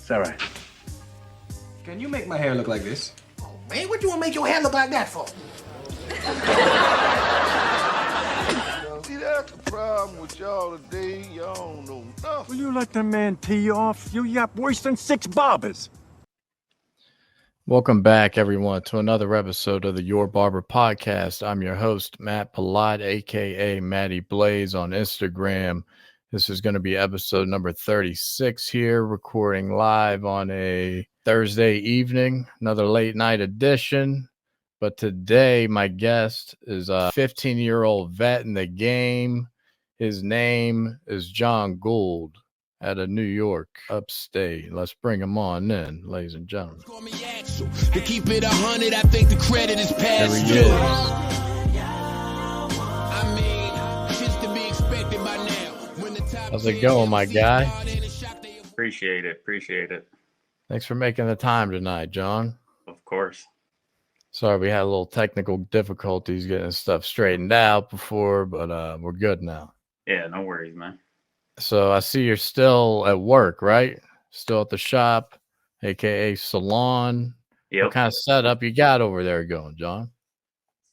It's all right. Can you make my hair look like this? Oh, man, what you want to make your hair look like that for? See, that's the problem with y'all today. Y'all don't know nothing. Will you let the man tee you off? You yap worse than 6 barbers. Welcome back, everyone, to another episode of the Your Barber podcast. I'm your host, Matt Palat, a.k.a. Matty Blaze on Instagram. This is going to be episode number 36 here, recording live on a Thursday evening, another late night edition. But today, my guest is a 15-year-old vet in the game. His name is John Gould out of New York, upstate. Let's bring him on in, ladies and gentlemen. To keep it 100, I think the credit is past There he due. is. I mean, just to be expected by now. When the top How's it going, my guy? Appreciate it. Thanks for making the time tonight, John. Of course. Sorry, we had a little technical difficulties getting stuff straightened out before, but we're good now. Yeah, no worries, man. So I see you're still at work, right? Still at the shop, aka salon. Yep. What kind of setup you got over there going, John?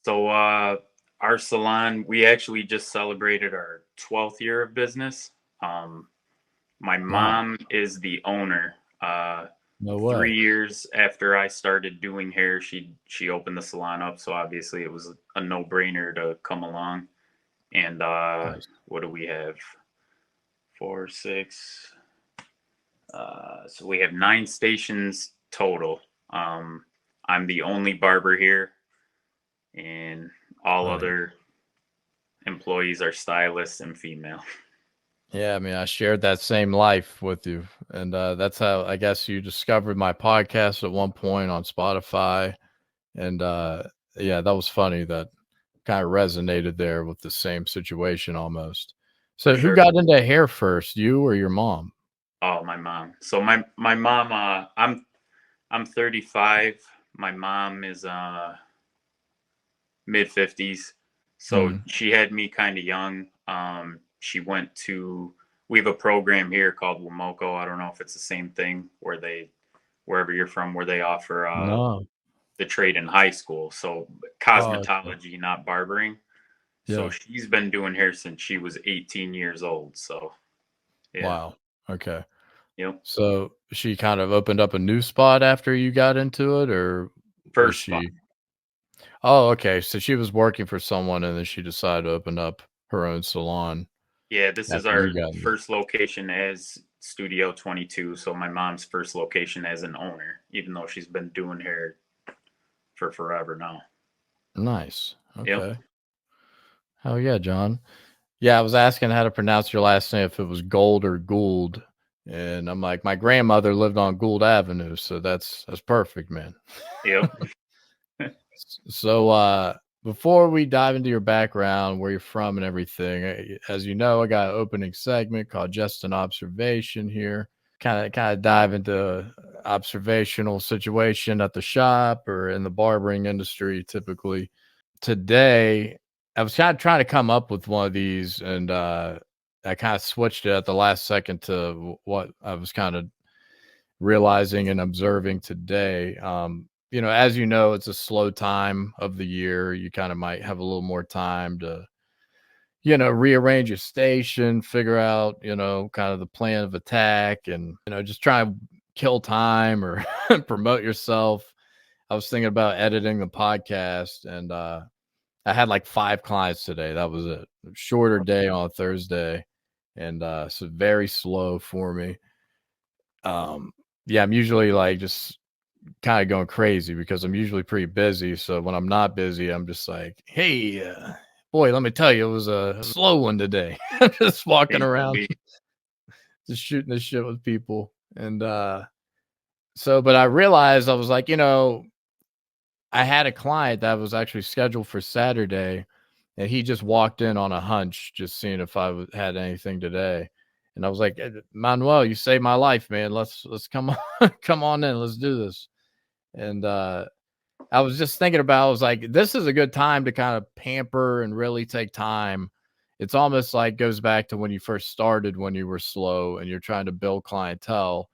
So our salon, we actually just celebrated our 12th year of business. My mom is the owner. No way. 3 years after I started doing hair, she opened the salon up. So obviously it was a no-brainer to come along. And Nice. What do we have? 4, 6. So we have 9 stations total. I'm the only barber here, and all Right. other employees are stylists and female. Yeah, I mean, I shared that same life with you. And that's how I guess you discovered my podcast at one point on Spotify. And yeah, that was funny. That kind of resonated there with the same situation almost. So who Sure. got into hair first, you or your mom? Oh, my mom. So my mom, I'm 35. My mom is mid 50s. So she had me kind of young. She went to, we have a program here called Wamoco. I don't know if it's the same thing where wherever you're from, where they offer No. the trade in high school. So cosmetology, not barbering. So Yeah. she's been doing hair since she was 18 years old. So yeah. Wow. Okay. Yep. So she kind of opened up a new spot after you got into it, or was First she? spot. Oh, okay. So she was working for someone, and then she decided to open up her own salon. Yeah, this is After our you got into it. first location as Studio 22. So my mom's first location as an owner, even though she's been doing hair for forever now. Nice. Okay. Yep. Hell yeah, John. Yeah, I was asking how to pronounce your last name, if it was Gould or Gould. And I'm like, my grandmother lived on Gould Avenue, so that's perfect, man. Yep. So before we dive into your background, where you're from and everything, as you know, I got an opening segment called Just an Observation here. Kind of dive into observational situation at the shop or in the barbering industry typically. Today, I was kind of trying to come up with one of these, and I kind of switched it at the last second to what I was kind of realizing and observing today. As you know, it's a slow time of the year. You kind of might have a little more time to, rearrange your station, figure out, kind of the plan of attack, and, just try and kill time or promote yourself. I was thinking about editing the podcast, and I had like 5 clients today. That was it. A shorter day on Thursday, and so very slow for me. Yeah, I'm usually like just kind of going crazy because I'm usually pretty busy. So when I'm not busy, I'm just like, hey, boy, let me tell you, it was a slow one today. I'm just walking around, just shooting the shit with people. And but I realized I was like, I had a client that was actually scheduled for Saturday, and he just walked in on a hunch, just seeing if I had anything today. And I was like, Manuel, you saved my life, man. Let's come on, come on in. Let's do this. And I was just thinking about, I was like, this is a good time to kind of pamper and really take time. It's almost like goes back to when you first started, when you were slow and you're trying to build clientele.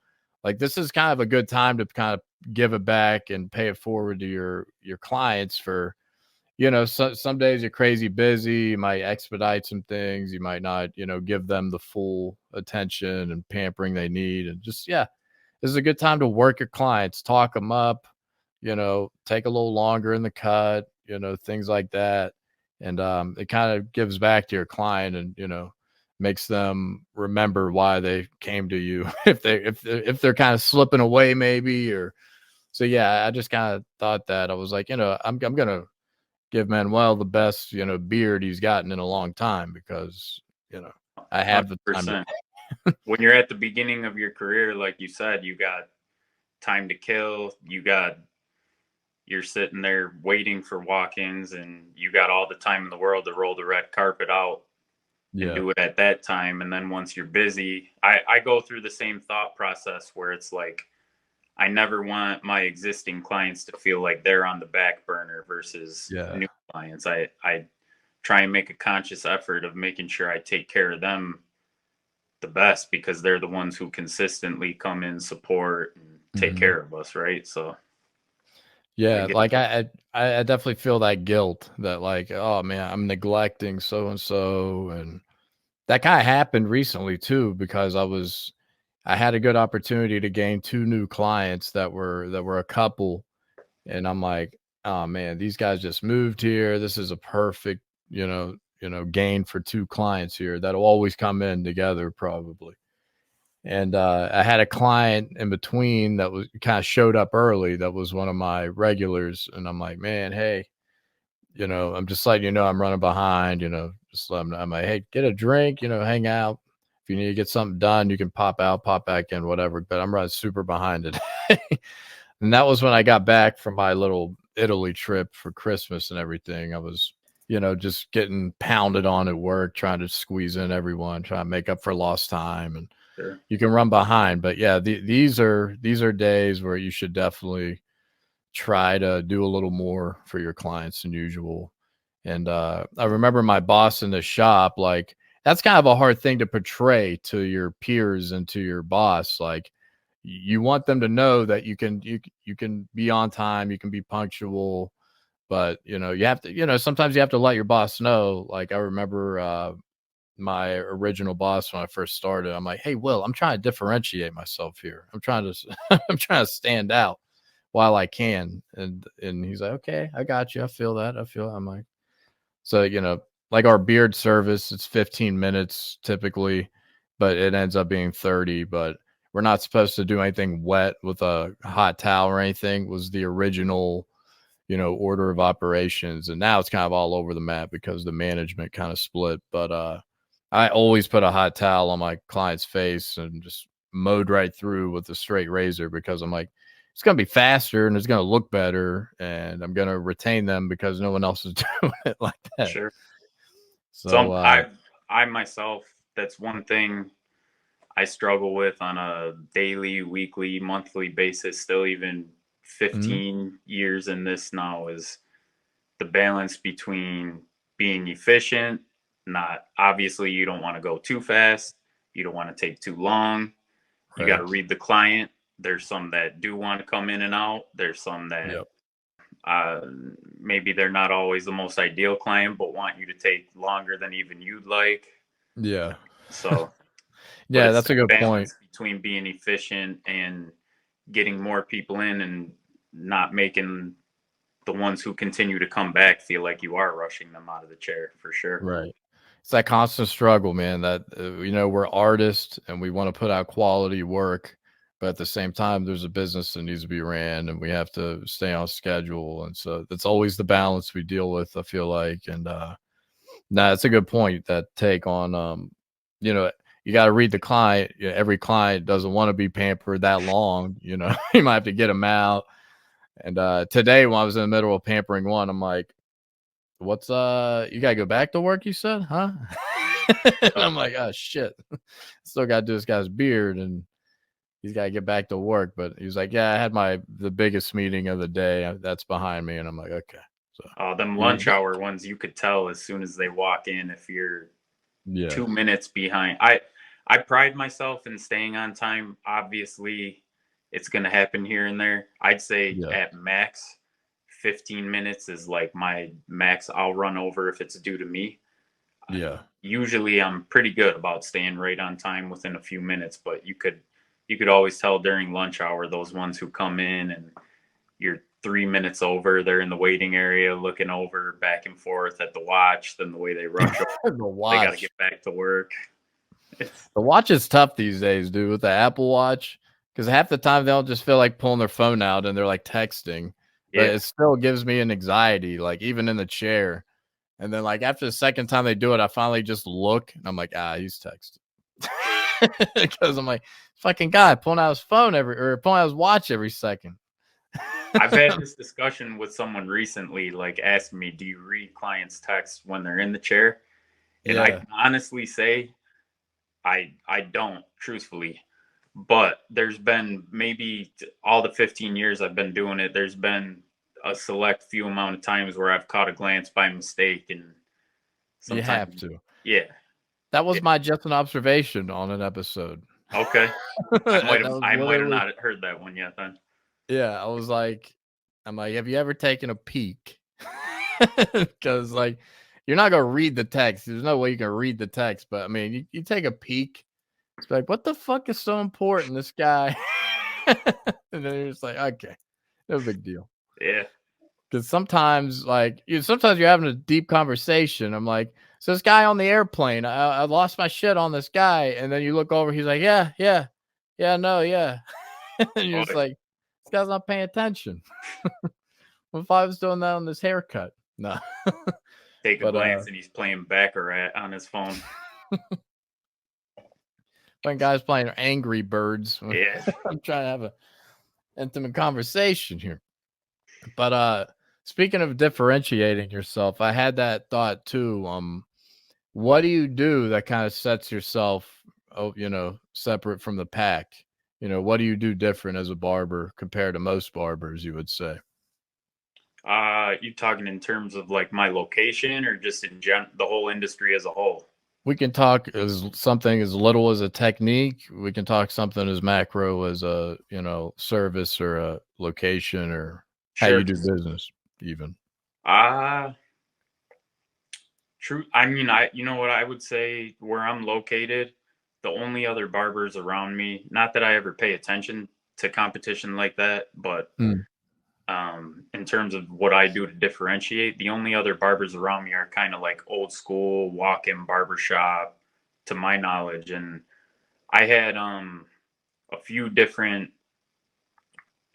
like this is kind of a good time to kind of give it back and pay it forward to your clients for, you know, some days you're crazy busy, you might expedite some things, you might not, you know, give them the full attention and pampering they need. And just, yeah, this is a good time to work your clients, talk them up, you know, take a little longer in the cut, you know, things like that. And it kind of gives back to your client and, you know, makes them remember why they came to you if they're kind of slipping away maybe. Or so yeah, I just kind of thought that. I was like, you know, I'm gonna give Manuel the best, you know, beard he's gotten in a long time because, you know, I have the time to 100%. When you're at the beginning of your career, like you said, you got time to kill. You're sitting there waiting for walk-ins, and you got all the time in the world to roll the red carpet out and do it at that time. And then once you're busy, I go through the same thought process where it's like, I never want my existing clients to feel like they're on the back burner versus new clients. I try and make a conscious effort of making sure I take care of them the best because they're the ones who consistently come in, support, and take care of us, right? So yeah, like I definitely feel that guilt that like, oh man, I'm neglecting so and so. And that kind of happened recently too, because I had a good opportunity to gain 2 new clients that were a couple. And I'm like, oh man, these guys just moved here. This is a perfect, you know, gain for 2 clients here that'll always come in together probably. And I had a client in between that was kind of showed up early. That was one of my regulars. And I'm like, man, hey, you know, I'm just letting you know I'm running behind, you know, just let them know. I'm like, hey, get a drink, you know, hang out. If you need to get something done, you can pop out, pop back in, whatever. But I'm running super behind today. And that was when I got back from my little Italy trip for Christmas and everything. I was, you know, just getting pounded on at work, trying to squeeze in everyone, trying to make up for lost time. And you can run behind. But yeah, these are days where you should definitely try to do a little more for your clients than usual. And I remember my boss in the shop, like, that's kind of a hard thing to portray to your peers and to your boss. Like, you want them to know that you can be on time, you can be punctual, but you know, you have to, you know, sometimes you have to let your boss know. Like, I remember my original boss when I first started, I'm like, hey, Will, I'm trying to differentiate myself here. I'm trying to I'm trying to stand out while I can. And he's like, okay, I got you. I feel that. I'm like, so, you know, like our beard service, it's 15 minutes typically, but it ends up being 30. But we're not supposed to do anything wet with a hot towel or anything, was the original, you know, order of operations. And now it's kind of all over the map because the management kind of split. But I always put a hot towel on my client's face and just mowed right through with a straight razor because I'm like, it's going to be faster and it's going to look better. And I'm going to retain them because no one else is doing it like that. Sure. So I myself, that's one thing I struggle with on a daily, weekly, monthly basis, still even 15 years in this now, is the balance between being efficient. Not obviously, you don't want to go too fast. You don't want to take too long. You got to read the client. There's some that do want to come in and out. There's some that maybe they're not always the most ideal client, but want you to take longer than even you'd like. Yeah. So yeah, that's a good point. Between being efficient and getting more people in and not making the ones who continue to come back feel like you are rushing them out of the chair, for sure. Right. It's that constant struggle, man, that, you know, we're artists and we want to put out quality work, but at the same time, there's a business that needs to be ran and we have to stay on schedule. And so that's always the balance we deal with, I feel like. And it's a good point, that take on, you know, you got to read the client. You know, every client doesn't want to be pampered that long. You know, you might have to get them out. And today when I was in the middle of pampering one, I'm like, what's you gotta go back to work, you said, huh? And I'm like, oh shit, still gotta do this guy's beard and he's gotta get back to work. But he was like, yeah, I had the biggest meeting of the day, that's behind me. And I'm like, okay. So them lunch hour ones, you could tell as soon as they walk in if you're 2 minutes behind. I pride myself in staying on time. Obviously, it's going to happen here and there. I'd say Yeah. at max, 15 minutes is like my max I'll run over if it's due to me. Yeah. Usually I'm pretty good about staying right on time within a few minutes, but you could always tell during lunch hour, those ones who come in and you're 3 minutes over, they're in the waiting area looking over back and forth at the watch, then the way they rush over, The they watch. got to get back to work. The watch is tough these days, dude, with the Apple Watch, because half the time they'll just feel like pulling their phone out and they're like texting. But Yeah. it still gives me an anxiety, like even in the chair. And then like after the second time they do it, I finally just look and I'm like, he's texting. Because I'm like, fucking guy pulling out his phone pulling out his watch every second. I've had this discussion with someone recently, like asking me, do you read clients' texts when they're in the chair? And I can honestly say I don't, truthfully. But there's been maybe all the 15 years I've been doing it, there's been a select few amount of times where I've caught a glance by mistake. And you have to. Yeah. That was my just an observation on an episode. Okay. I might have literally- not heard that one yet then. Yeah, I'm like, have you ever taken a peek? Because like, you're not gonna read the text. There's no way you can read the text. But I mean, you take a peek. It's like, what the fuck is so important, this guy? And then you're just like, okay, no big deal. Yeah. Because sometimes, sometimes you're having a deep conversation. I'm like, so this guy on the airplane, I lost my shit on this guy, and then you look over, he's like, yeah, no, yeah, and you're just like, this guy's not paying attention. What if I was doing that on this haircut? No. Take a glance and he's playing Baccarat on his phone. When guys playing Angry Birds. Yeah. I'm trying to have an intimate conversation here. But speaking of differentiating yourself, I had that thought too. What do you do that kind of sets yourself, separate from the pack? What do you do different as a barber compared to most barbers, you would say? You talking in terms of like my location or just in the whole industry as a whole? We can talk as something as little as a technique. We can talk something as macro as a, service or a location or how you do business even. True. I mean, you know what I would say where I'm located, the only other barbers around me, not that I ever pay attention to competition like that, but in terms of what I do to differentiate, the only other barbers around me are kind of like old school walk-in barbershop to my knowledge. And I had a few different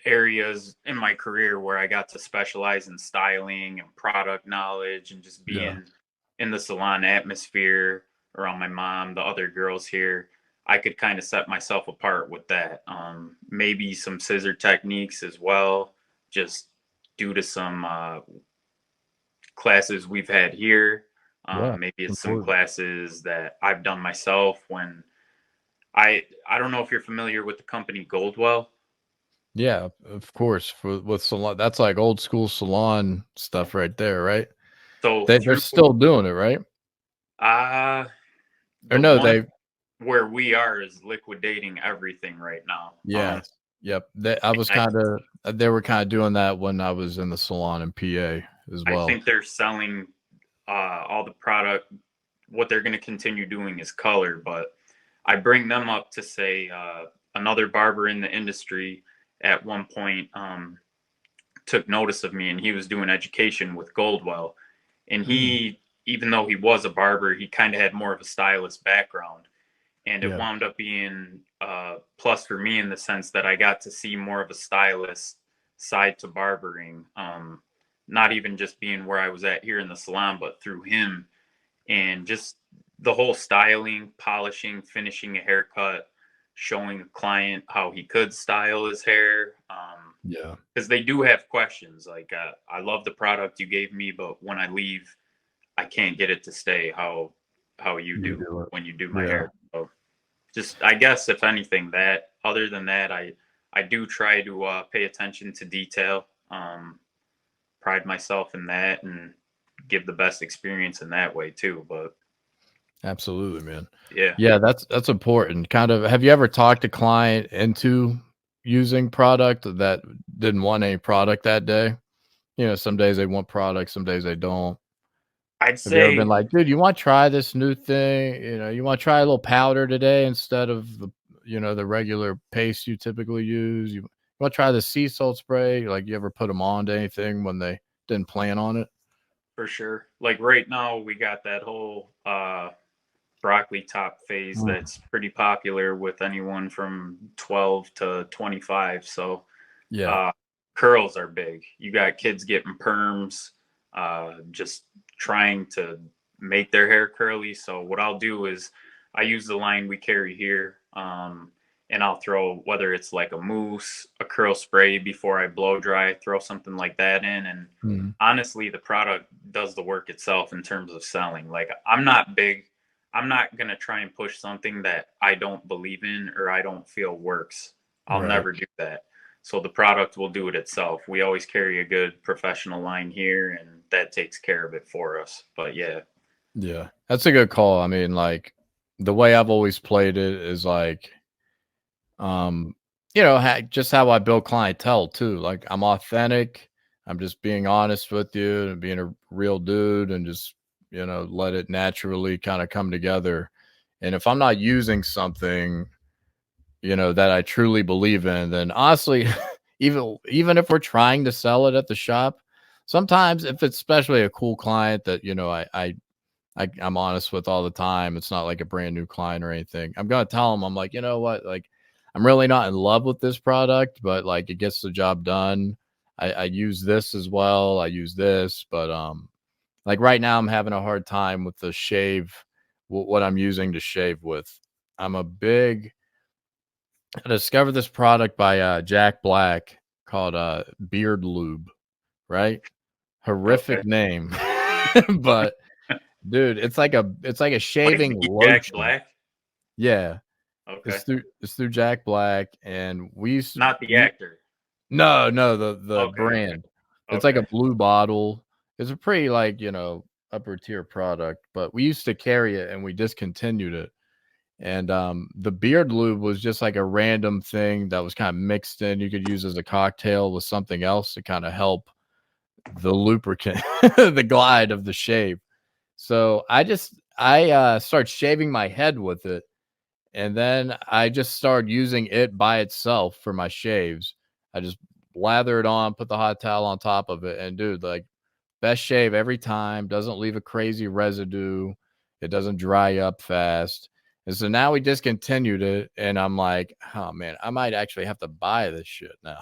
areas in my career where I got to specialize in styling and product knowledge and just being in the salon atmosphere around my mom, the other girls here. I could kind of set myself apart with that. Maybe some scissor techniques as well, just due to some classes we've had here. Maybe it's some classes that I've done myself when I don't know if you're familiar with the company Gould. Yeah, of course. With salon, that's like old school salon stuff right there, right? So they're still doing it, right? Or no, where we are is liquidating everything right now. Yeah. Yep. They were kind of doing that when I was in the salon in PA as well. I think they're selling all the product. What they're going to continue doing is color, but I bring them up to say another barber in the industry at one point took notice of me, and he was doing education with Goldwell. And he, even though he was a barber, he kind of had more of a stylist background. And it wound up being a plus for me in the sense that I got to see more of a stylist side to barbering. Not even just being where I was at here in the salon, but through him. And just the whole styling, polishing, finishing a haircut, showing a client how he could style his hair. Because they do have questions. Like, I love the product you gave me, but when I leave, I can't get it to stay how you do when you do my hair. So just, I guess, if anything, that other than that, I do try to pay attention to detail, pride myself in that, and give the best experience in that way too. But absolutely, man. Yeah, that's important. Kind of, have you ever talked a client into using product that didn't want any product that day? You know, some days they want product, some days they don't. I'd Have you ever say been like, dude, you want to try this new thing? You know, you want to try a little powder today instead of the, you know, the regular paste you typically use? You want to try the sea salt spray? Like, you ever put them on to anything when they didn't plan on it? for sure. Like right now, we got that whole broccoli top phase that's pretty popular with anyone from 12 to 25. So Yeah. curls are big. You got kids getting perms, just trying to make their hair curly. So what I'll do is I use the line we carry here, and I'll throw, whether it's like a mousse, a curl spray before I blow dry, throw something like that in. And honestly, the product does the work itself in terms of selling. Like, I'm not going to try and push something that I don't believe in or I don't feel works. I'll Right. never do that. So the product will do it itself. We always carry a good professional line here, and that takes care of it for us. But yeah, Yeah, that's a good call. I mean, like, the way I've always played it is like, you know, just how I build clientele too. Like, I'm authentic. I'm just being honest with you and being a real dude, and just, you know, let it naturally kind of come together. And if I'm not using something, you know, that I truly believe in, then honestly, even if we're trying to sell it at the shop, sometimes if it's especially a cool client that, you know, I'm honest with all the time, it's not like a brand new client or anything, I'm gonna tell them, I'm like, you know what, like, I'm really not in love with this product, but like, it gets the job done. I use this as well. I use this, but like right now I'm having a hard time with the shave, what I'm using to shave with. I'm a big I discovered this product by Jack Black called Beard Lube, right? okay. Horrific name. But dude, it's like a shaving Like Jack lotion. Black. Yeah. Okay, It's through Jack Black, and not the actor. no, the Okay, brand. It's like okay. a blue bottle. It's a pretty, like, you know, upper tier product, but we used to carry it and we discontinued it. And the beard lube was just like a random thing that was kind of mixed in. You could use as a cocktail with something else to kind of help the lubricant, the glide of the shave. So I start shaving my head with it, and then I just started using it by itself for my shaves. I just lather it on, put the hot towel on top of it, and dude, like, best shave every time. Doesn't leave a crazy residue. It doesn't dry up fast. And so now we discontinued it, and I'm like, oh man, I might actually have to buy this shit now.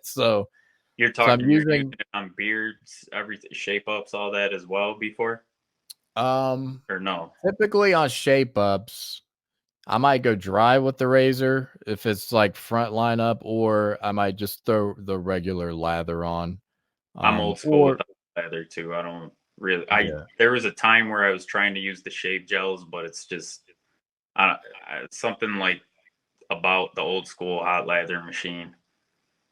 so You're I'm talking, you're using using it on beards, everything, shape ups, all that as well before, um or no? typically on shape ups, I might go dry with the razor if it's like front lineup, or I might just throw the regular lather on. I'm old school with Or the leather too. I don't really. yeah. There was a time where I was trying to use the shave gels, but it's just something like about the old school hot lather machine.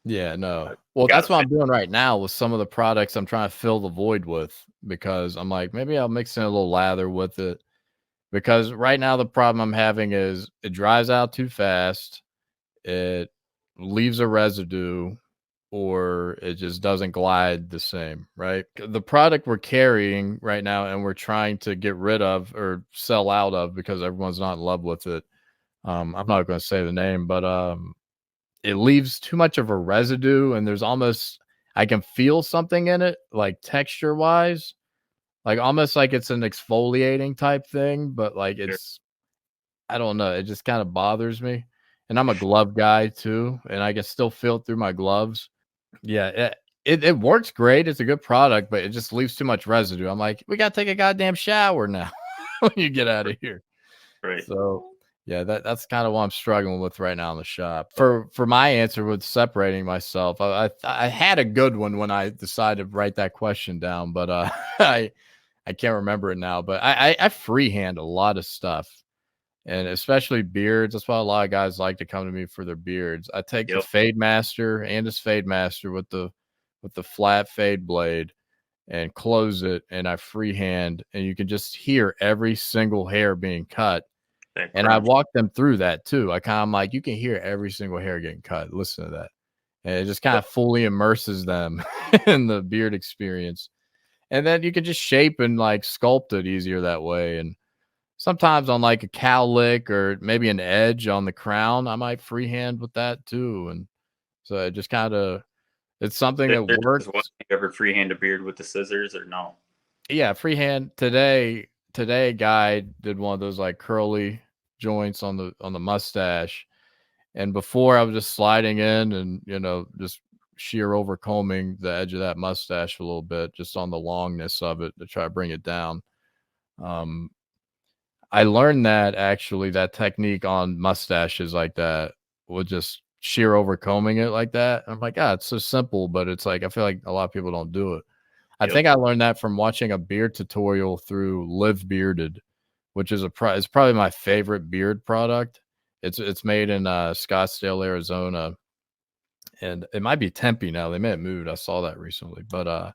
Yeah, no. Well, Got that's to what fit. I'm doing right now with some of the products I'm trying to fill the void with, because I'm like, maybe I'll mix in a little lather with it. Because right now the problem I'm having is it dries out too fast, it leaves a residue, or it just doesn't glide the same, right? The product we're carrying right now and we're trying to get rid of or sell out of because everyone's not in love with it. I'm not going to say the name, but it leaves too much of a residue, and there's almost, I can feel something in it, like texture wise, like almost like it's an exfoliating type thing, but like it's, I don't know, it just kind of bothers me. And I'm a glove guy too, and I can still feel it through my gloves. Yeah, it works great. It's a good product, but it just leaves too much residue. I'm like, we gotta take a goddamn shower now when you get out of here. Right. So yeah, that's kind of what I'm struggling with right now in the shop. For my answer with separating myself, I had a good one when I decided to write that question down, but I can't remember it now. But I freehand a lot of stuff, and especially beards. That's why a lot of guys like to come to me for their beards. I take the Yep. Fade Master and this Fade Master with the flat fade blade and close it, and I freehand, and you can just hear every single hair being cut. And I walked them through that too. I'm like, you can hear every single hair getting cut. Listen to that. And it just kind of fully immerses them in the beard experience. And then you can just shape and like sculpt it easier that way. And sometimes on like a cowlick or maybe an edge on the crown, I might freehand with that too. And so it just kind of, it's something that works. What, you ever freehand a beard with the scissors or no? Yeah, freehand today. Today, a guy did one of those like curly joints on the mustache, and before I was just sliding in and just shear over combing the edge of that mustache a little bit, just on the longness of it to try to bring it down. I learned that technique on mustaches like that would just shear over combing it like that. I'm like, it's so simple, but it's like I feel like a lot of people don't do it. I think I learned that from watching a beard tutorial through Live Bearded, which is it's probably my favorite beard product. It's made in Scottsdale, Arizona, and it might be Tempe now. They may have moved. I saw that recently, but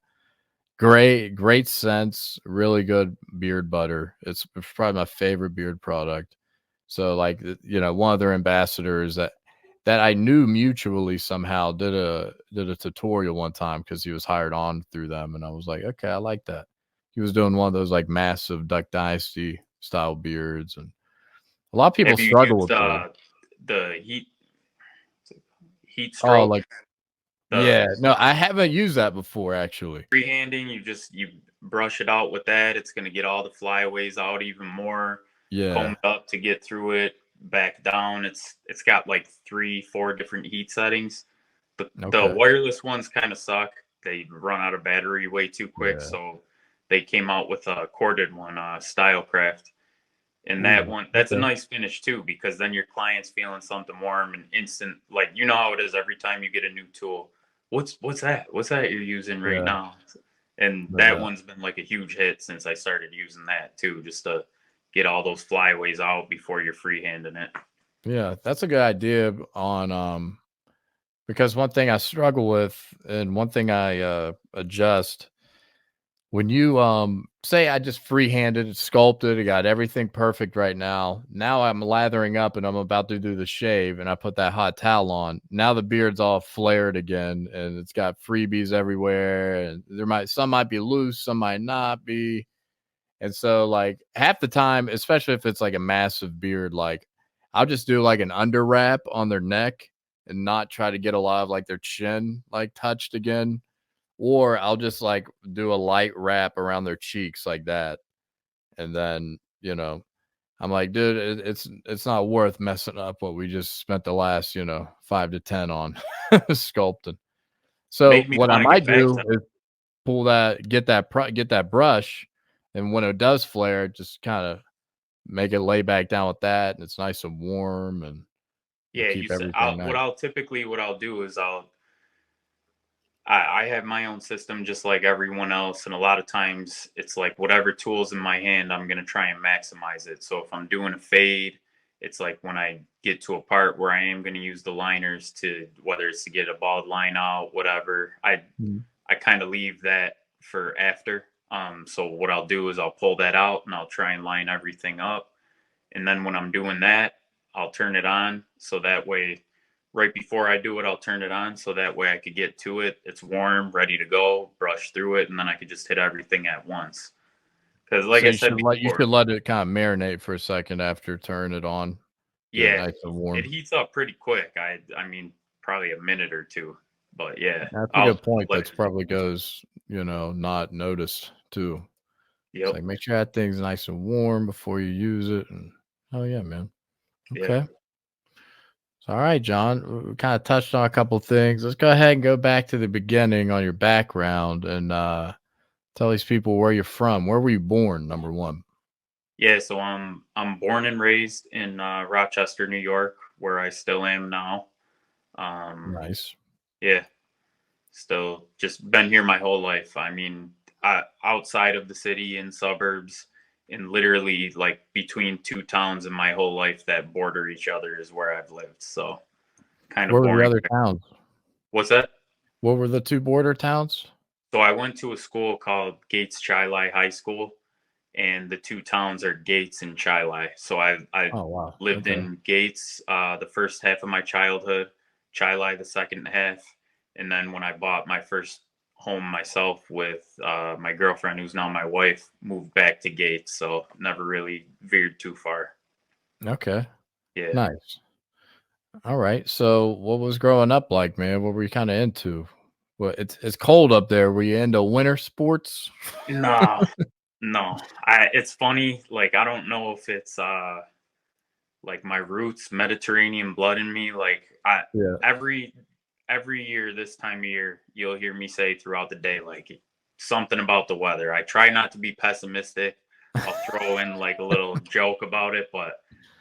great scents, really good beard butter. It's probably my favorite beard product. So like one of their ambassadors that I knew mutually somehow did a tutorial one time because he was hired on through them, and I was like, okay, I like that. He was doing one of those like massive Duck Dynasty style beards, and a lot of people struggle with the heat stroke. No, I haven't used that before actually. Freehanding, you brush it out with that. It's going to get all the flyaways out even more. Yeah, comb it up to get through it. Back down. It's got like 3-4 different heat settings. The wireless ones kind of suck. They run out of battery way too quick. So they came out with a corded one, Stylecraft. And that's a nice finish too, because then your client's feeling something warm and instant. Like, you know how it is every time you get a new tool. What's that? What's that you're using right now? And that one's been like a huge hit since I started using that too, just to get all those flyaways out before you're freehanding it. Yeah, that's a good idea on because one thing I struggle with and one thing I adjust when you say I just freehanded, sculpted, I got everything perfect right now. Now I'm lathering up and I'm about to do the shave and I put that hot towel on. Now the beard's all flared again and it's got freebies everywhere, and some might be loose, some might not be. And so like half the time, especially if it's like a massive beard, like I'll just do like an under wrap on their neck and not try to get a lot of like their chin like touched again. Or I'll just like do a light wrap around their cheeks like that. And then, I'm like, dude, it's not worth messing up what we just spent the last, 5 to 10 on sculpting. So what I might do is pull that, get that brush. And when it does flare, just kind of make it lay back down with that, and it's nice and warm. And keep everything nice. What I'll do is I have my own system just like everyone else, and a lot of times it's like whatever tool's in my hand, I'm gonna try and maximize it. So if I'm doing a fade, it's like when I get to a part where I am gonna use the liners to, whether it's to get a bald line out, whatever, I kind of leave that for after. So what I'll do is I'll pull that out and I'll try and line everything up. And then when I'm doing that, I'll turn it on. So that way, right before I do it, I'll turn it on. So that way I could get to it. It's warm, ready to go, brush through it. And then I could just hit everything at once. Because like I said before, you should let it kind of marinate for a second after turning it on. Yeah, nice and warm. It heats up pretty quick. I mean, probably a minute or two. But yeah. That's a good point. That probably goes, not noticed too. Yep. It's like make sure that thing's nice and warm before you use it. And oh yeah, man. Okay. Yeah. So, all right, John, we kind of touched on a couple of things. Let's go ahead and go back to the beginning on your background and tell these people where you're from. Where were you born, number one? Yeah, so I'm born and raised in Rochester, New York, where I still am now. Nice. Yeah, still just been here my whole life. I mean, outside of the city, in suburbs, in literally like between two towns in my whole life that border each other is where I've lived. So kind of Where boring. were the other towns? What's that? What were the two border towns? So I went to a school called Gates Chili High School, and the two towns are Gates and Chili. So I Oh wow. lived Okay. in Gates the first half of my childhood, Chili the second half, and then when I bought my first home myself with my girlfriend, who's now my wife, moved back to Gates. So never really veered too far. Okay. Yeah. Nice. All right. So what was growing up like, man? What were you kind of into? Well, it's cold up there. Were you into winter sports? No, no. It's funny. Like I don't know if it's like my roots, Mediterranean blood in me. Like Yeah. every year this time of year, you'll hear me say throughout the day, like something about the weather. I try not to be pessimistic. I'll throw in like a little joke about it, but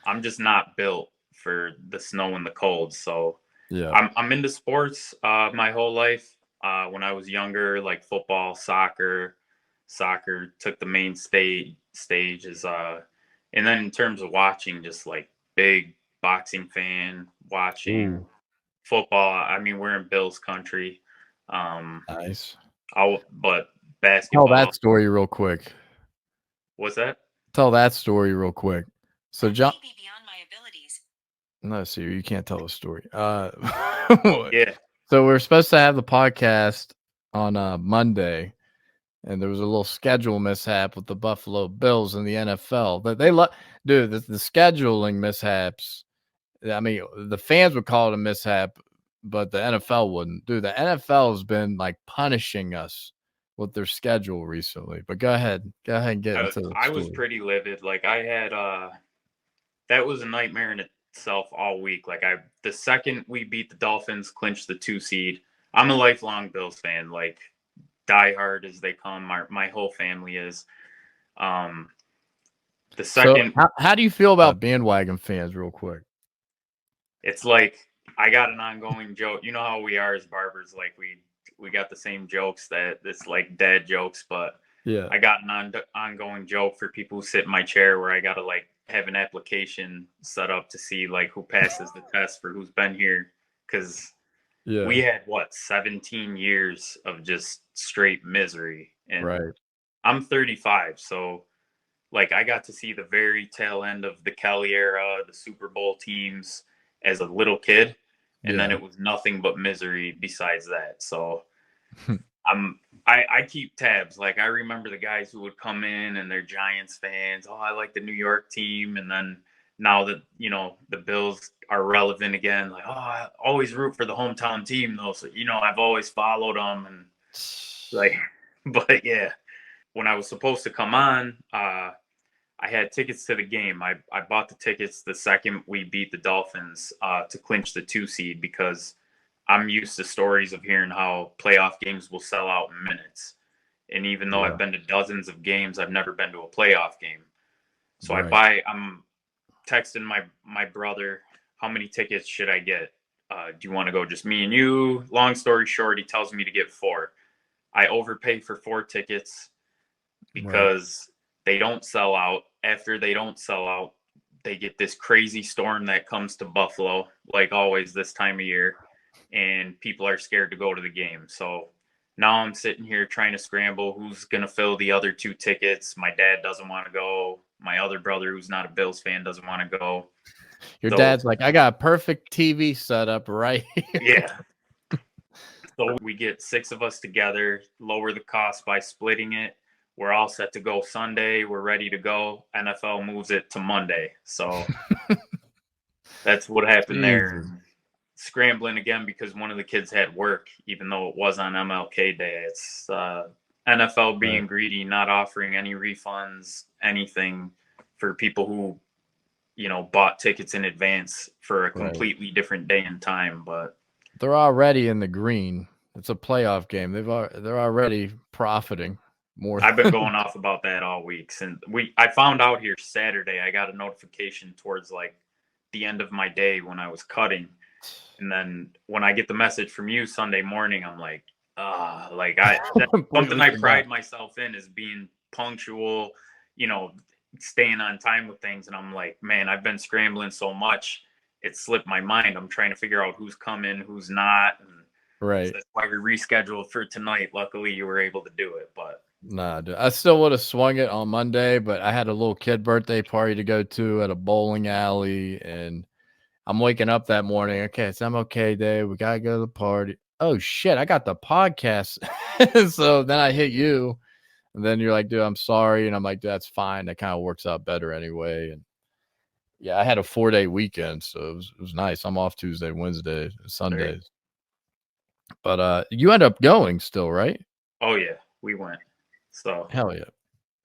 I'm just not built for the snow and the cold. So Yeah. I'm into sports my whole life. When I was younger, like football, soccer took the main stage as and then in terms of watching, just like big boxing fan, watching Ooh, football. I mean, we're in Bills country. nice. But Tell basketball. that story real quick. What's that? Tell that story real quick. So John, Maybe beyond my abilities. no, see, you can't tell the story. Yeah. So we are supposed to have the podcast on Monday, and there was a little schedule mishap with the Buffalo Bills and the NFL. But they dude, the scheduling mishaps. I mean, the fans would call it a mishap, but the NFL wouldn't. Dude, the NFL has been like punishing us with their schedule recently. But go ahead and get into the I was story. pretty livid. Like I had that was a nightmare in itself all week. Like the second we beat the Dolphins, clinched the 2 seed. I'm a lifelong Bills fan, like diehard as they come. My whole family is. The second, So how do you feel about bandwagon fans, real quick? it's like I got an ongoing joke. You know how we are as barbers, like we got the same jokes that it's like dad jokes, but Yeah. I got an ongoing joke for people who sit in my chair where I got to like have an application set up to see like who passes the test for who's been here. Cause Yeah. we had 17 years of just straight misery. And Right. I'm 35. So like I got to see the very tail end of the Kelly era, the Super Bowl teams as a little kid. And then Yeah. it was nothing but misery besides that. So I keep tabs. Like I remember the guys who would come in and they're Giants fans. Oh, I like the New York team. And then now that, the Bills are relevant again, like, oh, I always root for the hometown team though. So, I've always followed them and like, but yeah, when I was supposed to come on, I had tickets to the game. I bought the tickets the second we beat the Dolphins to clinch the 2 seed because I'm used to stories of hearing how playoff games will sell out in minutes. And even though I've been to dozens of games, I've never been to a playoff game. So Right. I'm texting my brother, how many tickets should I get? Do you want to go just me and you? Long story short, he tells me to get 4. I overpay for 4 tickets because they don't sell out. After they don't sell out, they get this crazy storm that comes to Buffalo, like always this time of year. And people are scared to go to the game. So now I'm sitting here trying to scramble who's going to fill the other 2 tickets. My dad doesn't want to go. My other brother, who's not a Bills fan, doesn't want to go. Your So- dad's like, I got a perfect TV setup right here. Yeah. So we get 6 of us together, lower the cost by splitting it. We're all set to go Sunday. We're ready to go. NFL moves it to Monday. So that's what happened there. Jesus. Scrambling again because one of the kids had work, even though it was on MLK Day. It's NFL being greedy, not offering any refunds, anything for people who, bought tickets in advance for a completely different day and time. But They're already in the green. It's a playoff game. They're already profiting more. I've been going off about that all week. And I found out here Saturday. I got a notification towards like the end of my day when I was cutting. And then when I get the message from you Sunday morning, I'm like, that's something I pride myself in is being punctual, staying on time with things. And I'm like, man, I've been scrambling so much. It slipped my mind. I'm trying to figure out who's coming, who's not. And Right. so that's why we rescheduled for tonight. Luckily you were able to do it, but Nah, dude. I still would have swung it on Monday, but I had a little kid birthday party to go to at a bowling alley, and I'm waking up that morning. Okay, it's MLK Day. We gotta go to the party. Oh shit, I got the podcast. So then I hit you, and then you're like, dude, I'm sorry. And I'm like, that's fine. That kind of works out better anyway. And yeah, I had a 4-day weekend, so it was nice. I'm off Tuesday, Wednesday, Sundays. But you end up going still, right? Oh yeah, we went. So Hell yeah.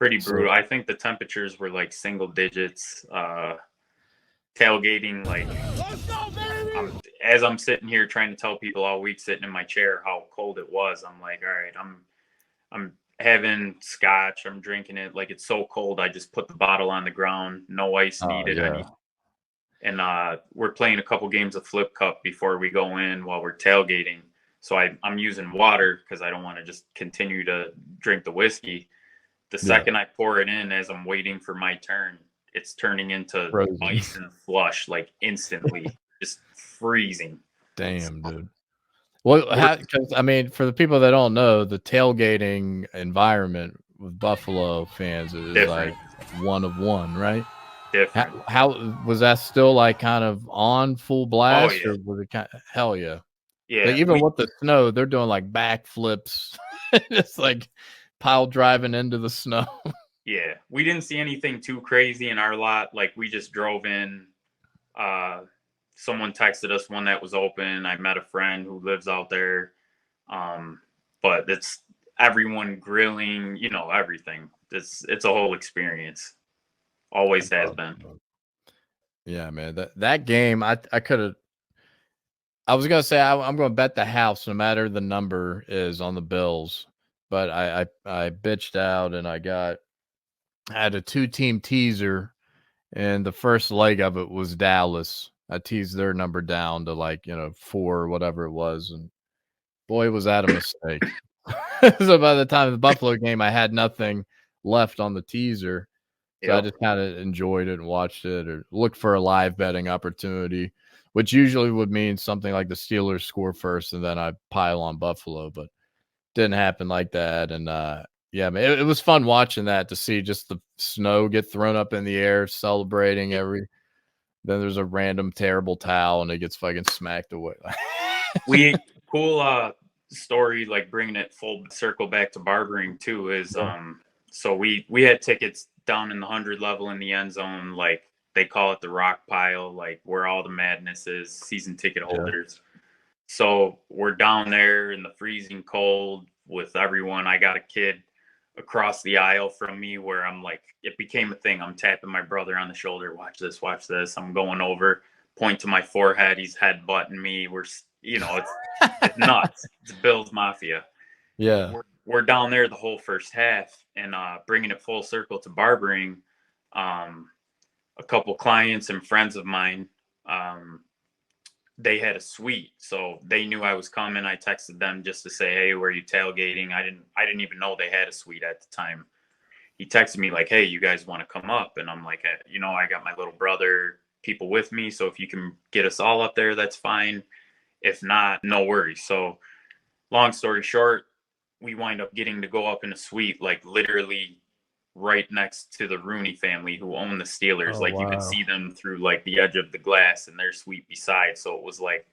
pretty brutal. I think the temperatures were like single digits. Tailgating, like as I'm sitting here trying to tell people all week, sitting in my chair, how cold it was. I'm like, all right, I'm having scotch. I'm drinking it like it's so cold. I just put the bottle on the ground. No ice needed. Yeah. And we're playing a couple games of Flip Cup before we go in while we're tailgating. So I'm using water because I don't want to just continue to drink the whiskey. The second I pour it in, as I'm waiting for my turn, it's turning into Frozen. ice and slush, like instantly, just freezing. Damn, dude. Well, because I mean, for the people that don't know, the tailgating environment with Buffalo fans is Different. like one of one, right? Different. How was that still like kind of on full blast, yeah. or was it kind of, hell yeah? Yeah. Like, even with the snow, they're doing like backflips, just like pile driving into the snow. Yeah, we didn't see anything too crazy in our lot. Like, we just drove in. Someone texted us one that was open. I met a friend who lives out there. But it's everyone grilling, you know, everything. It's a whole experience. Always has been. Yeah, man. That game, I could have. I was gonna say I'm gonna bet the house, no matter the number is on the Bills. But I bitched out, and I had a 2-team teaser, and the first leg of it was Dallas. I teased their number down to like 4 or whatever it was, and boy, was that a mistake. So by the time of the Buffalo game, I had nothing left on the teaser. So I just kind of enjoyed it and watched it, or looked for a live betting opportunity, which usually would mean something like the Steelers score first and then I pile on Buffalo, but didn't happen like that. And yeah, man, it was fun watching that, to see just the snow get thrown up in the air, celebrating then there's a random terrible towel and it gets fucking smacked away. Cool story, like bringing it full circle back to barbering too, is so we had tickets down in the 100 level in the end zone, like they call it the rock pile, like where all the madness is, season ticket holders. So we're down there in the freezing cold with everyone. I got a kid across the aisle from me where I'm like, it became a thing. I'm tapping my brother on the shoulder. Watch this, watch this. I'm going over, point to my forehead. He's headbutting me. It's nuts. It's Bills Mafia. Yeah. We're down there the whole first half, and bringing it full circle to barbering. A couple clients and friends of mine, they had a suite, so they knew I was coming. I texted them just to say, hey, where are you tailgating? I didn't even know they had a suite at the time. He texted me like, hey, you guys want to come up? And I'm like, I got my little brother, people with me, so if you can get us all up there, that's fine. If not, no worries. So long story short, we wind up getting to go up in a suite, like literally right next to the Rooney family who own the Steelers. You could see them through like the edge of the glass, and their suite beside. So it was like,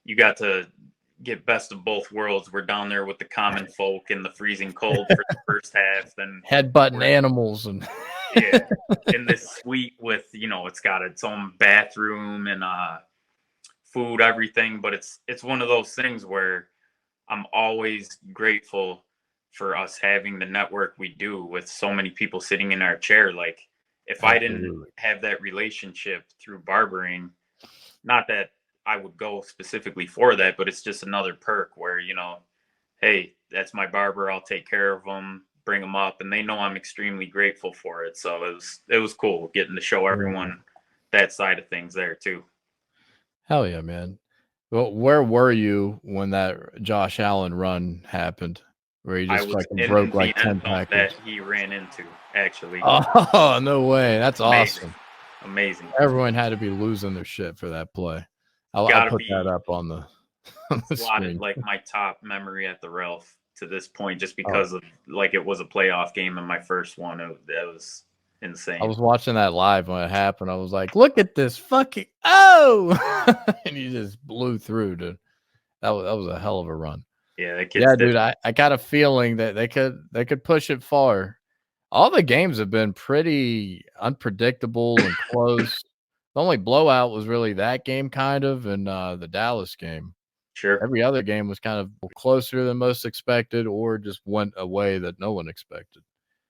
you got to get best of both worlds. We're down there with the common folk in the freezing cold for the first half, then headbutting animals and in this suite with, it's got its own bathroom and food, everything. But it's one of those things where I'm always grateful for us having the network we do, with so many people sitting in our chair. Like, if I didn't have that relationship through barbering, not that I would go specifically for that, but it's just another perk where, hey, that's my barber. I'll take care of them, bring them up, and they know I'm extremely grateful for it. So it was cool getting to show everyone that side of things there too. Hell yeah, man. Well, where were you when that Josh Allen run happened, where he just fucking broke like 10 tackles? That he ran into, actually. Oh, no way. That's awesome. Amazing. Everyone had to be losing their shit for that play. I'll put that up on the slotted screen. like my top memory at the Ralph to this point just because of like it was a playoff game in my first one. That was insane. I was watching that live when it happened. I was like, "Look at this fucking and he just blew through, dude. That was a hell of a run. Yeah, that kid's Yeah, dude. different. I got a feeling that they could push it far. All the games have been pretty unpredictable and close. The only blowout was really that game, kind of, and the Dallas game. Sure. Every other game was kind of closer than most expected, or just went a way that no one expected.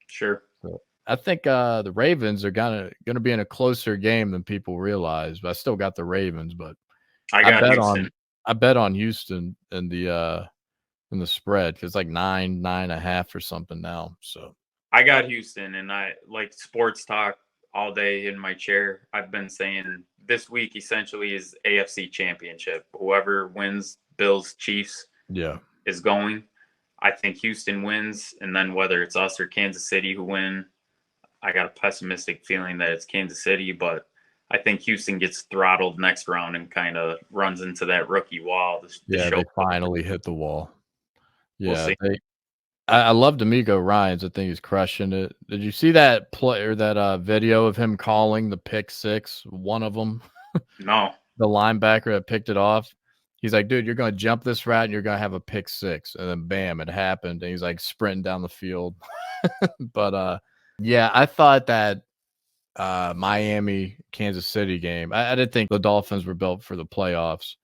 Sure. So I think the Ravens are gonna be in a closer game than people realize. But I still got the Ravens, but I bet on Houston in the spread because it's like 9.5 or something now. So I got Houston, and I like sports talk all day in my chair. I've been saying this week essentially is AFC Championship. Whoever wins, Bills, Chiefs, is going. I think Houston wins, and then whether it's us or Kansas City who win, I got a pessimistic feeling that it's Kansas City, but I think Houston gets throttled next round and kind of runs into that rookie wall. They finally hit the wall. Yeah, We'll I love D'Amico Ryans. I think he's crushing it. Did you see that play or that video of him calling the pick six? One of them, No. the linebacker that picked it off. He's like, dude, you're going to jump this route and you're going to have a pick six. And then bam, it happened. And he's like sprinting down the field. But yeah, I thought that Miami Kansas City game, I didn't think the Dolphins were built for the playoffs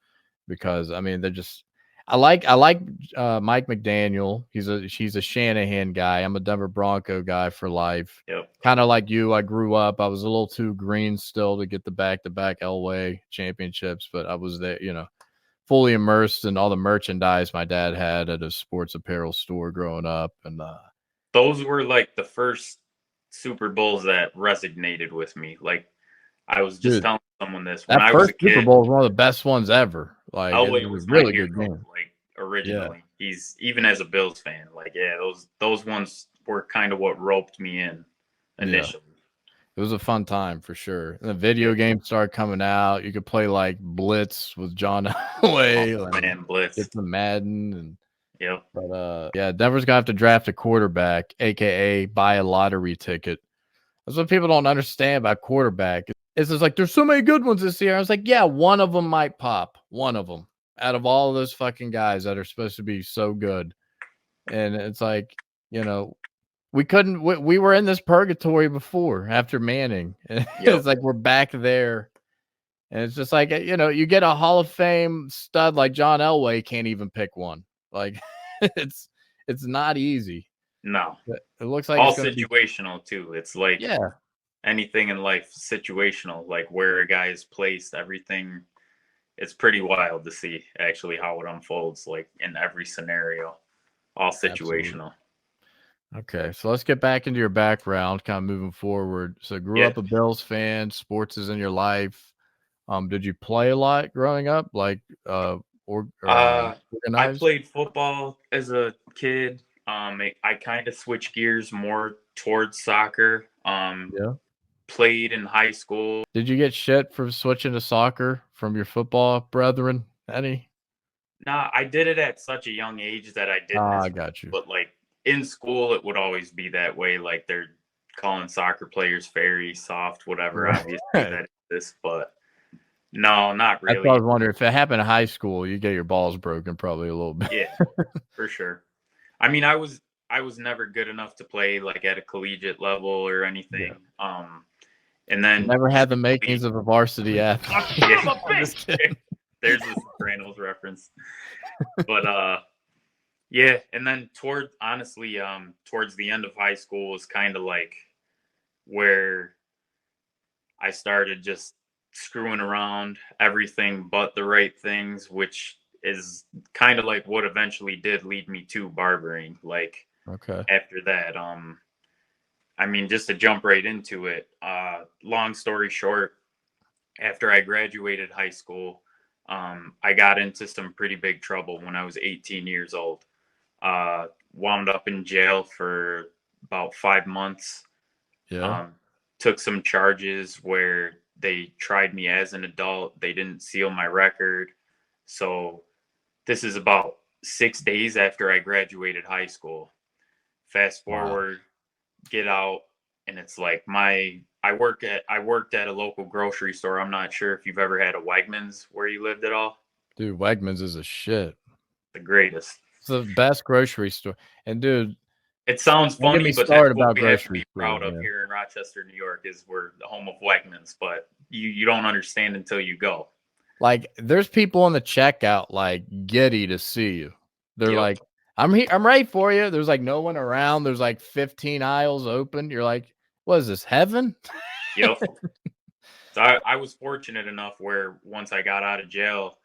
because I mean they're just I like Mike McDaniel. He's a Shanahan guy. I'm a Denver Bronco guy for life. Yep. Kind of like you. I grew up. I was a little too green still to get the back-to-back Elway championships, but I was there, fully immersed in all the merchandise my dad had at a sports apparel store growing up. And those were like the first Super Bowls that resonated with me. Like I was just telling someone this when that I first was a kid. Super Bowl was one of the best ones ever. Like Elway it was a really my good hero, game. like originally. He's even as a Bills fan. Like those ones were kind of what roped me in initially. It was a fun time for sure. And the video games started coming out. You could play like Blitz with John Elway, Blitz. Get some Madden, and Yep. But Denver's gonna have to draft a quarterback, aka buy a lottery ticket. That's what people don't understand about quarterback. It's just like there's so many good ones this year. I was like, yeah, one of them might pop. One of them out of all of those fucking guys that are supposed to be so good. And it's like, we couldn't. We were in this purgatory before after Manning. It's like we're back there, and it's just like you get a Hall of Fame stud like John Elway can't even pick one. Like it's not easy. No, it looks like all situational too. It's like anything in life situational. Like where a guy is placed, everything. It's pretty wild to see actually how it unfolds. Like in every scenario, all situational. Absolutely. Okay, so let's get back into your background, kind of moving forward. So, grew up a Bills fan. Sports is in your life. Did you play a lot growing up? Like, I played football as a kid. I kind of switched gears more towards soccer. Played in high school. Did you get shit for switching to soccer from your football brethren? Any? Nah, I did it at such a young age that I didn't. I got you. But like in school, it would always be that way. Like they're calling soccer players fairy, soft, whatever. Obviously, that is, but no, not really. That's what I was wondering. If it happened in high school, you get your balls broken probably a little bit. Yeah, for sure. I mean, I was never good enough to play like at a collegiate level or anything. And then never had the makings of a varsity athlete. There's the Sopranos reference. But yeah, and then towards the end of high school was kind of like where I started just screwing around everything but the right things, which is kind of like what eventually did lead me to barbering. Like after that, I mean, just to jump right into it, long story short, after I graduated high school, I got into some pretty big trouble when I was 18 years old. Wound up in jail for about 5 months. Took some charges where they tried me as an adult. They didn't seal my record. So this is about 6 days after I graduated high school. Fast forward, get out, and it's like I worked at a local grocery store. I'm not sure if you've ever had a Wegmans where you lived at all. Dude, Wegmans is a shit. The greatest. It's the best grocery store. And dude, It sounds don't get funny, me but started that's what about we have to grocery be proud stores, of man. here in Rochester, New York, is we're the home of Wegmans, but you don't understand until you go. Like, there's people on the checkout like giddy to see you. They're Yep. like, I'm here, I'm ready for you. There's like no one around. There's like 15 aisles open. You're like, what is this, heaven? Yep. So I was fortunate enough where once I got out of jail,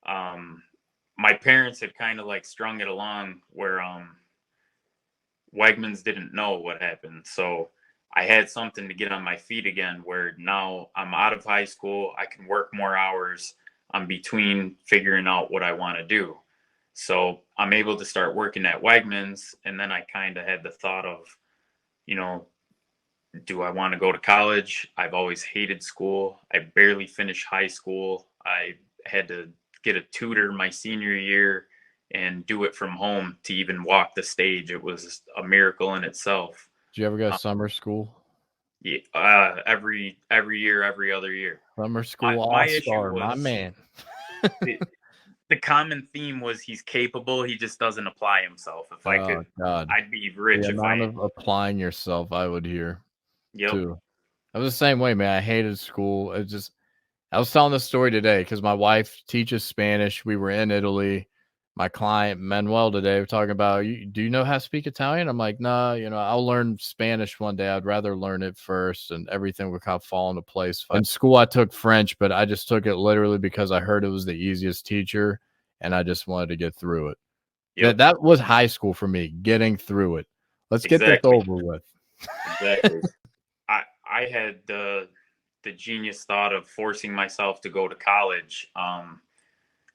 my parents had kind of like strung it along where Wegmans didn't know what happened. So I had something to get on my feet again, where now I'm out of high school. I can work more hours. I'm between figuring out what I want to do. So I'm able to start working at Wegmans. And then I kind of had the thought of, do I want to go to college? I've always hated school. I barely finished high school. I had to get a tutor my senior year and do it from home to even walk the stage. It was a miracle in itself. Did you ever go to summer school? Yeah, every year, every other year. Summer school My all-star, issue my was- man. The common theme was he's capable. He just doesn't apply himself. If I could, God. I'd be rich The if amount I. of applying yourself I would hear Yep. too. I was the same way, man. I hated school. It just, I was telling this story today because my wife teaches Spanish. We were in Italy. My client Manuel today, we're talking about, do you know how to speak Italian? I'm like, nah, I'll learn Spanish one day. I'd rather learn it first, and everything would kind of fall into place. In school, I took French, but I just took it literally because I heard it was the easiest teacher, and I just wanted to get through it. Yep. That was high school for me, getting through it. Let's get this Exactly. over with. Exactly. I had the genius thought of forcing myself to go to college.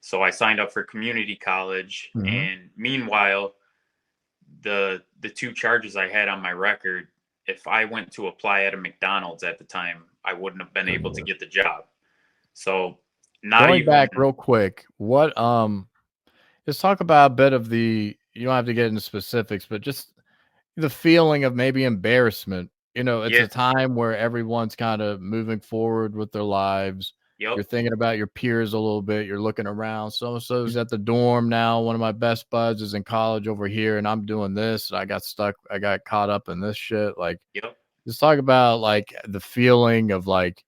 So I signed up for community college, and meanwhile, the two charges I had on my record, if I went to apply at a McDonald's at the time, I wouldn't have been able to get the job. So not Going even back real quick, what just talk about a bit of the, you don't have to get into specifics, but just the feeling of maybe embarrassment. It's Yeah. a time where everyone's kind of moving forward with their lives. Yep. You're thinking about your peers a little bit. You're looking around. So-and-so's at the dorm now. One of my best buds is in college over here, and I'm doing this. And I got caught up in this shit. Like, Yep. just talk about like the feeling of like,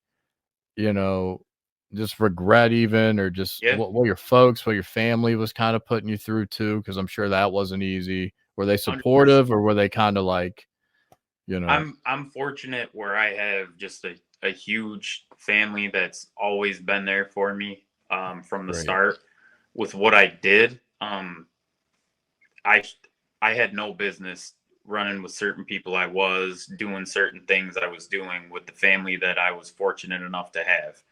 just regret even, or just Yeah. what your folks, what your family was kind of putting you through too. Cause I'm sure that wasn't easy. Were they 100%. supportive, or were they kind of like, I'm fortunate where I have just a huge family that's always been there for me from the Great. start. With what I did, I had no business running with certain people. I was doing certain things I was doing with the family that I was fortunate enough to have.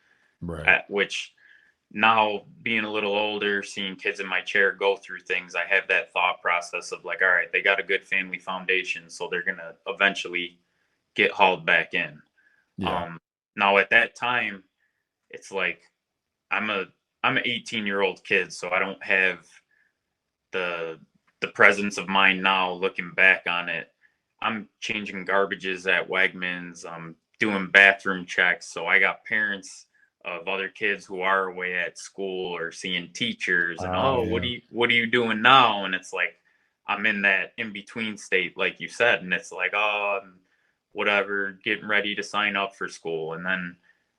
right. Which now, being a little older, seeing kids in my chair go through things, I have that thought process of like, all right, they got a good family foundation, so they're gonna eventually get hauled back in. Yeah. Now at that time, it's like I'm an 18-year-old kid, so I don't have the presence of mind now looking back on it. I'm changing garbages at Wegmans. I'm doing bathroom checks, so I got parents of other kids who are away at school or seeing teachers, and what are you doing now? And it's like I'm in that in between state, like you said, and it's like, whatever, getting ready to sign up for school. And then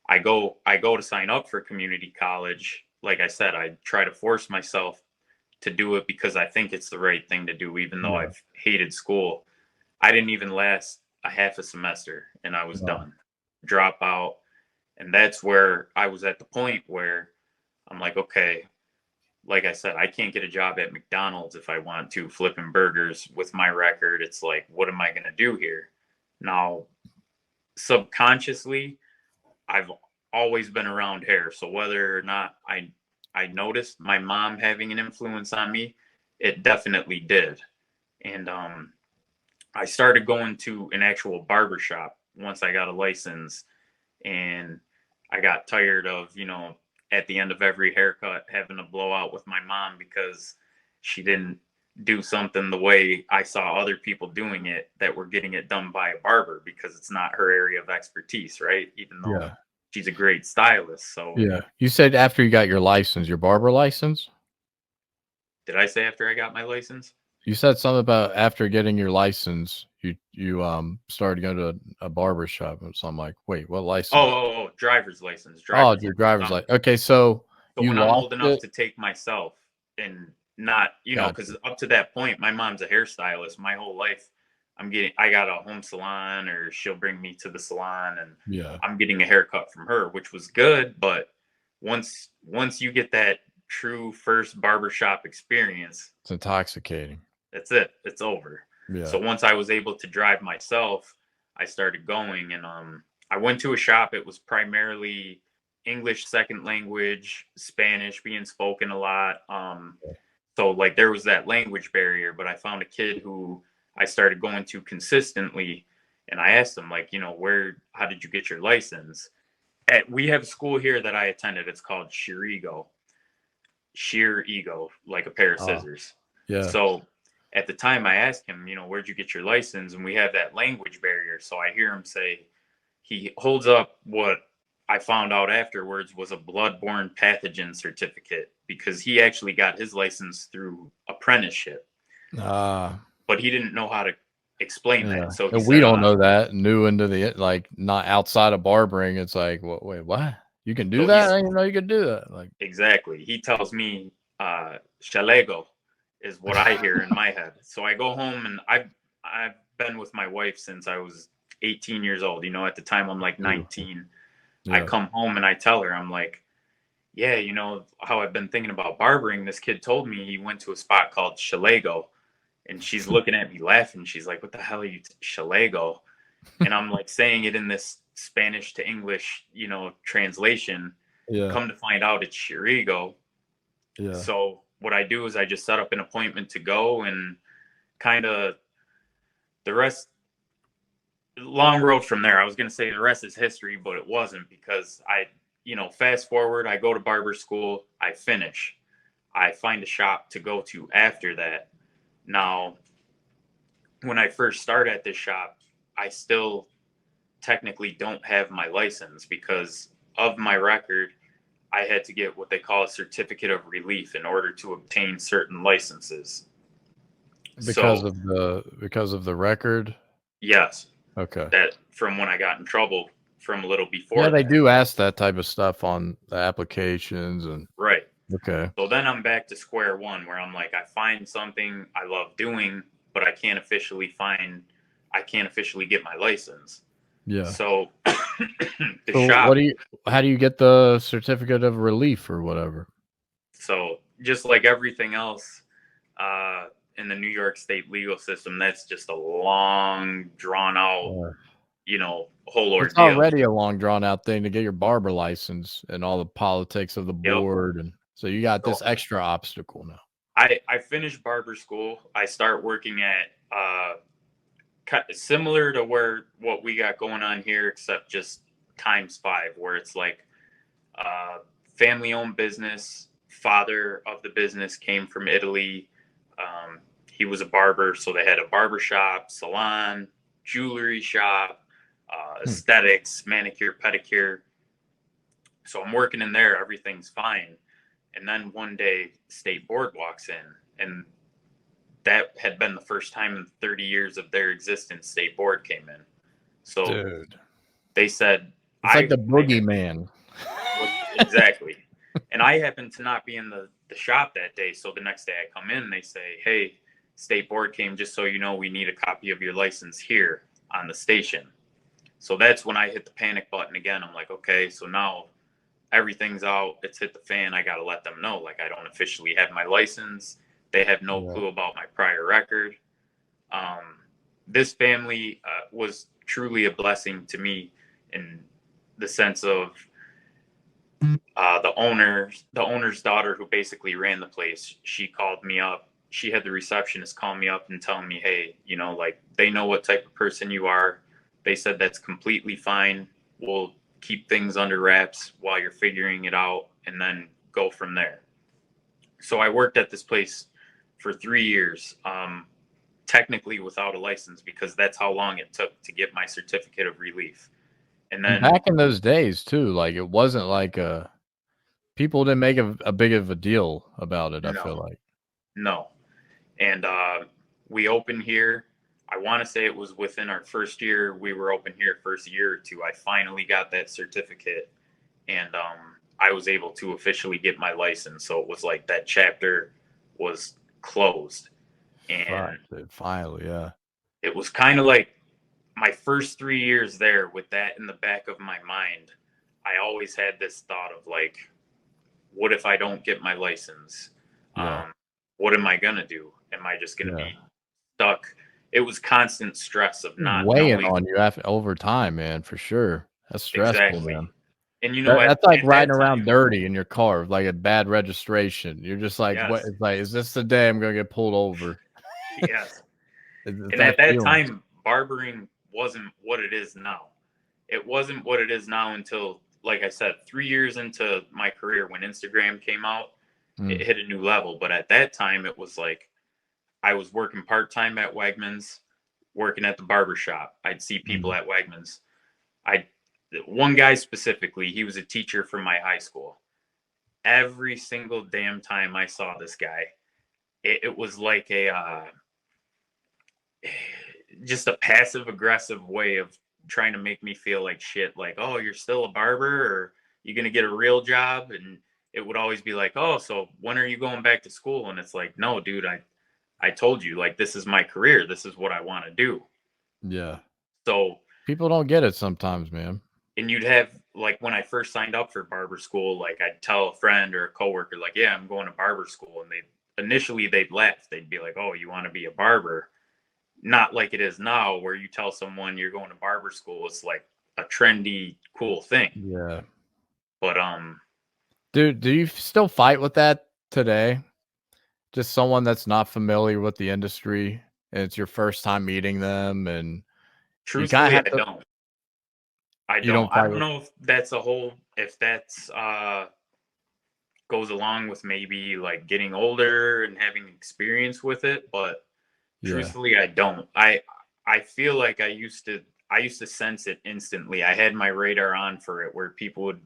I go to sign up for community college. Like I said, I try to force myself to do it because I think it's the right thing to do, even though I've hated school. I didn't even last a half a semester and I was done. Drop out. And that's where I was at the point where I'm like, okay, like I said, I can't get a job at McDonald's if I want to, flipping burgers with my record. It's like, what am I going to do here? Now, subconsciously, I've always been around hair. So whether or not I noticed my mom having an influence on me, it definitely did. And I started going to an actual barber shop once I got a license. And I got tired of, at the end of every haircut having to blow out with my mom, because she didn't do something the way I saw other people doing it that were getting it done by a barber, because it's not her area of expertise, right? Even though she's a great stylist. So Yeah. You said after you got your license, your barber license? did I say after I got my license? You said something about after getting your license, you started going to a barber shop. So I'm like, wait, what license? Oh, driver's license. Your driver's license. Okay, so So you when I'm lost old enough it? to take myself and not, you know, because up to that point, my mom's a hairstylist. My whole life, I got a home salon, or she'll bring me to the salon, and I'm getting a haircut from her, which was good. But once you get that true first barbershop experience, It's intoxicating. that's it. It's over. Yeah. So once I was able to drive myself, I started going, and I went to a shop. It was primarily English second language, Spanish being spoken a lot. So like there was that language barrier, but I found a kid who I started going to consistently, and I asked him, like, you know, how did you get your license? We have a school here that I attended. It's called Sheer Ego, like a pair of scissors. Yeah. So at the time I asked him, you know, where'd you get your license? And we have that language barrier. So I hear him say, he holds up what I found out afterwards was a bloodborne pathogen certificate, because he actually got his license through apprenticeship. But he didn't know how to explain that. So we don't know that. New into the, like, not outside of barbering. It's like, wait, what? You can do that? I didn't know you could do that. Like, exactly. He tells me Shalego is what I hear in my head. So I go home, and I've been with my wife since I was 18 years old. You know, at the time I'm like 19. I come home and I tell her, I'm like, yeah, you know how I've been thinking about barbering. This kid told me he went to a spot called Shalego, and she's looking at me laughing. She's like, what the hell are you, Shalego? And I'm like saying it in this Spanish to English, you know, translation. Come to find out it's Shirigo. So what I do is I just set up an appointment to go, and kind of the rest, long road from there. I was going to say the rest is history, but it wasn't, because fast forward, I go to barber school, I finish, I find a shop to go to after that. Now, when I first start at this shop, I still technically don't have my license, because of my record. I had to get what they call a certificate of relief in order to obtain certain licenses. Because of the record? Yes. Okay. That from when I got in trouble from a little before. Yeah, they do ask that type of stuff on the applications, and right. Okay. So then I'm back to square one, where I'm like, I find something I love doing, but I can't officially get my license. Yeah. So shop. How do you get the certificate of relief or whatever? So just like everything else in the New York State legal system, that's just a long, drawn out, whole ordeal. It's already a long, drawn out thing to get your barber license and all the politics of the board, and so you got this extra obstacle now. I finished barber school. I start working at similar to what we got going on here, except just ×5, where it's like family-owned business. Father of the business came from Italy. He was a barber, so they had a barber shop, salon, jewelry shop, aesthetics, manicure, pedicure. So I'm working in there. Everything's fine. And then one day, state board walks in, and that had been the first time in 30 years of their existence state board came in. So Dude. They said, it's like the boogeyman. Exactly. And I happened to not be in the shop that day. So the next day I come in, they say, hey, state board came, just so you know, we need a copy of your license here on the station. So that's when I hit the panic button again. I'm like, okay, so now everything's out. It's hit the fan. I got to let them know, like, I don't officially have my license. They have no clue about my prior record. This family was truly a blessing to me, in the sense of the owner's daughter, who basically ran the place. She called me up. She had the receptionist call me up and tell me, hey, like, they know what type of person you are. They said that's completely fine. We'll keep things under wraps while you're figuring it out, and then go from there. So I worked at this place for 3 years, technically without a license, because that's how long it took to get my certificate of relief. And then back in those days too, like it wasn't like people didn't make a big of a deal about it. I feel like no. And we opened here. I want to say it was within our first year we were open here, first year or two. I finally got that certificate, and I was able to officially get my license. So it was like that chapter was closed. And finally, yeah. It was kind of like my first 3 years there with that in the back of my mind. I always had this thought of like, what if I don't get my license? Yeah. What am I going to do? Am I just going to be stuck? It was constant stress of not weighing knowing. on you over time, man, for sure. That's stressful, Exactly. man. And you know, that's like riding that around time, dirty in your car, like a bad registration. You're just like, Yes. what? It's like, is this the day I'm gonna get pulled over? Yes. It's And at that feeling. time, barbering wasn't what it is now. It wasn't what it is now until, like I said, 3 years into my career when Instagram came out, it hit a new level. But at that time, it was like I was working part-time at Wegmans, working at the barber shop. I'd see people at Wegmans. One guy specifically, he was a teacher from my high school. Every single damn time I saw this guy, it was like just a passive aggressive way of trying to make me feel like shit. Like, oh, you're still a barber, or you gonna get a real job? And it would always be like, oh, so when are you going back to school? And it's like, no, dude, I told you, like, this is my career. This is what I want to do. Yeah. So People don't get it sometimes, man. and you'd have, like, when I first signed up for barber school, like, I'd tell a friend or a coworker, like, yeah, I'm going to barber school. And they'd laugh. They'd be like, oh, you want to be a barber? Not like it is now, where you tell someone you're going to barber school, it's like a trendy, cool thing. Yeah. But Dude, do you still fight with that today? Just someone that's not familiar with the industry, and it's your first time meeting them, and truthfully, have to- don't. I You don't don't. I fight don't with- know if that's if that's goes along with maybe like getting older and having experience with it, but truthfully, I don't. I feel like I used to sense it instantly. I had my radar on for it, where people would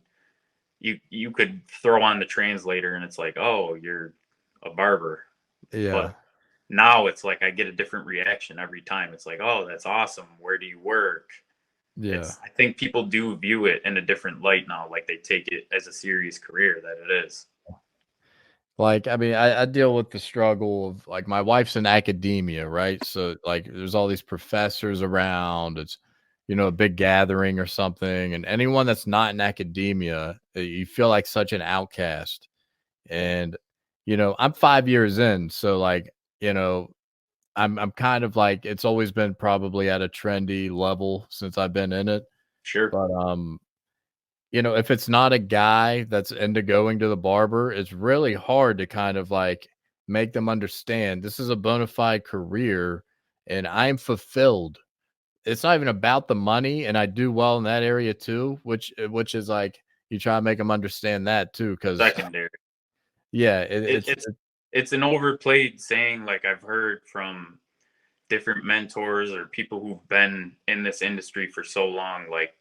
you could throw on the translator and it's like, oh, you're a barber. Yeah. But now it's like I get a different reaction every time. It's like, oh, that's awesome. Where do you work? Yeah. I think people do view it in a different light now. Like they take it as a serious career that it is. Like, I mean, I deal with the struggle of, like, my wife's in academia, right? So, like, there's all these professors around. It's, a big gathering or something. And anyone that's not in academia, you feel like such an outcast. And, I'm 5 years in. So, like, I'm kind of like, it's always been probably at a trendy level since I've been in it. Sure. But, if it's not a guy that's into going to the barber, it's really hard to kind of like make them understand this is a bona fide career and I'm fulfilled. It's not even about the money, and I do well in that area too, which is like you try to make them understand that too, because Secondary. yeah, it's an overplayed saying. Like I've heard from different mentors or people who've been in this industry for so long, like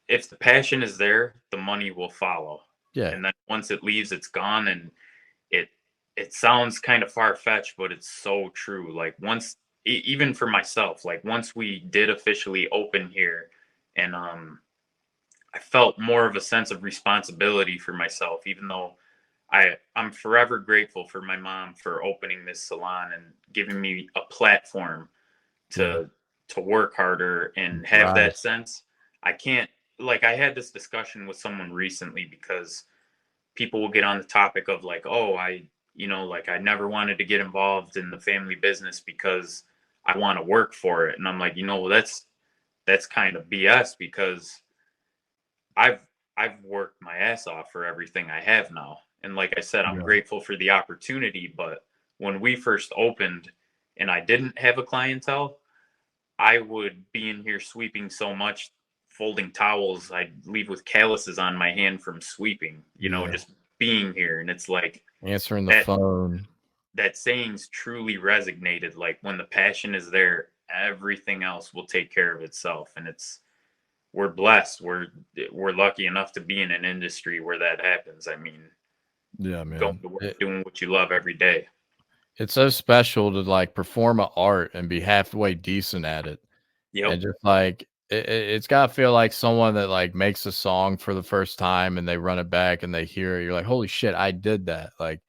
if the passion is there, the money will follow. Yeah. And then once it leaves, it's gone. And it sounds kind of far-fetched, but it's so true. Like even for myself, like once we did officially open here, and I felt more of a sense of responsibility for myself, even though I'm forever grateful for my mom for opening this salon and giving me a platform to work harder and have that sense. I can't, like, I had this discussion with someone recently because people will get on the topic of like, oh, I never wanted to get involved in the family business because I want to work for it. And I'm like, that's kind of BS, because I've worked my ass off for everything I have now. And like I said, I'm grateful for the opportunity. But when we first opened and I didn't have a clientele, I would be in here sweeping so much, folding towels, I'd leave with calluses on my hand from sweeping, just being here. And it's like answering the phone. that saying's truly resonated. Like when the passion is there, everything else will take care of itself. And we're blessed. We're lucky enough to be in an industry where that happens. I mean, Yeah, man. going to work, doing what you love every day. It's so special to like perform an art and be halfway decent at it. Yep. And just like it's got to feel like someone that like makes a song for the first time and they run it back and they hear it. You're like, holy shit, I did that. Like,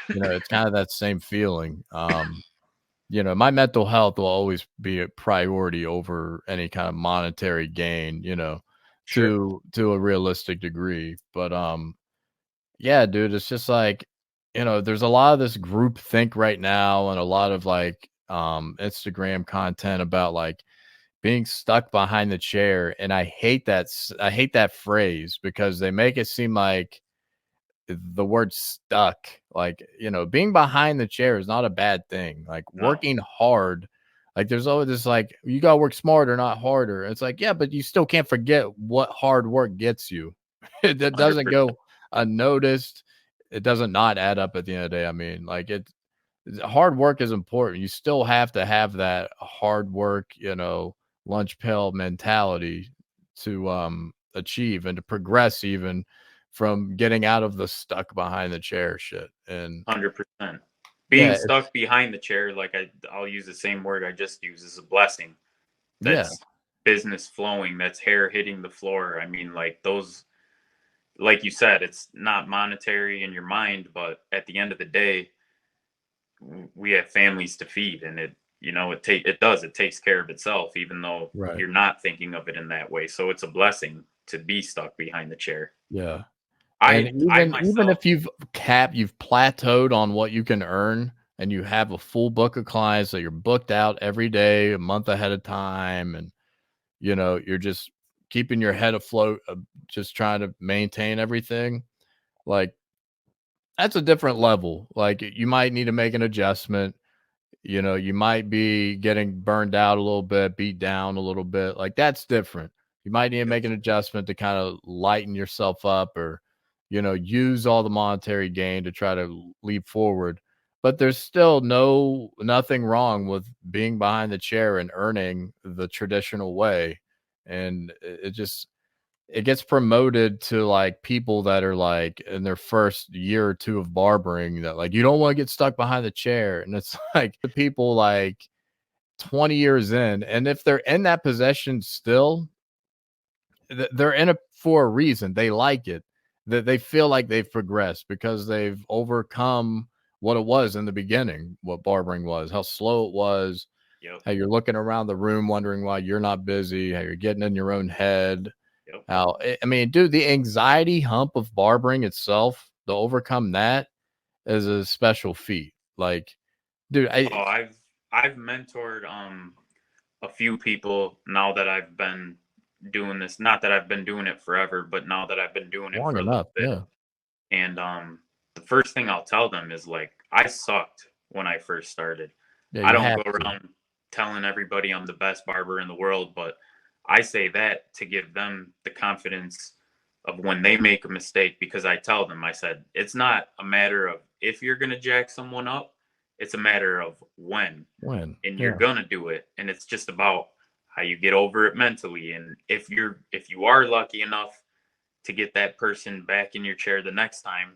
it's kind of that same feeling. My mental health will always be a priority over any kind of monetary gain, Sure. to a realistic degree. But yeah, dude, it's just like, there's a lot of this group think right now and a lot of like Instagram content about like being stuck behind the chair. And I hate that phrase because they make it seem like the word stuck, like, being behind the chair is not a bad thing. Like working hard, like there's always this like, you gotta work smarter, not harder. It's like, yeah, but you still can't forget what hard work gets you. It doesn't 100%. go unnoticed. It doesn't not add up at the end of the day. I mean, like hard work is important. You still have to have that hard work, lunch pail mentality to achieve and to progress even from getting out of the stuck behind the chair shit. And 100%. Being yeah, stuck behind the chair, like I'll use the same word I just used, is a blessing. That's business flowing. That's hair hitting the floor. I mean, like those, like you said, it's not monetary in your mind, but at the end of the day, we have families to feed, and it takes care of itself, even though you're not thinking of it in that way. So it's a blessing to be stuck behind the chair. Yeah. I even if you've plateaued on what you can earn and you have a full book of clients that you're booked out every day, a month ahead of time, and you're just keeping your head afloat, just trying to maintain everything, like that's a different level. Like you might need to make an adjustment. You might be getting burned out a little bit, beat down a little bit. Like that's different. You might need to make an adjustment to kind of lighten yourself up or, use all the monetary gain to try to leap forward. But there's still nothing wrong with being behind the chair and earning the traditional way. And it gets promoted to like people that are like in their first year or two of barbering that like, you don't want to get stuck behind the chair. And it's like the people like 20 years in, and if they're in that position still, they're in it for a reason. They like it, that they feel like they've progressed because they've overcome what it was in the beginning, what barbering was, how slow it was, how you're looking around the room wondering why you're not busy, how you're getting in your own head. I mean, dude, the anxiety hump of barbering itself, to overcome that is a special feat. Like, dude, I've mentored a few people now that I've been doing this. Not that I've been doing it forever, but now that I've been doing it long for a enough, little bit. And the first thing I'll tell them is like, I sucked when I first started. I don't go around telling everybody I'm the best barber in the world, but I say that to give them the confidence of when they make a mistake, because I tell them, I said, it's not a matter of if you're going to jack someone up, it's a matter of when. And you're going to do it. And it's just about how you get over it mentally. And if you are lucky enough to get that person back in your chair the next time,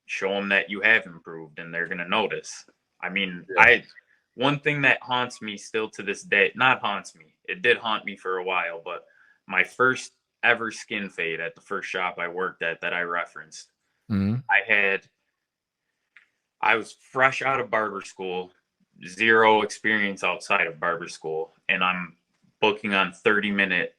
show them that you have improved and they're going to notice. I mean, one thing that haunts me still to this day, not haunts me, it did haunt me for a while, but my first ever skin fade at the first shop I worked at that I referenced, I was fresh out of barber school, zero experience outside of barber school, and I'm booking on 30-minute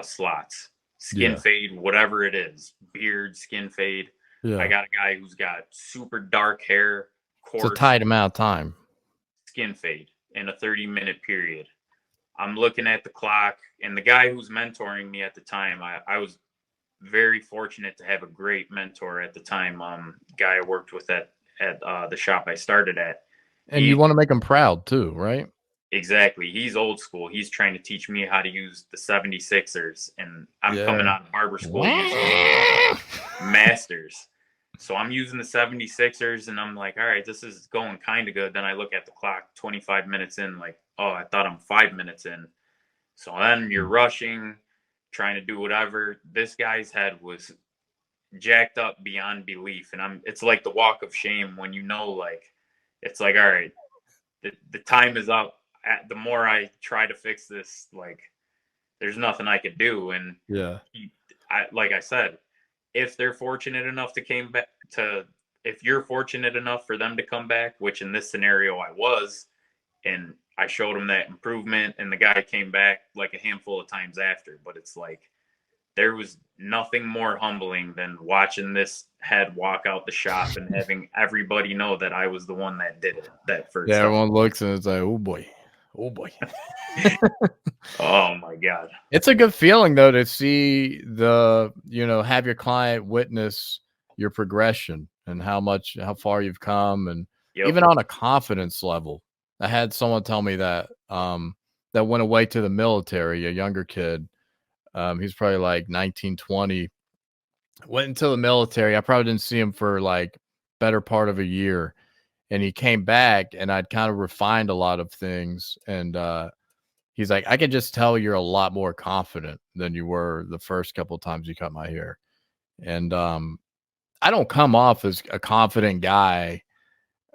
slots, skin fade, whatever it is, beard, skin fade. I got a guy who's got super dark hair, coarse, it's a tight amount of time, skin fade in a 30-minute period. I'm looking at the clock, and the guy who's mentoring me at the time, I was very fortunate to have a great mentor at the time, guy I worked with at the shop I started at. And you want to make him proud too, right? Exactly. He's old school. He's trying to teach me how to use the 76ers, and I'm coming out of barber school using masters. So I'm using the 76ers, and I'm like, all right, this is going kind of good. Then I look at the clock, 25 minutes in, like, oh, I thought I'm 5 minutes in. So then you're rushing, trying to do whatever. This guy's head was jacked up beyond belief, and it's like the walk of shame when you know, like, it's like, all right, the time is up. The more I try to fix this, like, there's nothing I could do. And Yeah. like I said, if they're fortunate enough if you're fortunate enough for them to come back, which in this scenario I was, and I showed him that improvement, and the guy came back like a handful of times after. But it's like, there was nothing more humbling than watching this head walk out the shop and having everybody know that I was the one that did it that first Yeah, time. everyone looks and it's like, oh boy. Oh boy. Oh my God. It's a good feeling though to see have your client witness your progression and how far you've come, and Yep. even on a confidence level. I had someone tell me that that went away to the military, a younger kid. He's probably like 19, 20. Went into the military. I probably didn't see him for like better part of a year. And he came back, and I'd kind of refined a lot of things. And he's like, I can just tell you're a lot more confident than you were the first couple of times you cut my hair. And I don't come off as a confident guy,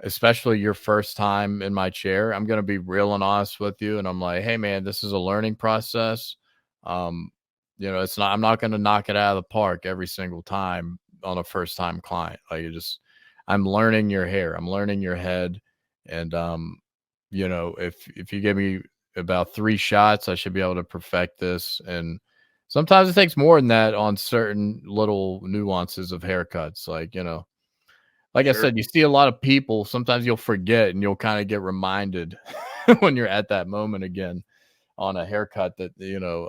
especially your first time in my chair. I'm going to be real and honest with you. And I'm like, hey, man, this is a learning process. I'm not going to knock it out of the park every single time on a first time client. Like, I'm learning your hair. I'm learning your head. And, if you give me about 3 shots, I should be able to perfect this. And sometimes it takes more than that on certain little nuances of haircuts. Like, like I said, you see a lot of people, sometimes you'll forget and you'll kind of get reminded when you're at that moment again on a haircut that,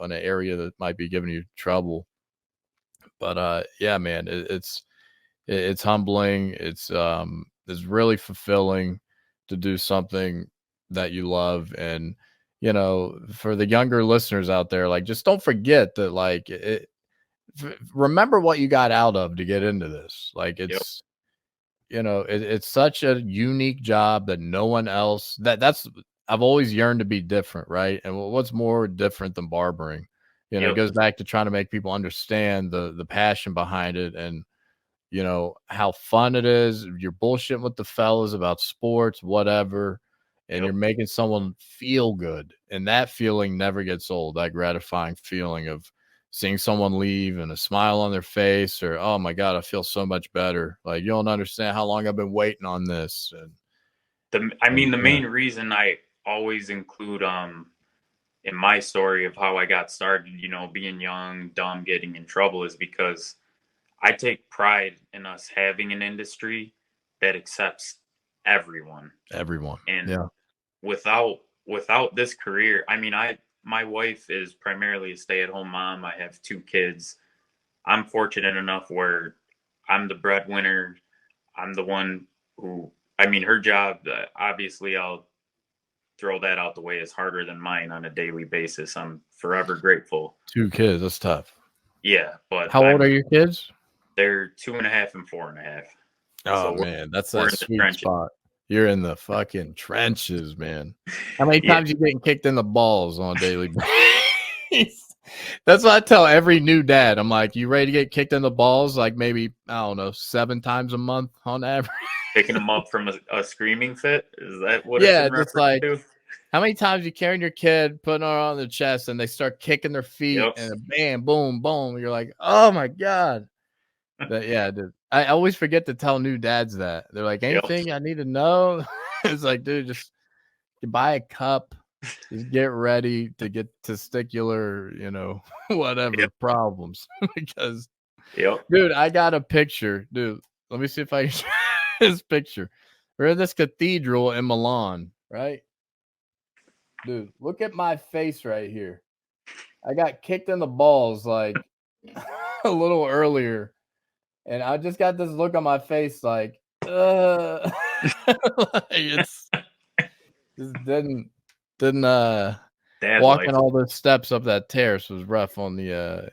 on an area that might be giving you trouble. But, yeah, man, it's humbling. It's really fulfilling to do something that you love. And, for the younger listeners out there, like, just don't forget that, like, remember what you got out of to get into this. Like, it's, it's such a unique job that no one else I've always yearned to be different. Right. And what's more different than barbering? It goes back to trying to make people understand the passion behind it, and, how fun it is. You're bullshitting with the fellas about sports, whatever, and you're making someone feel good. And that feeling never gets old. That gratifying feeling of seeing someone leave and a smile on their face, or, oh my God, I feel so much better. Like, you don't understand how long I've been waiting on this. And the main reason I always include in my story of how I got started, being young, dumb, getting in trouble, is because I take pride in us having an industry that accepts everyone. And without this career, my wife is primarily a stay-at-home mom. I have 2 kids. I'm fortunate enough where I'm the breadwinner. I'm the one who, her job, obviously I'll throw that out the way, is harder than mine on a daily basis. I'm forever grateful. 2 kids, that's tough. Yeah, but how old are your kids? They're 2.5 and 4.5. Oh, so man, that's a sweet spot. You're in the fucking trenches, man. How many Yeah. times you getting kicked in the balls on a daily basis? That's what I tell every new dad. I'm like, you ready to get kicked in the balls? Like, maybe, I don't know, 7 times a month on average. Picking them up from a screaming fit? Is that what Yeah, it's in just like, reference to? how many times you carrying your kid, putting her on the chest, and they start kicking their feet, Yep. and bam, boom, boom. You're like, oh my God. Yeah, dude. I always forget to tell new dads that. They're like, anything I need to know? It's like, dude, just buy a cup. Just get ready to get testicular, whatever problems. Because, dude, I got a picture. Dude, let me see if I can show this picture. We're in this cathedral in Milan, right? Dude, look at my face right here. I got kicked in the balls like a little earlier. And I just got this look on my face like, like it's just didn't walking all the steps up that terrace was rough on the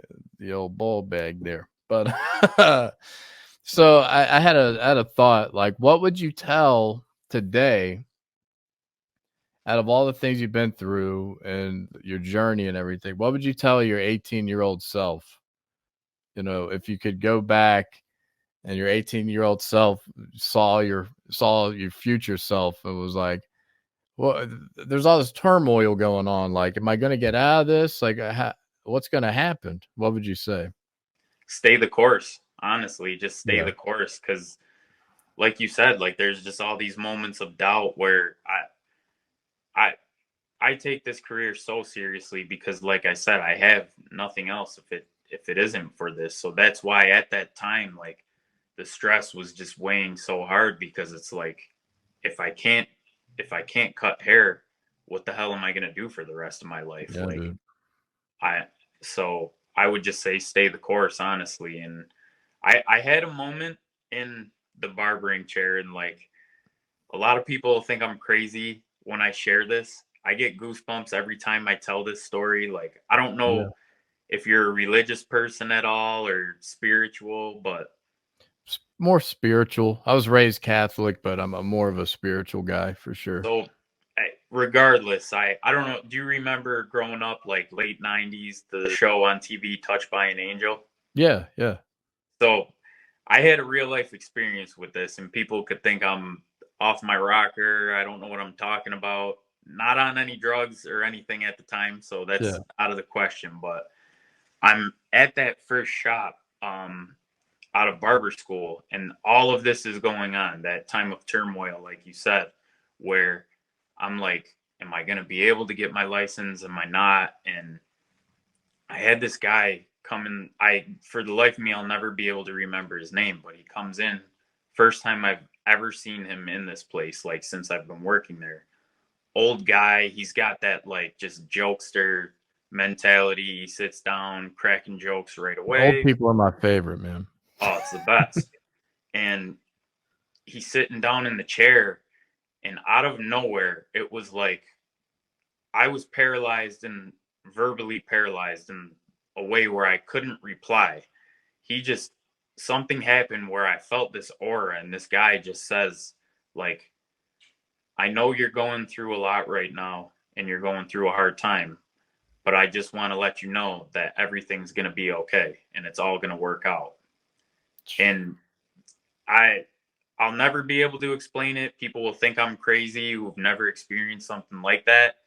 old ball bag there. But So I had a thought, like, what would you tell today out of all the things you've been through and your journey and everything? What would you tell your 18-year-old self? You know, if you could go back and your 18-year-old self saw your future self and was like, well, there's all this turmoil going on. Like, am I going to get out of this? Like, what's going to happen? What would you say? Stay the course. Honestly, just stay Yeah. the course, because like you said, like there's just all these moments of doubt where I take this career so seriously because, like I said, I have nothing else if it isn't for this. So that's why at that time, like, the stress was just weighing so hard, because it's like, if I can't cut hair, what the hell am I going to do for the rest of my life? Yeah, like, dude. So I would just say stay the course, honestly. And I had a moment in the barbering chair, and like, a lot of people think I'm crazy when I share this. I get goosebumps every time I tell this story. Like, I don't know Yeah. if you're a religious person at all or spiritual, but More spiritual. I was raised Catholic, but I'm more of a spiritual guy for sure. so regardless, I don't know. Do you remember growing up, like late 90s, the show on TV, Touched by an Angel? Yeah, yeah. So I had a real life experience with this, and people could think I'm off my rocker. I don't know what I'm talking about. Not on any drugs or anything at the time, so that's Yeah. out of the question. But I'm at that first shop out of barber school, and all of this is going on, that time of turmoil, like you said, where I'm like, am I going to be able to get my license? Am I not? And I had this guy come in. For the life of me, I'll never be able to remember his name, but he comes in. First time I've ever seen him in this place, like, since I've been working there. Old guy. He's got that, like, just jokester mentality. He sits down, cracking jokes right away. Old people are my favorite, man. Oh, it's the best. And he's sitting down in the chair, and out of nowhere, it was like I was paralyzed and verbally paralyzed in a way where I couldn't reply. Something happened where I felt this aura, and this guy just says, like, I know you're going through a lot right now and you're going through a hard time, but I just want to let you know that everything's going to be okay and it's all going to work out. And I'll never be able to explain it. People will think I'm crazy who've never experienced something like that.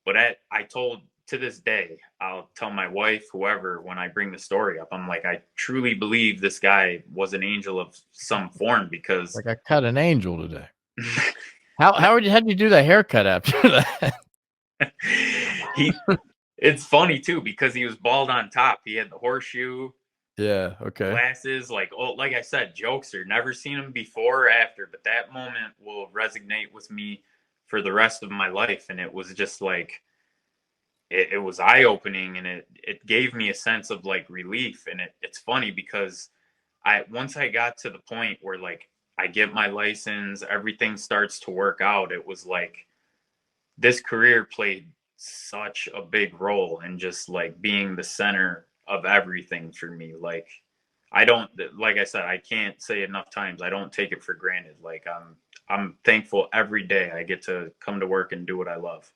But I told, to this day, I'll tell my wife, whoever, when I bring the story up, I'm like, I truly believe this guy was an angel of some form, because Like, I cut an angel today. How'd you do the haircut after that? It's funny too, because he was bald on top. He had the horseshoe. Yeah, okay. Glasses, like I said, jokester. Never seen him before or after, but that moment will resonate with me for the rest of my life. And it was just like, it was eye-opening, and it gave me a sense of, like, relief. And it's funny because once I got to the point where, like, I get my license, everything starts to work out, it was like this career played such a big role in just, like, being the center of everything for me. Like, like I said, I can't say enough times, I don't take it for granted. Like, I'm thankful every day I get to come to work and do what I love.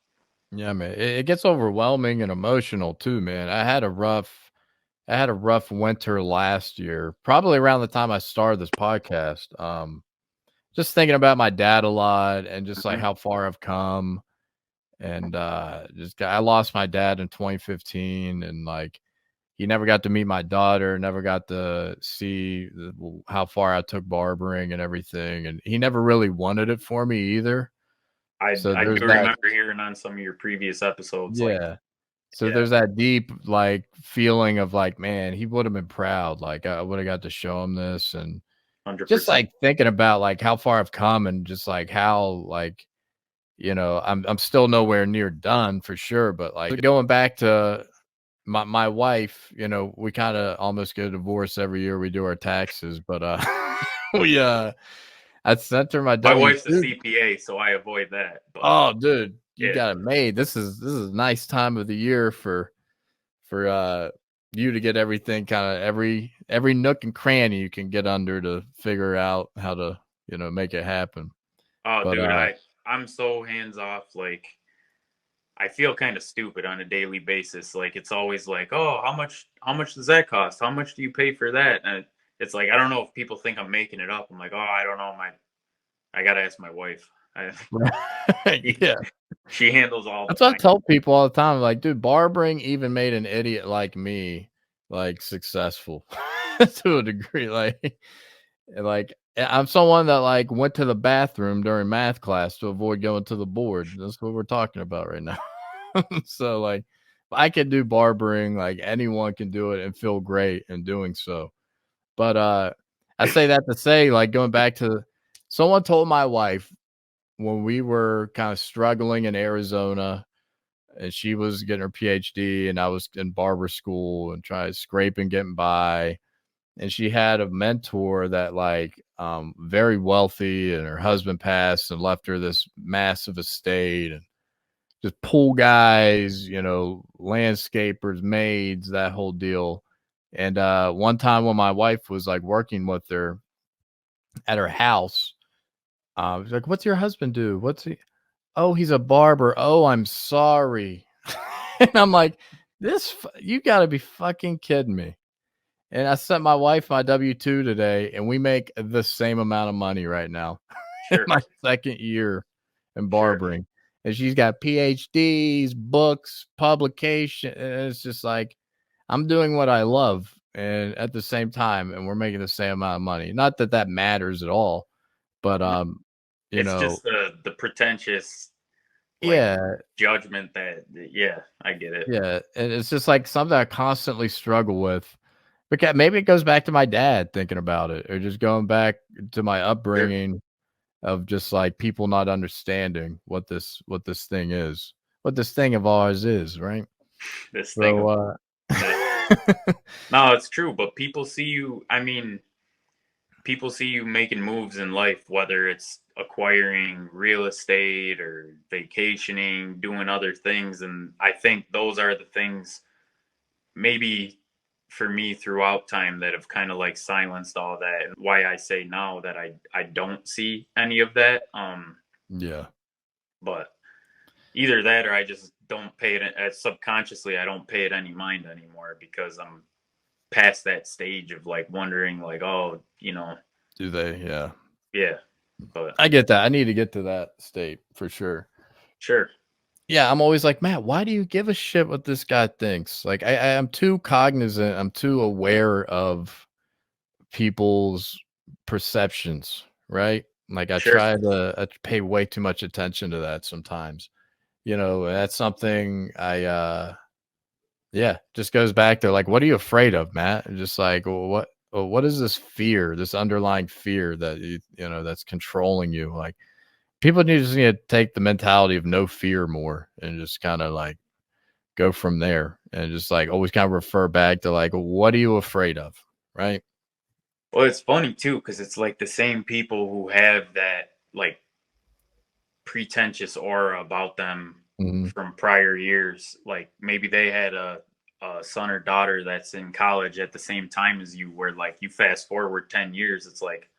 Yeah, man. It gets overwhelming and emotional too, man. I had a rough winter last year, probably around the time I started this podcast. Just thinking about my dad a lot, and just like how far I've come. And I lost my dad in 2015, and like, he never got to meet my daughter, never got to see how far I took barbering and everything. And he never really wanted it for me either. I So do there's that. remember hearing on some of your previous episodes. Yeah. So Yeah. there's that deep, like, feeling of like, man, he would have been proud. Like, I would have got to show him this, and 100%. just like thinking about like how far I've come, and just like how, like, you know, I'm still nowhere near done for sure. But like, going back to my wife, you know, we kind of almost get a divorce every year we do our taxes, but I sent her my My wife's a W-2. CPA, so I avoid that. But Oh, dude, you yeah. got it made. This is a nice time of the year for you to get everything kind of every nook and cranny you can get under to figure out how to, make it happen. Oh, But dude, I'm so hands off. Like, I feel kind of stupid on a daily basis. Like, it's always like, oh, how much does that cost? How much do you pay for that? And it's like, I don't know if people think I'm making it up. I'm like, oh, I don't know. I gotta ask my wife. yeah. She handles all the That's what I time. tell people all the time. Like, dude, barbering even made an idiot like me like successful to a degree. Like I'm someone that like went to the bathroom during math class to avoid going to the board. That's what we're talking about right now. So like I can do barbering, like anyone can do it and feel great in doing so. But I say that to say, like, going back to someone told my wife when we were kind of struggling in Arizona and she was getting her PhD and I was in barber school and trying to scrape and getting by. And she had a mentor that like very wealthy, and her husband passed and left her this massive estate and just pool guys, landscapers, maids, that whole deal. And one time when my wife was like working with her at her house, she's like, "What's your husband do? What's he? Oh, he's a barber. Oh, I'm sorry." And I'm like, you got to be fucking kidding me. And I sent my wife my W-2 today, and we make the same amount of money right now. Sure. In my second year in barbering. Sure. And she's got PhDs, books, publication. And it's just like, I'm doing what I love and at the same time, and we're making the same amount of money. Not that that matters at all, but, it's just the pretentious judgment that, I get it. Yeah. And it's just like something I constantly struggle with. Because maybe it goes back to my dad thinking about it, or just going back to my upbringing of just like people not understanding what this thing is, what this thing of ours is, right? This thing. No, it's true. But people see you. I mean, people see you making moves in life, whether it's acquiring real estate or vacationing, doing other things, and I think those are the things maybe for me throughout time that have kind of like silenced all that, and why I say now that I don't see any of that. But either that or I just don't pay it subconsciously. I don't pay it any mind anymore because I'm past that stage of like wondering like, oh, do they? Yeah. But I get that. I need to get to that state for sure. Yeah, I'm always like, Matt, why do you give a shit what this guy thinks? Like, I'm too cognizant. I'm too aware of people's perceptions, right? Like, I try to pay way too much attention to that sometimes. That's something just goes back to like, what are you afraid of, Matt? And just like, well, what is this fear, this underlying fear that that's controlling you? Like, people need to take the mentality of no fear more and just kind of like go from there and just like always kind of refer back to like, what are you afraid of? Right. Well, it's funny too, because it's like the same people who have that like pretentious aura about them from prior years. Like maybe they had a son or daughter that's in college at the same time as you, where like you fast forward 10 years, it's like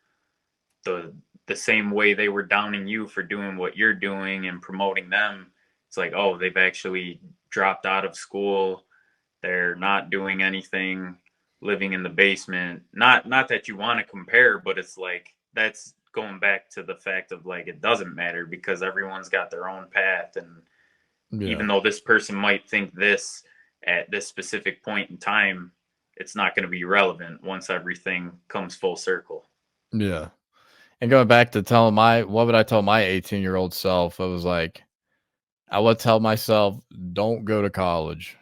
the same way they were downing you for doing what you're doing and promoting them. It's like, oh, they've actually dropped out of school. They're not doing anything, living in the basement. Not that you want to compare, but it's like, that's going back to the fact of like, it doesn't matter because everyone's got their own path. And even though this person might think this at this specific point in time, it's not going to be relevant once everything comes full circle. Yeah. And going back to what would I tell my 18-year-old self? I was like, I would tell myself, don't go to college.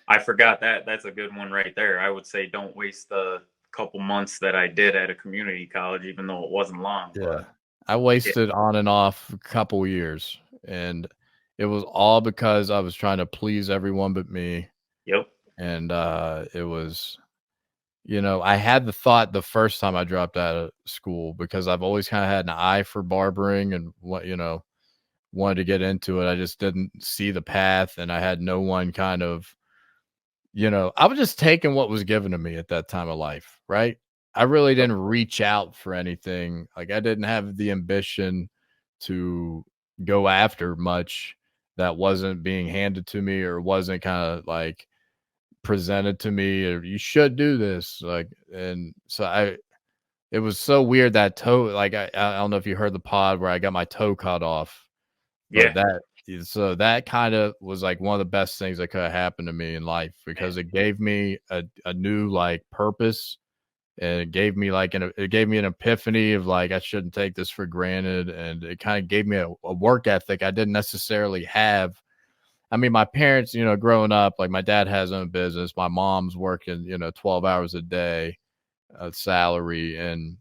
I forgot that. That's a good one right there. I would say don't waste the couple months that I did at a community college, even though it wasn't long. Yeah. I wasted on and off a couple years, and it was all because I was trying to please everyone but me. Yep. And it was... I had the thought the first time I dropped out of school because I've always kind of had an eye for barbering and wanted to get into it. I just didn't see the path, and I had no one kind of I was just taking what was given to me at that time of life, right? I really didn't reach out for anything. Like, I didn't have the ambition to go after much that wasn't being handed to me or wasn't kind of like presented to me, or you should do this. Like, and so it was so weird that toe, like, I don't know if you heard the pod where I got my toe cut off, Yeah. but so that kind of was like one of the best things that could have happened to me in life, because it gave me a new like purpose, and it gave me an epiphany of like, I shouldn't take this for granted. And it kind of gave me a work ethic I didn't necessarily have. I mean, my parents, growing up, like my dad has his own business. My mom's working, 12 hours a day, salary. And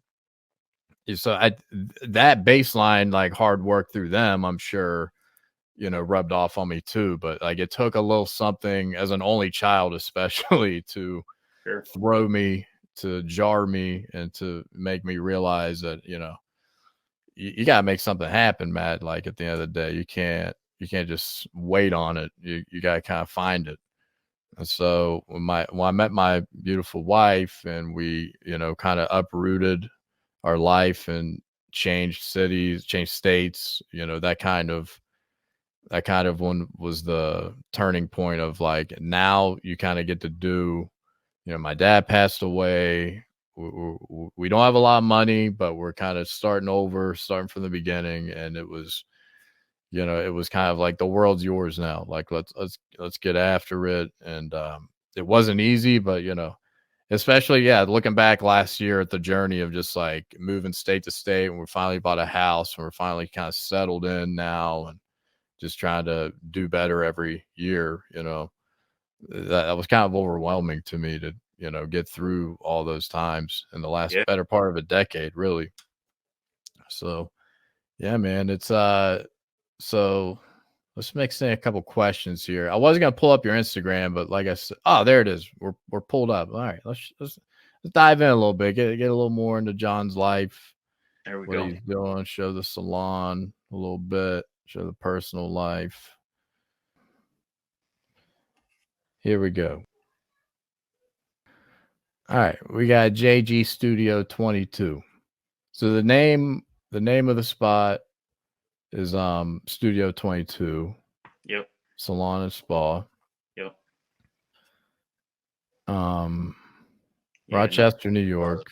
so that baseline, like hard work through them, I'm sure, rubbed off on me too. But like, it took a little something as an only child, especially to Sure. throw me, to jar me, and to make me realize that, you got to make something happen, Matt. Like, at the end of the day, you can't just wait on it. You got to kind of find it. And so when I met my beautiful wife, and we, kind of uprooted our life and changed cities, changed states, that kind of one was the turning point of like, now you kind of get to do, my dad passed away. We don't have a lot of money, but we're kind of starting from the beginning. And it was kind of like, the world's yours now. Like, let's get after it. And it wasn't easy, but especially, looking back last year at the journey of just like moving state to state, and we finally bought a house, and we're finally kind of settled in now, and just trying to do better every year. That was kind of overwhelming to me to, get through all those times in the last better part of a decade, really. So, yeah, man, it's, so let's mix in a couple questions here. I wasn't going to pull up your Instagram, but like I said, oh, there it is. We're pulled up. All right, let's dive in a little bit, get a little more into John's life. There we what go. he's doing, show the salon a little bit, show the personal life. Here we go. All right, we got JG Studio 22. So the name of the spot is Studio 22. Yep. Salon and Spa. Yep. Rochester, New York.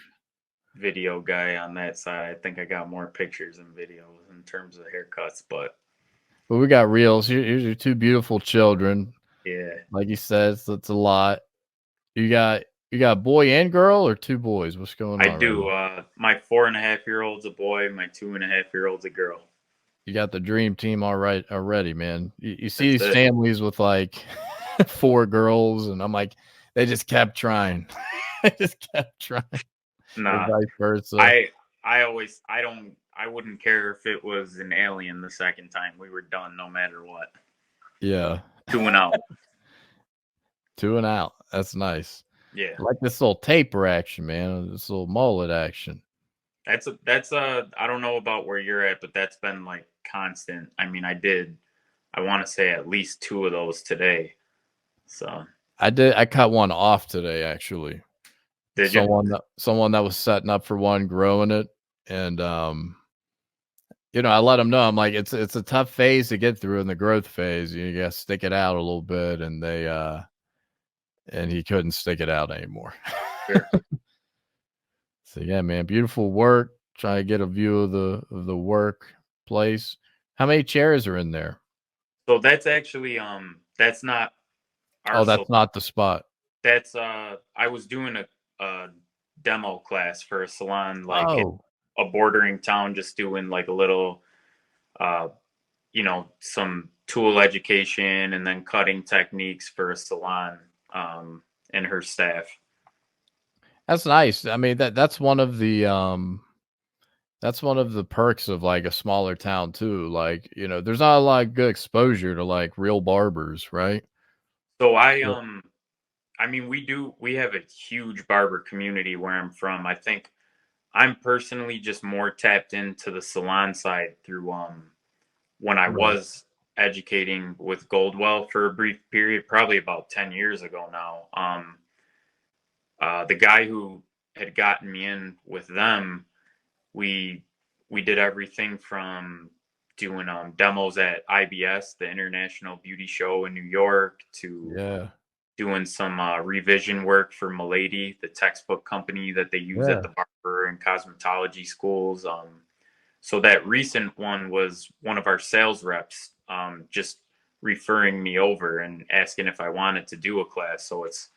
Video guy on that side. I think I got more pictures and videos in terms of haircuts, but we got reels. Here's your two beautiful children. yeah. Like you said, so it's a lot. You got boy and girl, or two boys? What's going on? I do. My 4.5-year-old's a boy. My 2.5-year-old's a girl. You got the dream team already, man. You see these families with like 4 girls, and I'm like, they just kept trying. They just kept trying. Nah, vice versa. I wouldn't care if it was an alien the second time. We were done no matter what. Yeah. 2 and out. 2 and out. That's nice. Yeah. I like this little taper action, man. This little mullet action. That's I don't know about where you're at, but that's been like constant. I mean, I want to say at least 2 of those today. So I cut one off today, actually. Did someone that was setting up for one, growing it, and I let them know. I'm like, it's a tough phase to get through in the growth phase. You gotta stick it out a little bit, and and he couldn't stick it out anymore. Sure. So yeah, man, beautiful work. Trying to get a view of the workplace. How many chairs are in there? So that's actually that's not our that's not the spot. That's I was doing a demo class for a salon, like in a bordering town, just doing like a little some tool education and then cutting techniques for a salon and her staff. That's nice. I mean, that's one of the perks of like a smaller town too. Like, there's not a lot of good exposure to like real barbers, right? So I mean, we have a huge barber community where I'm from. I think I'm personally just more tapped into the salon side through when I was educating with Goldwell for a brief period, probably about 10 years ago now. The guy who had gotten me in with them, we did everything from doing demos at IBS, the International Beauty Show in New York, to doing some revision work for Milady, the textbook company that they use at the barber and cosmetology schools. So that recent one was one of our sales reps just referring me over and asking if I wanted to do a class. So it's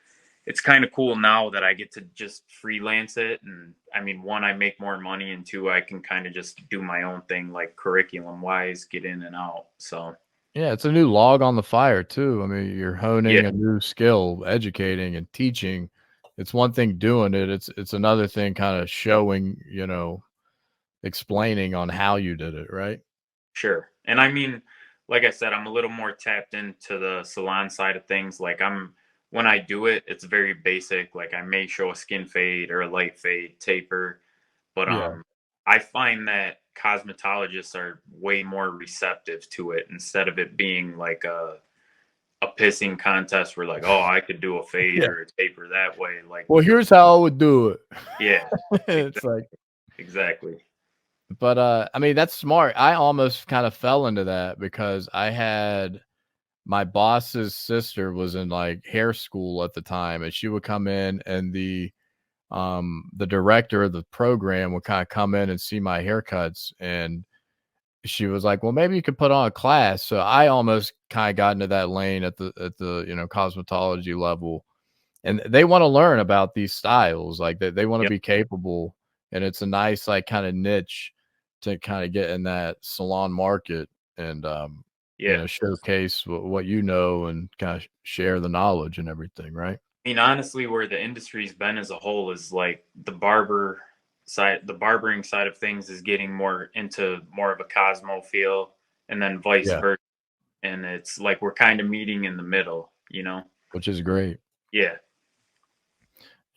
kind of cool now that I get to just freelance it. And I mean, one, I make more money, and two, I can kind of just do my own thing, like curriculum wise, get in and out. So yeah, it's a new log on the fire too. I mean, you're honing a new skill, educating and teaching. It's one thing doing it. It's another thing kind of showing, you know, explaining on how you did it, right? Sure. And I mean, like I said, I'm a little more tapped into the salon side of things. Like when I do it, it's very basic. Like I may show a skin fade or a light fade taper, but I find that cosmetologists are way more receptive to it, instead of it being like a pissing contest where like, oh, I could do a fade or a taper that way. Like, well, here's how I would do it. Yeah. It's like exactly. But I mean, that's smart. I almost kind of fell into that because I had my boss's sister was in like hair school at the time, and she would come in, and the director of the program would kind of come in and see my haircuts, and she was like, well, maybe you could put on a class. So I almost kind of got into that lane at the you know, cosmetology level, and they want to learn about these styles. Like they want to be capable, and it's a nice like kind of niche to kind of get in that salon market and you know, showcase what you know and kind of share the knowledge and everything, right? I mean, honestly, where the industry's been as a whole is like the barbering side of things is getting more into more of a Cosmo feel, and then vice versa. And it's like we're kind of meeting in the middle, you know, which is great. Yeah.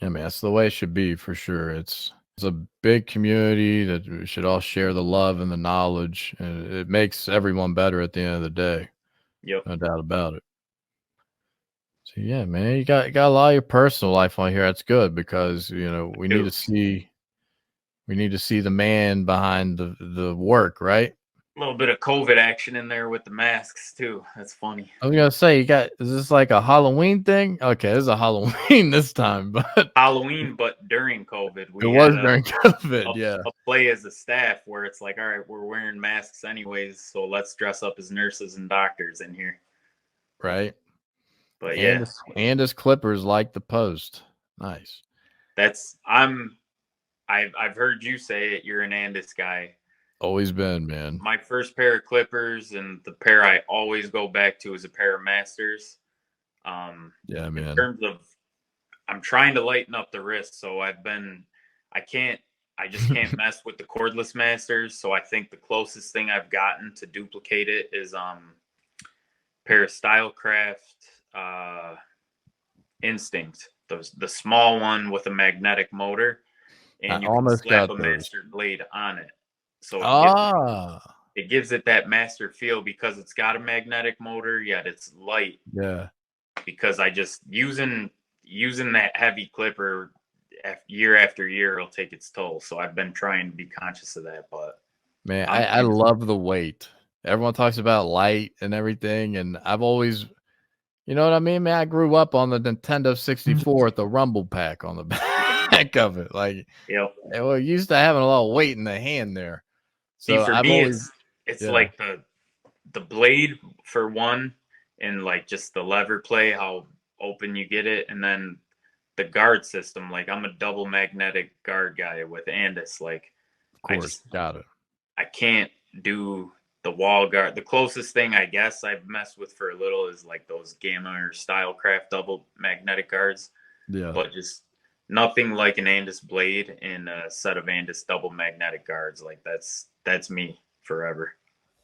Yeah, man, that's the way it should be for sure. It's a big community that we should all share the love and the knowledge, and it makes everyone better at the end of the day. Yep. No doubt about it. So yeah, man, you got a lot of your personal life on here. That's good, because you know we need to see the man behind the work, right? A little bit of COVID action in there with the masks too. That's funny. I was gonna say, is this like a Halloween thing? Okay, this is a Halloween this time, but During COVID. It was during COVID, a play as a staff where it's like, all right, we're wearing masks anyways, so let's dress up as nurses and doctors in here. Right. But and as Clippers like the post. Nice. I've heard you say it, you're an Andis guy. Always been, man. My first pair of Clippers, and the pair I always go back to, is a pair of Masters. Yeah, man. In terms of, I'm trying to lighten up the wrist, so I just can't mess with the cordless Masters. So I think the closest thing I've gotten to duplicate it is pair of Stylecraft Instinct, the small one with a magnetic motor, and you can slap a master blade on it. So it gives it that master feel because it's got a magnetic motor, yet it's light. Yeah. Because I just using that heavy clipper year after year will take its toll. So I've been trying to be conscious of that. But man, I love the weight. Everyone talks about light and everything, and I've always, you know what I mean, man. I grew up on the Nintendo 64 with the Rumble Pack on the back of it. Like, it used to having a lot of weight in the hand there. So see, for me, it's like the blade for one, and like just the lever play, how open you get it, and then the guard system. Like I'm a double magnetic guard guy with Andis. Like, got it. I can't do the wall guard. The closest thing I guess I've messed with for a little is like those Gamma or Stylecraft double magnetic guards. Yeah, but just nothing like an Andis blade and a set of Andis double magnetic guards. Like that's me forever.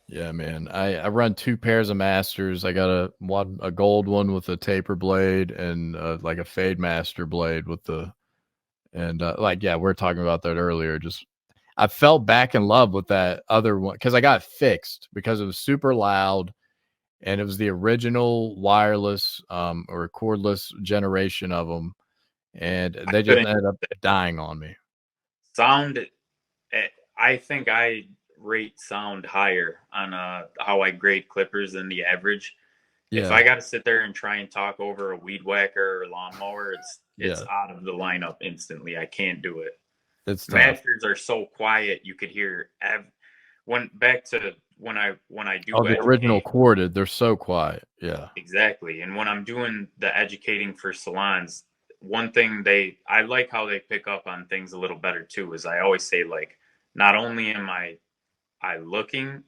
Yeah, man. I run 2 pairs of Masters. I got a gold one with a taper blade and like a Fade Master blade with the, and like, yeah, we were talking about that earlier. Just, I fell back in love with that other one because I got it fixed because it was super loud and it was the original wireless or cordless generation of them, and they just couldn't- ended up dying on me. Sound, I think I rate sound higher on how I grade clippers than the average. If Yeah, I got to sit there and try and talk over a weed whacker or lawnmower, it's yeah, out of the lineup instantly. I can't do it. it's tough. Masters are so quiet, you could hear when back to when I do Oh, the original educate. corded, they're so quiet. Yeah, Exactly. And when I'm doing the educating for salons, one thing I like how they pick up on things a little better too, is I always say, like, not only am I looking,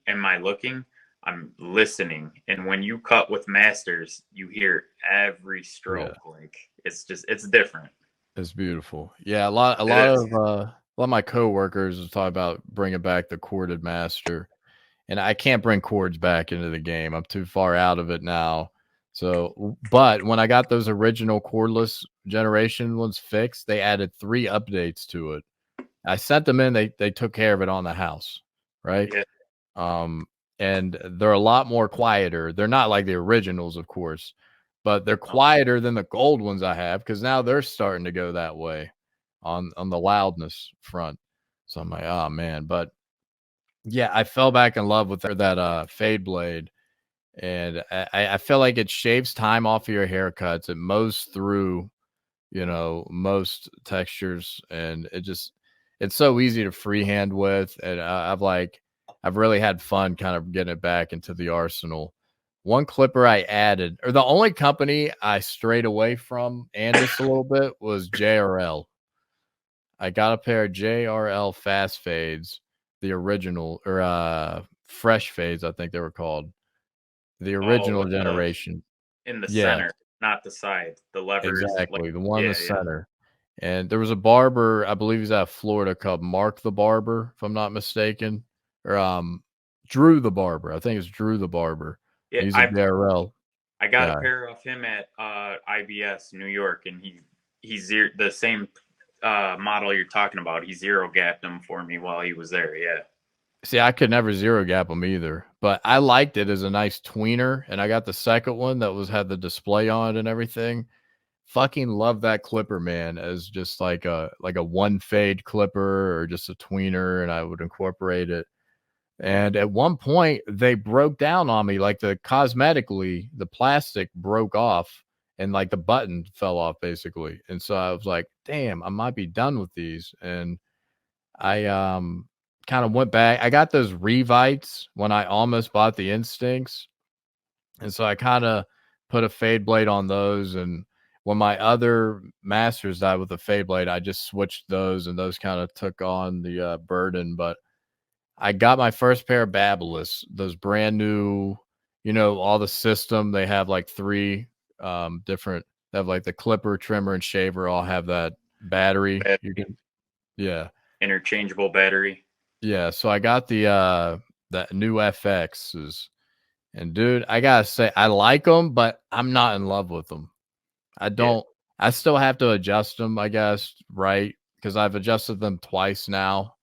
I'm listening. And when you cut with masters, you hear every stroke. Like, it's different. it's beautiful. Yeah, a lot of my coworkers was talking about bringing back the corded master, and I can't bring cords back into the game. I'm too far out of it now. So, but when I got those original cordless generation ones fixed, they added 3 updates to it. I sent them in. They took care of it on the house, right? Yeah. And they're a lot more quieter. They're not like the originals, of course, but they're quieter than the Gold ones I have, because now they're starting to go that way on the loudness front. So I'm like, oh man. But yeah, I fell back in love with that fade blade, and I feel like it shaves time off of your haircuts. It mows through, most textures, and it's so easy to freehand with. And I've really had fun kind of getting it back into the arsenal. One clipper I added, or the only company I strayed away from and just a little bit, was JRL. I got a pair of JRL fast fades, the original, or fresh fades, I think they were called. The original with generation. in the Yeah, center, not the side. The levers, like, exactly. The one in yeah, the yeah. center. And there was a barber, I believe he's out of Florida, called Mark the Barber, if I'm not mistaken. Or Drew the Barber. I think it's Drew the Barber. Yeah, He's a JRL I got a guy. pair of him at IBS New York, and he's the same model you're talking about. He zero gapped them for me while he was there. Yeah. See, I could never zero gap them either, but I liked it as a nice tweener, and I got the second one that had the display on it and everything. Fucking love that clipper, man, as just like a one fade clipper or just a tweener, and I would incorporate it. And at one point, they broke down on me, like cosmetically, the plastic broke off, and like the button fell off basically. And so I was like, damn, I might be done with these. And I kind of went back. I got those Revites when I almost bought the Instincts. And so I kind of put a fade blade on those. And when my other masters died with a fade blade, I just switched those, and those kind of took on the burden. But I got my first pair of Babyliss, those brand new, all the system. They have like 3 different, they have like the clipper, trimmer, and shaver all have that battery. You can, yeah. Interchangeable battery. Yeah. So I got that new FXs, and dude, I gotta say, I like them, but I'm not in love with them. I still have to adjust them, I guess, right? Because I've adjusted them twice now.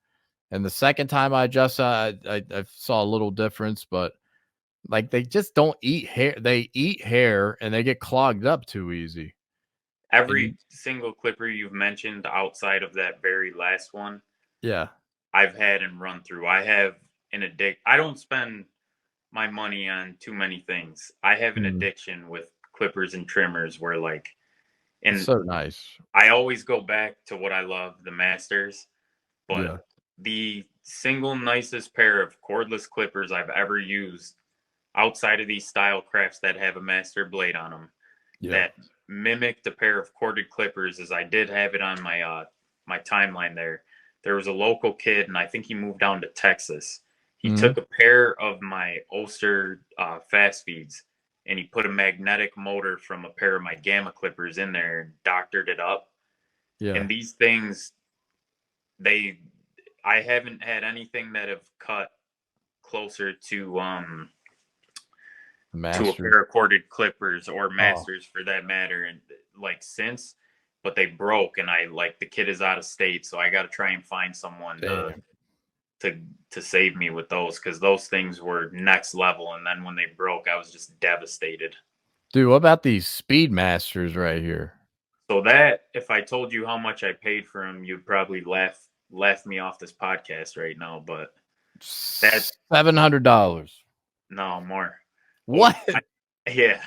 And the second time I adjusted, I saw a little difference, but like they just don't eat hair. They eat hair and they get clogged up too easy. Every single clipper you've mentioned outside of that very last one, Yeah. I've had and run through. I have an I don't spend my money on too many things. I have an addiction with clippers and trimmers where, like, and So nice. I always go back to what I love, the Masters, but Yeah. the single nicest pair of cordless clippers I've ever used outside of these style crafts that have a master blade on them that mimicked a pair of corded clippers, as I did have it on my my timeline there. There was a local kid, and I think he moved down to Texas. He took a pair of my Ulster fast feeds, and he put a magnetic motor from a pair of my Gamma clippers in there and doctored it up. Yeah. And these things, I haven't had anything that have cut closer to a pair of corded clippers or masters for that matter, and like since, but they broke, and the kid is out of state, so I got to try and find someone to to save me with those, because those things were next level. And then when they broke, I was just devastated. Dude, what about these Speedmasters right here? So that, if I told you how much I paid for them, you'd probably laugh me off this podcast right now. But that's $700. no more. What? Yeah.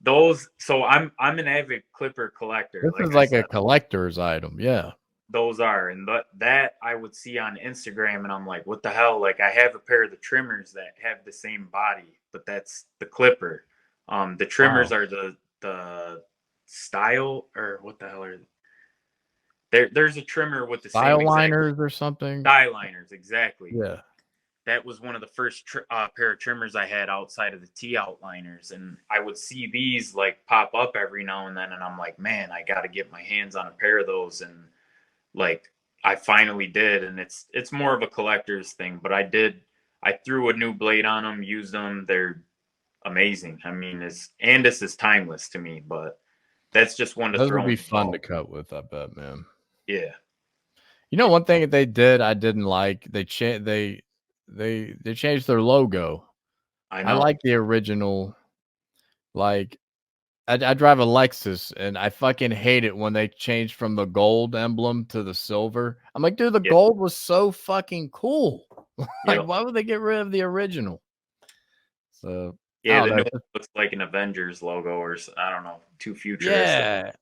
Those. So I'm an avid clipper collector. This is like a collector's item. Yeah. Those are, and that I would see on Instagram, and I'm like, what the hell? Like, I have a pair of the trimmers that have the same body, but that's the clipper. The trimmers are the style, or what the hell are there's a trimmer with the style same liners or something. Style liners, exactly. Yeah. That was one of the first pair of trimmers I had outside of the T outliners, and I would see these like pop up every now and then, and I'm like, man, I got to get my hands on a pair of those. And like, I finally did, and it's more of a collector's thing, but I threw a new blade on them, used them. They're amazing. I mean, this is timeless to me, but that's just one to those throw. Would be fun to cut with, I bet, man. Yeah. You know, one thing that they did I didn't like, they changed their logo. I know. I like the original. Like, I drive a Lexus, and I fucking hate it when they changed from the gold emblem to the silver. I'm like, dude, the gold was so fucking cool. Like, why would they get rid of the original? So yeah, the new one looks like an Avengers logo, or I don't know, too futuristic. Yeah,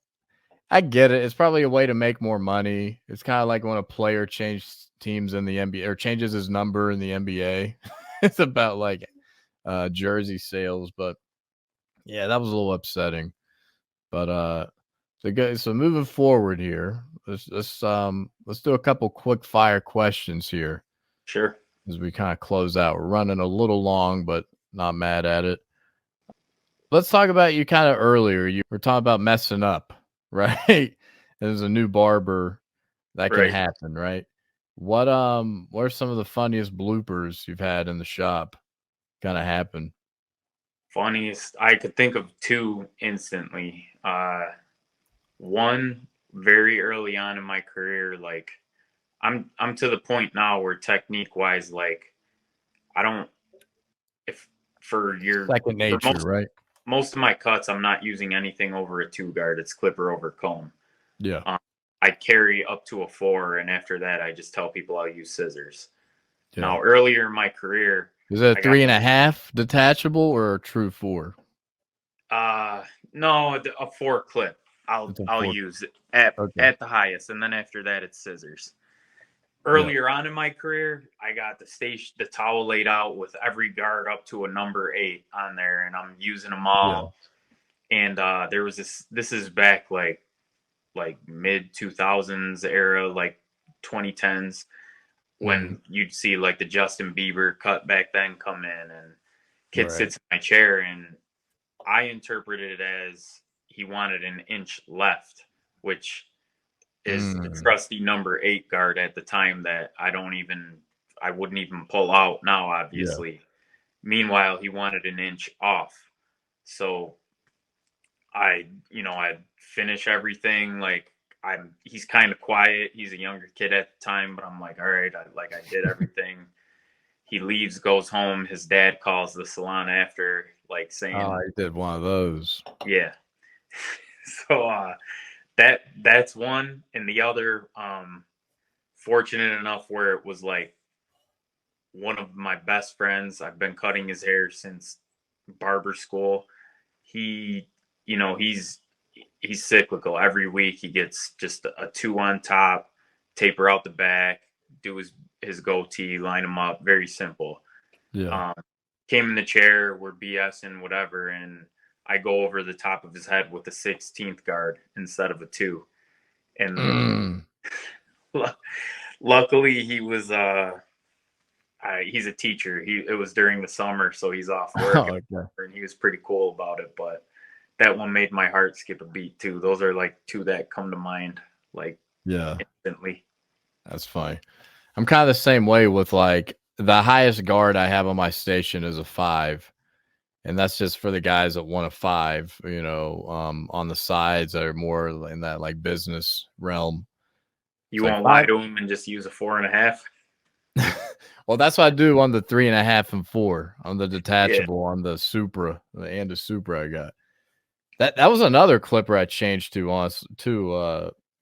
I get it. It's probably a way to make more money. It's kind of like when a player changes teams in the NBA or changes his number in the NBA. It's about like jersey sales, but yeah, that was a little upsetting. But so moving forward here, let's do a couple quick fire questions here. Sure. As we kind of close out. We're running a little long, but not mad at it. Let's talk about you kind of earlier. You were talking about messing up, right? There's a new barber that can happen, right? What are some of the funniest bloopers you've had in the shop kind of happen? Funniest, I could think of two instantly. One very early on in my career, like I'm to the point now where technique wise, like I don't, if for your second nature, right? Most of my cuts, I'm not using anything over a 2 guard. It's clipper over comb. Yeah. I carry up to a 4, and after that, I just tell people I'll use scissors. Yeah. Now, earlier in my career, is it a 3.5 detachable or a true 4? No, a 4 clip. I'll use it at the highest, and then after that, it's scissors. Earlier on in my career, I got the towel laid out with every guard up to a number 8 on there, and I'm using them all. Yeah. And there was this is back like mid 2000s era, like 2010s, when you'd see like the Justin Bieber cut back then come in, and kid sits in my chair, and I interpreted it as he wanted an inch left, which is the trusty number 8 guard at the time that I wouldn't even pull out now, obviously. Yeah. Meanwhile, he wanted an inch off. So I finish everything. Like he's kind of quiet. He's a younger kid at the time, but I'm like, all right, I did everything. He leaves, goes home. His dad calls the salon after, like saying, "Oh, I did one of those." Yeah. So that's one, and the other, fortunate enough where it was like one of my best friends. I've been cutting his hair since barber school. He's cyclical. Every week he gets just a 2 on top, taper out the back, do his goatee, line him up. Very simple. Yeah. Came in the chair, we're BSing, whatever, and I go over the top of his head with a 16th guard instead of a 2. And luckily he was he's a teacher. It was during the summer, so he's off work. And he was pretty cool about it, but that one made my heart skip a beat too. Those are like 2 that come to mind, like instantly. That's funny. I'm kind of the same way with like the highest guard I have on my station is a 5. And that's just for the guys that want a 5, on the sides that are more in that like business realm. You won't lie to them and just use a 4.5? Well, that's what I do on the 3.5 and 4 on the detachable on the Supra and the Supra I got. That was another clipper I changed to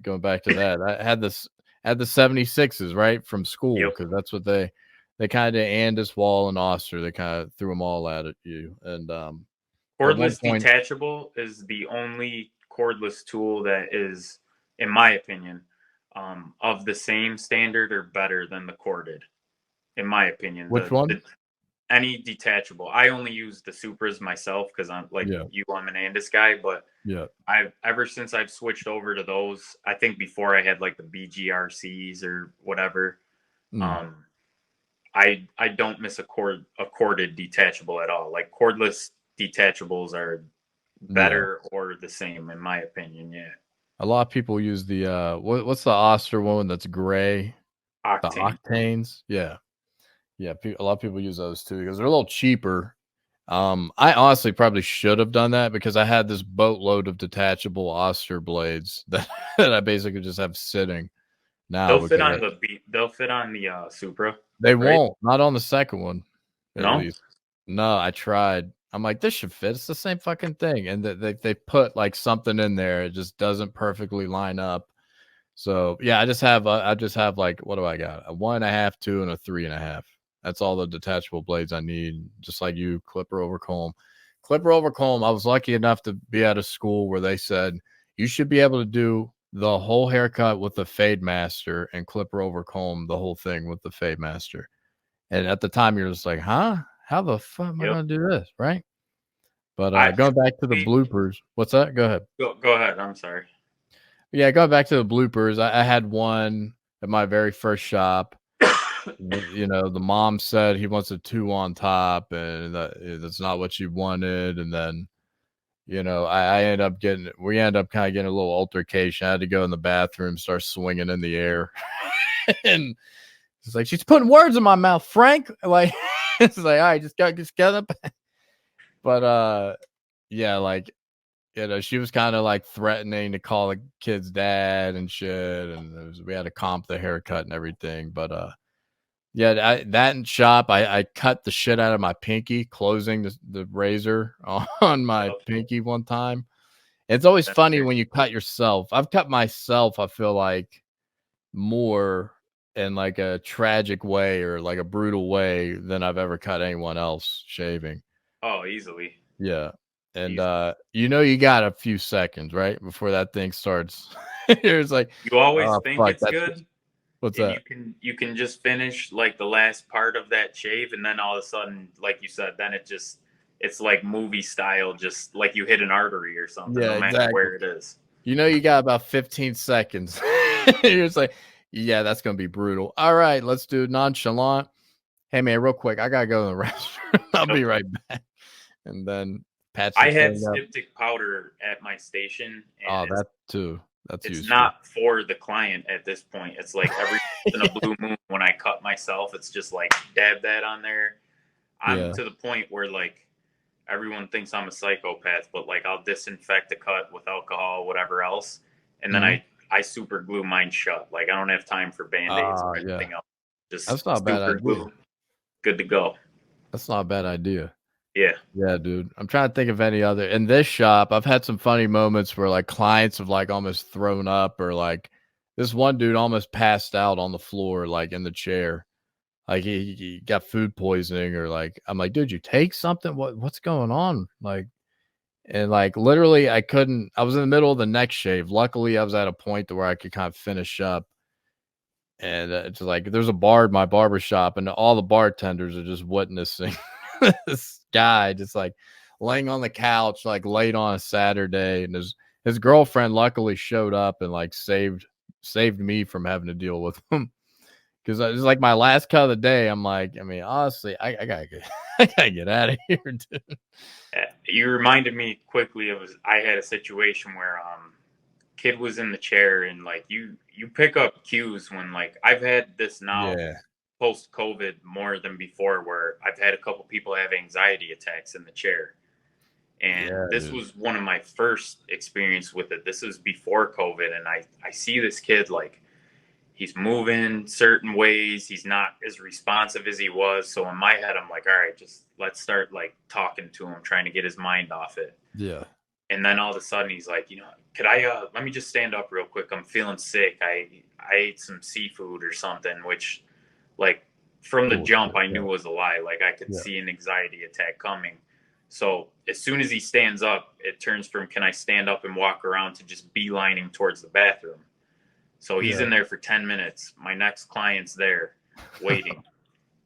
going back to that. I had the 76s right from school Yep. because that's what they kind of did. Andis, Wall, and Oster. They kind of threw them all at you. And Cordless detachable is the only cordless tool that is, in my opinion, of the same standard or better than the corded. In my opinion, which one? Any detachable. I only use the Supras myself because I'm like I'm an Andis guy, but ever since I've switched over to those, I think before I had like the BGRCs or whatever, I don't miss a corded detachable at all. Like cordless detachables are better or the same in my opinion. Yeah. A lot of people use the what's the Oster one that's gray? Octane. The Octanes. Yeah. Yeah, a lot of people use those too because they're a little cheaper. I honestly probably should have done that because I had this boatload of detachable Oster blades that I basically just have sitting now. They'll fit on the Supra. They won't. Not on the second one. At least. No, I tried. I'm like, this should fit. It's the same fucking thing, and they put like something in there. It just doesn't perfectly line up. So yeah, I just have like, what do I got? A 1.5, 2, and a 3.5. That's all the detachable blades I need. Just like you, clipper over comb. Clipper over comb. I was lucky enough to be at a school where they said you should be able to do the whole haircut with the Fade Master and clipper over comb the whole thing with the Fade Master. And at the time, you're just like, huh? How the fuck am I going to do this? Right? But going back to the bloopers. What's that? Go ahead. Go ahead. I'm sorry. Yeah, going back to the bloopers. I had one at my very first shop. The mom said he wants a 2 on top, and that's not what she wanted. And then, we end up kind of getting a little altercation. I had to go in the bathroom, start swinging in the air, and it's like she's putting words in my mouth, Frank. Like it's like, all right, just get up. But she was kind of like threatening to call the kid's dad and shit, and we had to comp the haircut and everything, but that in shop, I cut the shit out of my pinky, closing the razor on my pinky one time. It's always funny when you cut yourself. I've cut myself, I feel like, more in like a tragic way or like a brutal way than I've ever cut anyone else shaving. Oh, easily. Yeah. And you got a few seconds, right? Before that thing starts. It's like you always think it's good. What's that? You can just finish like the last part of that shave, and then all of a sudden, like you said, then it's like movie style, just like you hit an artery or something, no matter where it is. You got about 15 seconds. You're just like, yeah, that's gonna be brutal. All right, let's do nonchalant. Hey man, real quick, I gotta go to the restroom. I'll be right back. And then patch. I had styptic powder at my station. And that too. It's useful. Not for the client at this point. It's like every once in a blue moon when I cut myself, it's just like dab that on there. I'm to the point where like everyone thinks I'm a psychopath, but like I'll disinfect the cut with alcohol, whatever else, and then I super glue mine shut. Like I don't have time for band-aids or anything else. Just that's not a bad idea. Glue, good to go. That's not a bad idea. Yeah, dude. I'm trying to think of any other. In this shop, I've had some funny moments where like clients have like almost thrown up, or like this one dude almost passed out on the floor, like in the chair, like he got food poisoning, or like I'm like, dude, you take something? What's going on? Like, and like literally, I was in the middle of the neck shave. Luckily, I was at a point where I could kind of finish up. And it's like there's a bar at my barber shop, and all the bartenders are just witnessing this guy just like laying on the couch like late on a Saturday, and his girlfriend luckily showed up and like saved me from having to deal with him, because it was like my last cut of the day. I'm like, I mean, honestly, I gotta get out of here, dude. You reminded me quickly of I had a situation where kid was in the chair, and like you pick up cues when like I've had this now. Post-COVID more than before, where I've had a couple people have anxiety attacks in the chair. And this was one of my first experience with it. This was before COVID. And I see this kid, like, he's moving certain ways. He's not as responsive as he was. So in my head, I'm like, all right, just let's start like talking to him, trying to get his mind off it. Yeah. And then all of a sudden he's like, could I, let me just stand up real quick. I'm feeling sick. I ate some seafood or something, which like from the jump, I knew was a lie. Like I could see an anxiety attack coming. So as soon as he stands up, it turns from, can I stand up and walk around, to just beelining towards the bathroom. So he's in there for 10 minutes. My next client's there waiting.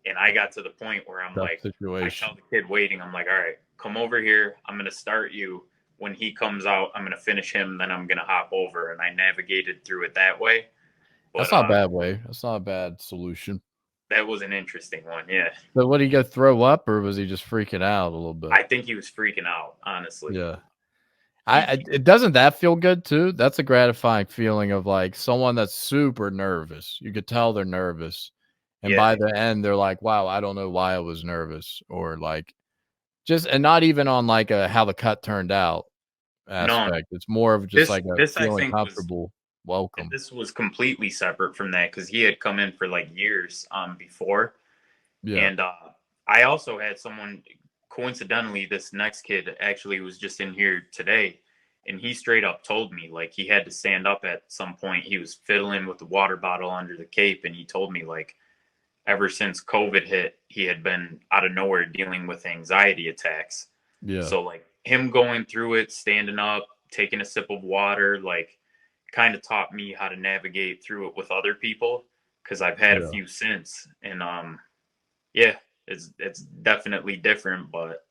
And I got to the point where I'm like, I tell the kid waiting, I'm like, all right, come over here. I'm going to start you. When he comes out, I'm going to finish him. Then I'm going to hop over. And I navigated through it that way. But, that's not a bad way. That's not a bad solution. That was an interesting one. Yeah. But what, did he go throw up, or was he just freaking out a little bit? I think he was freaking out, honestly. Yeah. It doesn't that feel good too? That's a gratifying feeling of like someone that's super nervous. You could tell they're nervous. And by the end, they're like, wow, I don't know why I was nervous, or like just, and not even on like a, how the cut turned out aspect. It's more of just like a feeling comfortable. Welcome. This was completely separate from that, because he had come in for like years before. Yeah. And I also had someone, coincidentally, this next kid actually was just in here today, and he straight up told me like he had to stand up at some point. He was fiddling with the water bottle under the cape, and he told me like ever since COVID hit, he had been out of nowhere dealing with anxiety attacks. Yeah. So like him going through it, standing up, taking a sip of water, like kind of taught me how to navigate through it with other people, because I've had a few since. And it's definitely different, but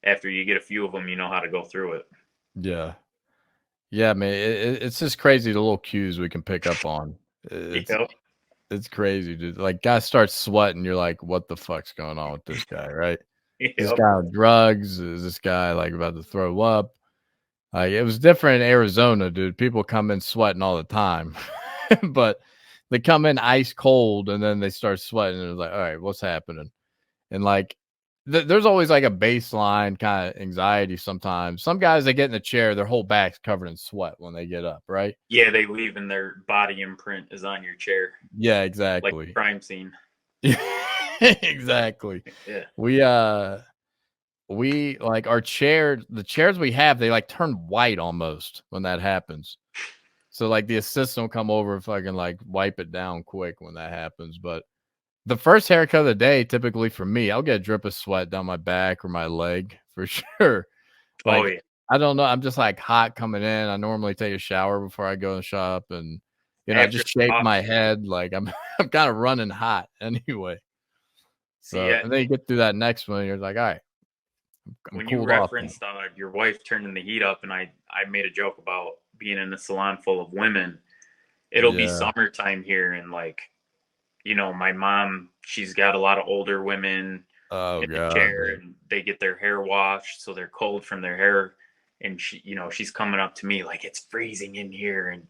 after you get a few of them, you know how to go through it. Yeah. Yeah, man. It's just crazy the little cues we can pick up on. It's crazy, dude. Like, guy starts sweating, you're like, what the fuck's going on with this guy, right? Is this guy on drugs? Is this guy like about to throw up? Like, it was different in Arizona, dude. People come in sweating all the time, but they come in ice cold and then they start sweating, and it's like, all right, what's happening? And like, there's always like a baseline kind of anxiety sometimes. Some guys, they get in the chair, their whole back's covered in sweat when they get up, right? Yeah, they leave and their body imprint is on your chair. Yeah, exactly. Like a crime scene. Exactly. Yeah. We like our chair, the chairs we have, they like turn white almost when that happens. So like the assistant will come over and fucking like wipe it down quick when that happens. But the first haircut of the day, typically for me, I'll get a drip of sweat down my back or my leg for sure. Like, I don't know. I'm just like hot coming in. I normally take a shower before I go in the shop, and I just shave my head. Like I'm kind of running hot anyway. So and then you get through that next one, and you're like, all right. When you referenced your wife turning the heat up, and I made a joke about being in a salon full of women. It'll be summertime here, and like, my mom, she's got a lot of older women in the chair, and they get their hair washed, so they're cold from their hair. And she's coming up to me like, it's freezing in here. And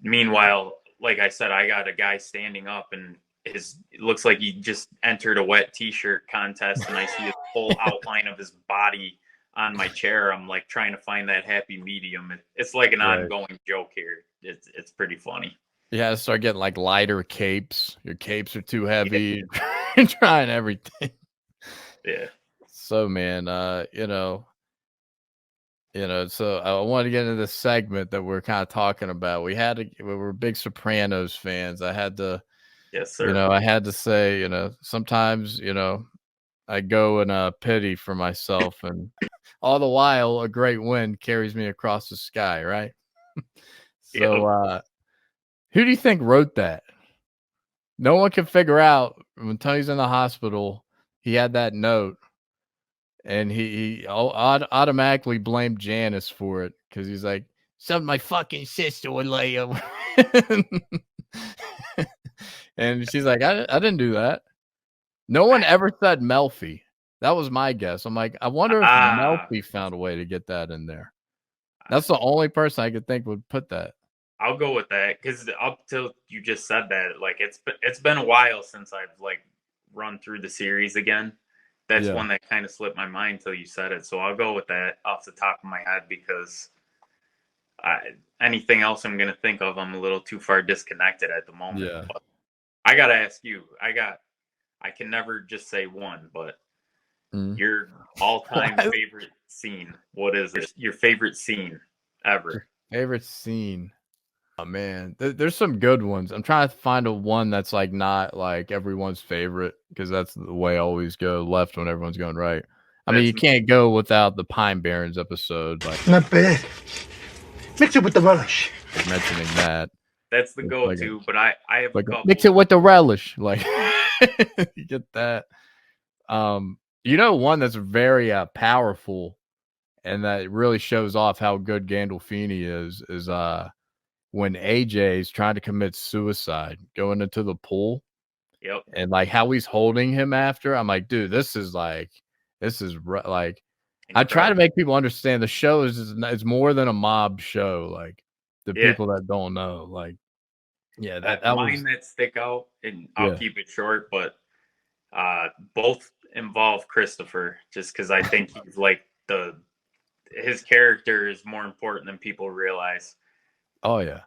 meanwhile, like I said, I got a guy standing up, and it looks like he just entered a wet t-shirt contest, and I see the whole outline of his body on my chair. I'm like trying to find that happy medium. It's like an ongoing joke here. It's pretty funny. Yeah, start getting like lighter capes. Your capes are too heavy. You're trying everything. Yeah. So man, so I wanted to get into this segment that we're kind of talking about. We were big Sopranos fans. I had to, yes, sir. I had to say, sometimes, I go in pity for myself, and all the while a great wind carries me across the sky, right? So, who do you think wrote that? No one can figure out. When Tony's in the hospital, he had that note, and he automatically blamed Janice for it, because he's like, something my fucking sister would lay over. And she's like, I didn't do that. No one ever said Melfi. That was my guess. I'm like, I wonder if Melfi found a way to get that in there. That's the only person I could think would put that. I'll go with that, because up till you just said that, like it's been a while since I've like run through the series again. That's one that kind of slipped my mind till you said it. So I'll go with that off the top of my head, because Anything else I'm gonna think of, I'm a little too far disconnected at the moment. Yeah. But I gotta ask you. I can never just say one, but your all-time favorite scene. What is it? Your favorite scene ever? Favorite scene. Oh man, there's some good ones. I'm trying to find a one that's like not like everyone's favorite, because that's the way I always go left when everyone's going right. I mean, you can't go without the Pine Barrens episode, like Not bad. Mix it with the relish. mentioning that. That's the It's go-to, but I have a couple. Mix it with the relish, like you get that. You know, one that's very powerful and that really shows off how good Gandolfini is when AJ's trying to commit suicide going into the pool. Yep. And like how he's holding him after. I'm like, dude, this is like I try to make people understand the show is more than a mob show. Like the people that don't know, like, yeah, that mine that stick out, and I'll keep it short, but both involve Christopher, just because I think he's like his character is more important than people realize. Oh yeah.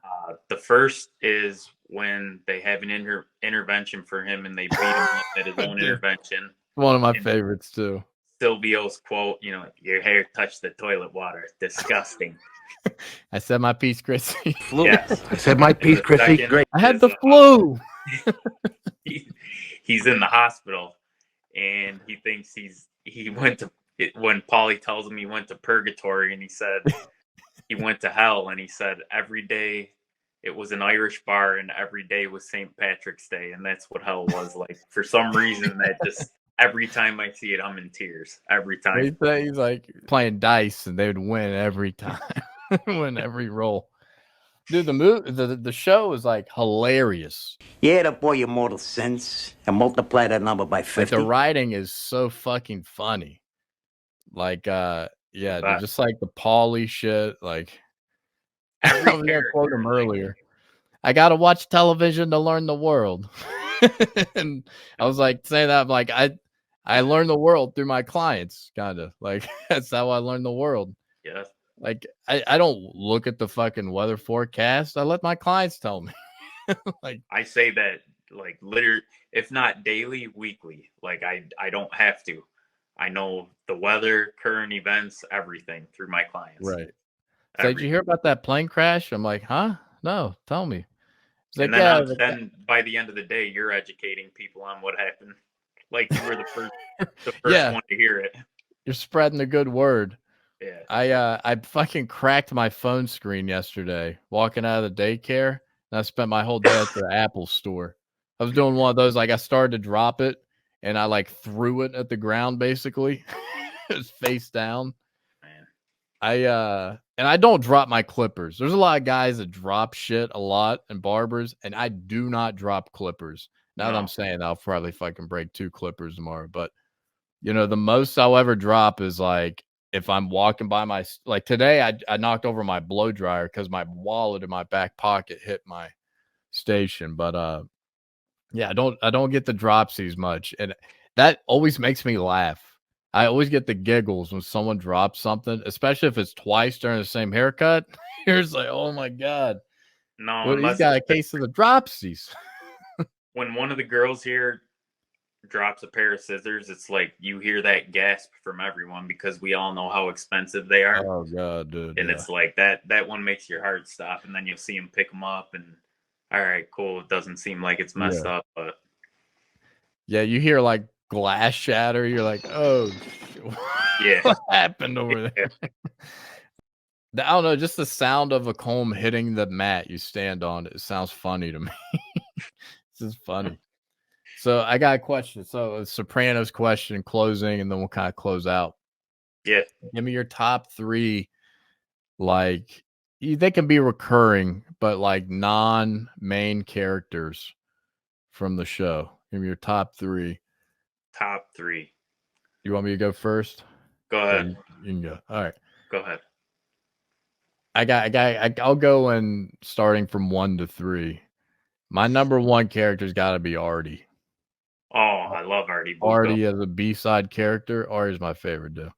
The first is when they have an intervention for him and they beat him up at his own intervention. One of my favorites too. Silvio's quote, your hair touched the toilet water. Disgusting. I said my piece, Chrissy. Yes. I said my piece, Chrissy. Great. I had the flu. He's in the hospital, and he thinks he went to when Paulie tells him he went to purgatory, and he said he went to hell, and he said every day it was an Irish bar, and every day was St. Patrick's Day, and that's what hell was like. For some reason, that just every time I see it, I'm in tears. Every time. He's like playing dice, and they would win every time, win every roll. Dude, the show is like hilarious. Yeah, to boy your mortal sense and multiply that number by 50. Like, the writing is so fucking funny. Like, dude, just like the Paulie shit. Like, I was gonna quote him earlier. I gotta watch television to learn the world. And I was like saying that, I'm like, I learn the world through my clients, kind of like that's how I learn the world. Yeah. Like I don't look at the fucking weather forecast. I let my clients tell me. Like, I say that like literally, if not daily, weekly. Like I don't have to. I know the weather, current events, everything through my clients. Right. So did you hear about that plane crash? I'm like, huh? No, tell me. And then by the end of the day, you're educating people on what happened. Like you were the first one to hear it. You're spreading the good word. Yeah. I fucking cracked my phone screen yesterday walking out of the daycare, and I spent my whole day at the Apple store. I was doing one of those, like I started to drop it, and I like threw it at the ground basically. It was face down. Man. And I don't drop my clippers. There's a lot of guys that drop shit a lot in barbers, and I do not drop clippers. Now that I'm saying that, I'll probably fucking break 2 clippers tomorrow. But the most I'll ever drop is like if I'm walking by like today, I knocked over my blow dryer because my wallet in my back pocket hit my station. But yeah, I don't get the dropsies much, and that always makes me laugh. I always get the giggles when someone drops something, especially if it's twice during the same haircut. You're just like, oh my god, no, well, he's got a case of the dropsies. When one of the girls here drops a pair of scissors, it's like you hear that gasp from everyone because we all know how expensive they are. Oh god, dude! And it's like that one makes your heart stop, and then you'll see him pick them up, and all right, cool. It doesn't seem like it's messed up, but yeah, you hear like glass shatter. You're like, oh, yeah, what happened over there? I don't know, just the sound of a comb hitting the mat you stand on. It sounds funny to me. This is funny. So I got a question. So a Sopranos question closing, and then we'll kind of close out. Yeah. Give me your top 3, like they can be recurring, but like non-main characters from the show. Give me your top 3. Top 3. You want me to go first? Go ahead. You can go. All right. Go ahead. I'll go in starting from 1 to 3. My number 1 character's got to be Artie. Oh, I love Artie. Artie as a B-side character. Artie's my favorite, dude.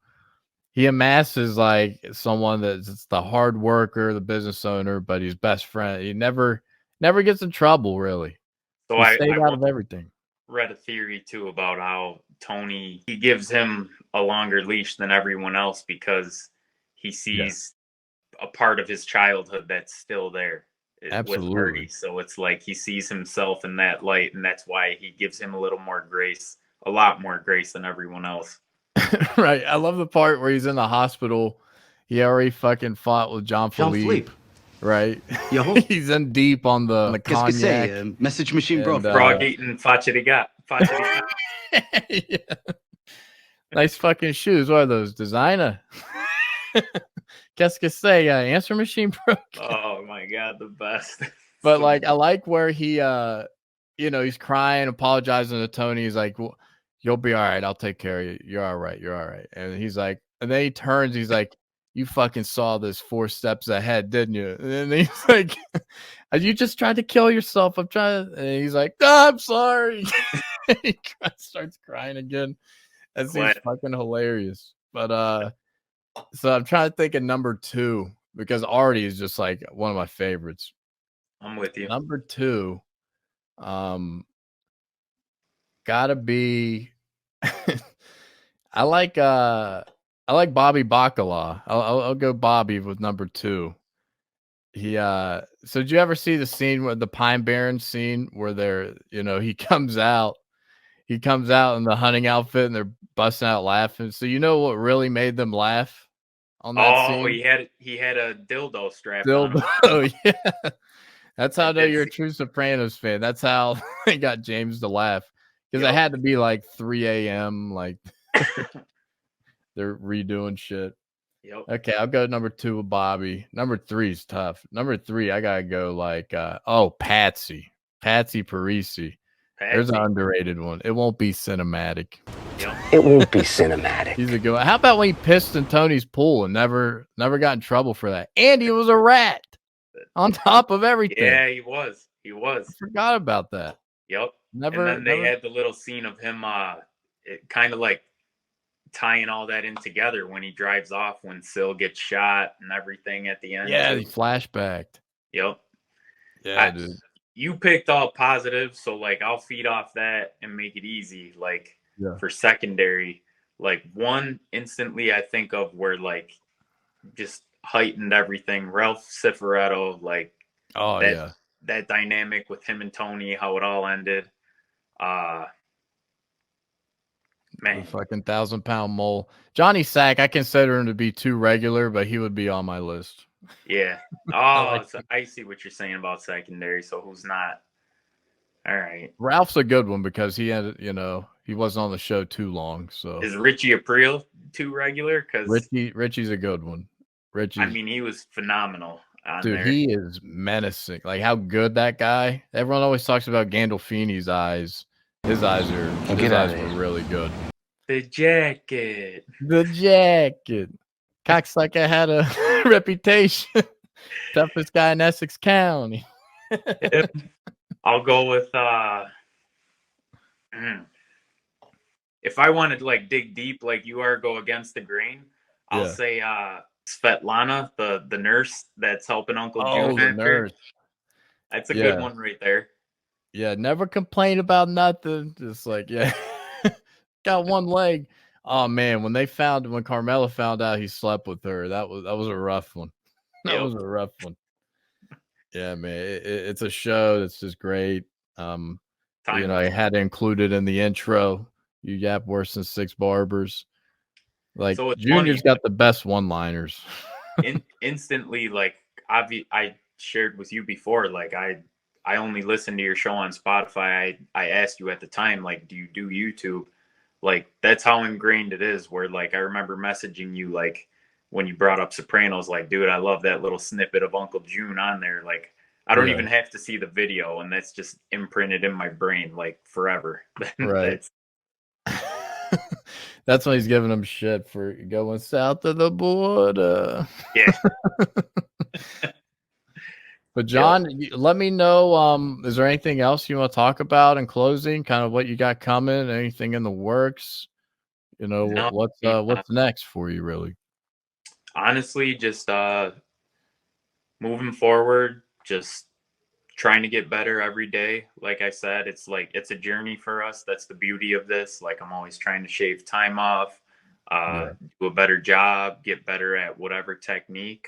he amasses like someone that's the hard worker, the business owner, but he's best friend. He never gets in trouble, really. So He I stayed out of everything. read a theory too about how Tony, he gives him a longer leash than everyone else because he sees a part of his childhood that's still there with Marty. So it's like he sees himself in that light, and that's why he gives him a little more grace, a lot more grace than everyone else. Right. I love the part where he's in the hospital. He already fucking fought with John Philippe. Right. He's in deep on the cognac. Message machine broke. Frog eating faccia. Yeah. Nice fucking shoes. What are those? Designer. Qu'est-ce que c'est? Answer machine broke. Oh my god, the best. But like, I like where he, he's crying, apologizing to Tony. He's like, well, "You'll be all right. I'll take care of you. You're all right. You're all right." And he's like, and then he turns. He's like, "You fucking saw this 4 steps ahead, didn't you?" And then he's like, "You just tried to kill yourself. I'm trying to," and he's like, "Oh, I'm sorry." He starts crying again. That seems fucking hilarious. But so I'm trying to think of number 2 because Artie is just like one of my favorites. I'm with you. Number 2, gotta be. I like Bobby Bacala. I'll go Bobby with number 2. He so did you ever see the scene where the Pine Barrens scene where they're, he comes out in the hunting outfit and they're busting out laughing. So you know what really made them laugh on that scene? Oh, he had a dildo strapped on him. Oh yeah. That's how I know you're a true Sopranos fan. That's how they got James to laugh. Because it had to be like 3 a.m. like they're redoing shit. Yep. Okay, I'll go number 2 with Bobby. Number 3 is tough. Number 3, I gotta go like Patsy Parisi. There's an underrated one. It won't be cinematic. Yep. It won't be cinematic. He's a good one. How about when he pissed in Tony's pool and never got in trouble for that? And he was a rat on top of everything. Yeah, he was. I forgot about that. Yep. And then they had the little scene of him kind of like tying all that in together when he drives off, when Syl gets shot and everything at the end. Yeah, he flashbacked. Yep. Yeah, dude. You picked all positive, so like I'll feed off that and make it easy. Like for secondary, like one instantly I think of where like just heightened everything. Ralph Cifaretto, like that dynamic with him and Tony, how it all ended. Man, the fucking 1,000-pound mole. Johnny Sack, I consider him to be too regular, but he would be on my list. Yeah. Oh, I see what you're saying about secondary. So who's not? All right. Ralph's a good one because he had, he wasn't on the show too long. So is Richie Aprile too regular? Because Richie's a good one. I mean, he was phenomenal. Dude, he is menacing. Like how good that guy. Everyone always talks about Gandolfini's eyes. His eyes were really good. The jacket. Cocksucker had a reputation. Toughest guy in Essex County. I'll go with if I wanted to like dig deep like you are, go against the grain, I'll say Svetlana, the nurse that's helping Uncle June. The nurse. That's a good one right there. Yeah, never complain about nothing. Just like, got one leg. Oh man, when Carmela found out he slept with her, that was a rough one. That was a rough one. Yeah, man, it's a show that's just great. I had to include it in the intro. You yap worse than 6 barbers. Like so Junior's got the best one-liners. Instantly, like I shared with you before, like I only listen to your show on Spotify. I asked you at the time, like, do you do YouTube? Like, that's how ingrained it is, where, like, I remember messaging you, like, when you brought up Sopranos, like, dude, I love that little snippet of Uncle June on there. Like, I don't even have to see the video, and that's just imprinted in my brain, like, forever. Right. That's when he's giving him shit for going south of the border. Yeah. But John, let me know. Is there anything else you want to talk about in closing? Kind of what you got coming? Anything in the works? What's next for you, really? Honestly, just moving forward, just trying to get better every day. Like I said, it's a journey for us. That's the beauty of this. Like I'm always trying to shave time off, Yeah. do a better job, get better at whatever technique.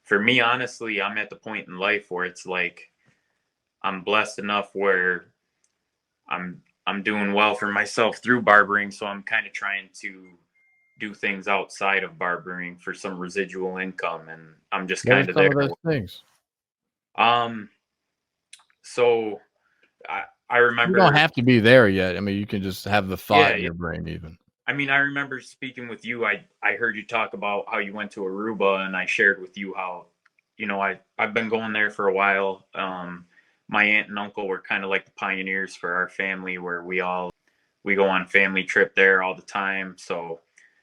For me, honestly, I'm at the point in life where it's like I'm blessed enough where I'm doing well for myself through barbering, so I'm kind of trying to do things outside of barbering for some residual income, and I'm just What are kind of some there. of those things? Um, so I You don't remember, have to be there yet. I mean, you can just have the thought in yeah. your brain even. I mean, I remember speaking with you. I heard you talk about how you went to Aruba, and I shared with you how, I've been going there for a while. My aunt and uncle were kind of like the pioneers for our family, where we go on family trip there all the time. So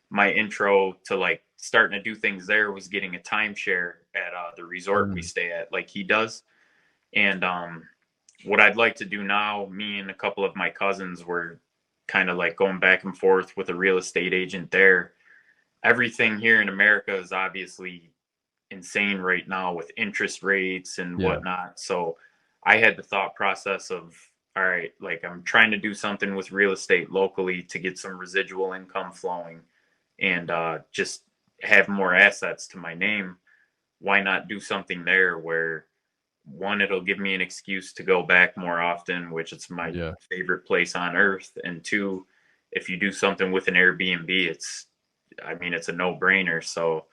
my intro to like starting to do things there was getting a timeshare at the resort we stay at, like he does. And what I'd like to do now, me and a couple of my cousins were kind of like going back and forth with a real estate agent there. Everything here in America is obviously insane right now with interest rates and Yeah. whatnot. So I had the thought process of, all right, like I'm trying to do something with real estate locally to get some residual income flowing and just have more assets to my name. Why not do something there where one, it'll give me an excuse to go back more often, which it's my Yeah. favorite place on earth. And two, if you do something with an Airbnb, it's a no brainer. So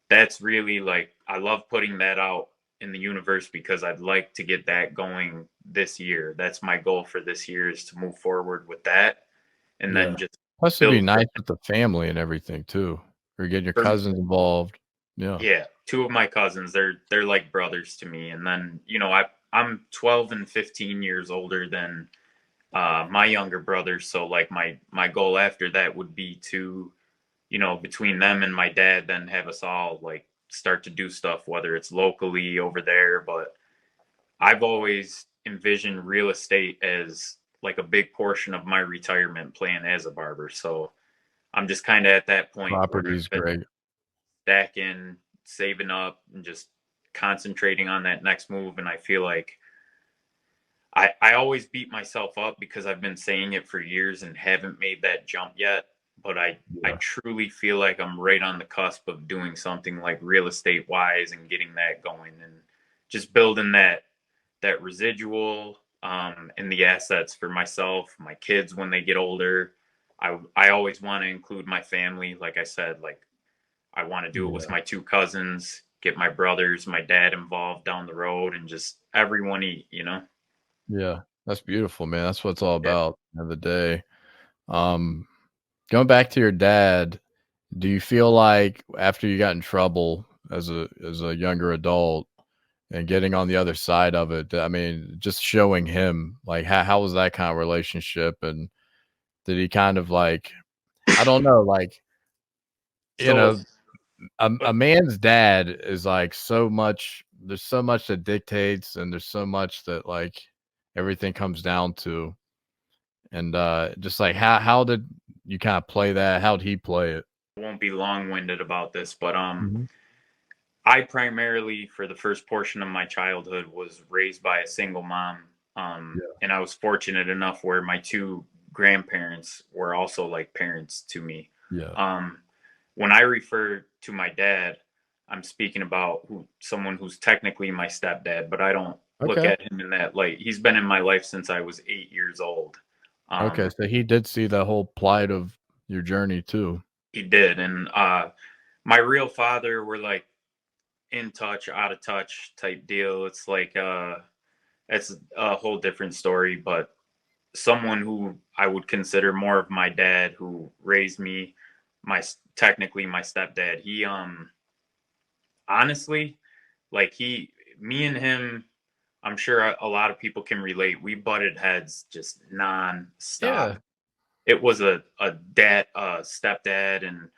that's really like, I love putting that out in the universe because I'd like to get that going this year. That's my goal for this year, is to move forward with that and Yeah. then just Plus, it'd be build nice with the family and everything too. Or getting your from, cousins involved. Yeah. yeah, two of my cousins, they're like brothers to me. And then, I'm 12 and 15 years older than my younger brothers. So like my goal after that would be to, between them and my dad, then have us all like start to do stuff, whether it's locally over there. But I've always envisioned real estate as like a big portion of my retirement plan as a barber. So I'm just kind of at that point where Property is I've been great. stacking, saving up, and just concentrating on that next move. And I feel like I always beat myself up because I've been saying it for years and haven't made that jump yet. But I truly feel like I'm right on the cusp of doing something like real estate wise and getting that going and just building that residual and the assets for myself, my kids when they get older. I always want to include my family. Like I said, like I want to do it with my two cousins, get my brothers, my dad involved down the road, and just everyone eat. Yeah. That's beautiful, man. That's what it's all about at the end of the day. Going back to your dad, do you feel like after you got in trouble as a younger adult and getting on the other side of it, I mean, just showing him like how was that kind of relationship, and did he kind of like, I don't know, like, So a man's dad is like so much, there's so much that dictates, and there's so much that like everything comes down to. And just like how did you kind of play that? How did he play it? I won't be long-winded about this, but Mhm. I primarily, for the first portion of my childhood, was raised by a single mom. And I was fortunate enough where my two grandparents were also like parents to me. Yeah. When I refer to my dad, I'm speaking about someone who's technically my stepdad, but I don't look Okay. at him in that light. He's been in my life since I was 8 years old. Okay. So he did see the whole plight of your journey too. He did. And my real father, were like in touch, out of touch type deal. It's like it's a whole different story, but someone who I would consider more of my dad, who raised me, technically my stepdad. He honestly, like me and him, I'm sure a lot of people can relate. We butted heads just non-stop. Yeah. It was a stepdad and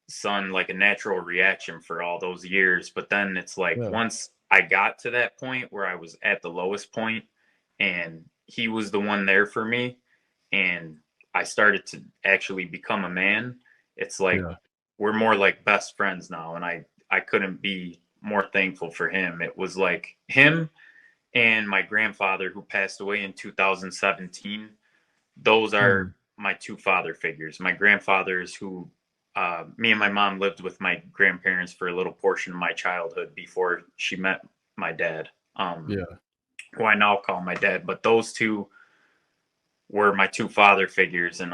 son, like a natural reaction for all those years. But then it's like Yeah. once I got to that point where I was at the lowest point and he was the one there for me and I started to actually become a man, it's like Yeah. we're more like best friends now, and I couldn't be more thankful for him. It was like him and my grandfather who passed away in 2017. Those are my two father figures. My grandfathers who me and my mom lived with my grandparents for a little portion of my childhood before she met my dad. Who I now call my dad, but those two were my two father figures. And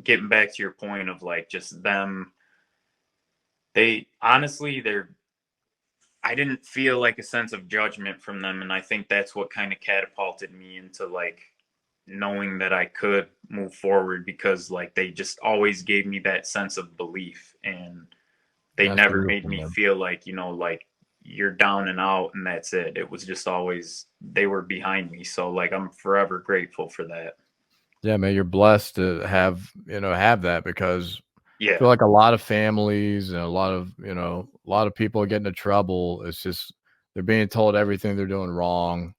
getting back to your point of like just them, they honestly, I didn't feel like a sense of judgment from them, and I think that's what kind of catapulted me into like knowing that I could move forward, because like they just always gave me that sense of belief, and they That's never beautiful, made me man. feel like, you know, like you're down and out and that's it. It was just always, they were behind me. So like I'm forever grateful for that. Yeah, man, you're blessed to have, have that, because I Yeah. feel like a lot of families and a lot of people get into trouble. It's just they're being told everything they're doing wrong,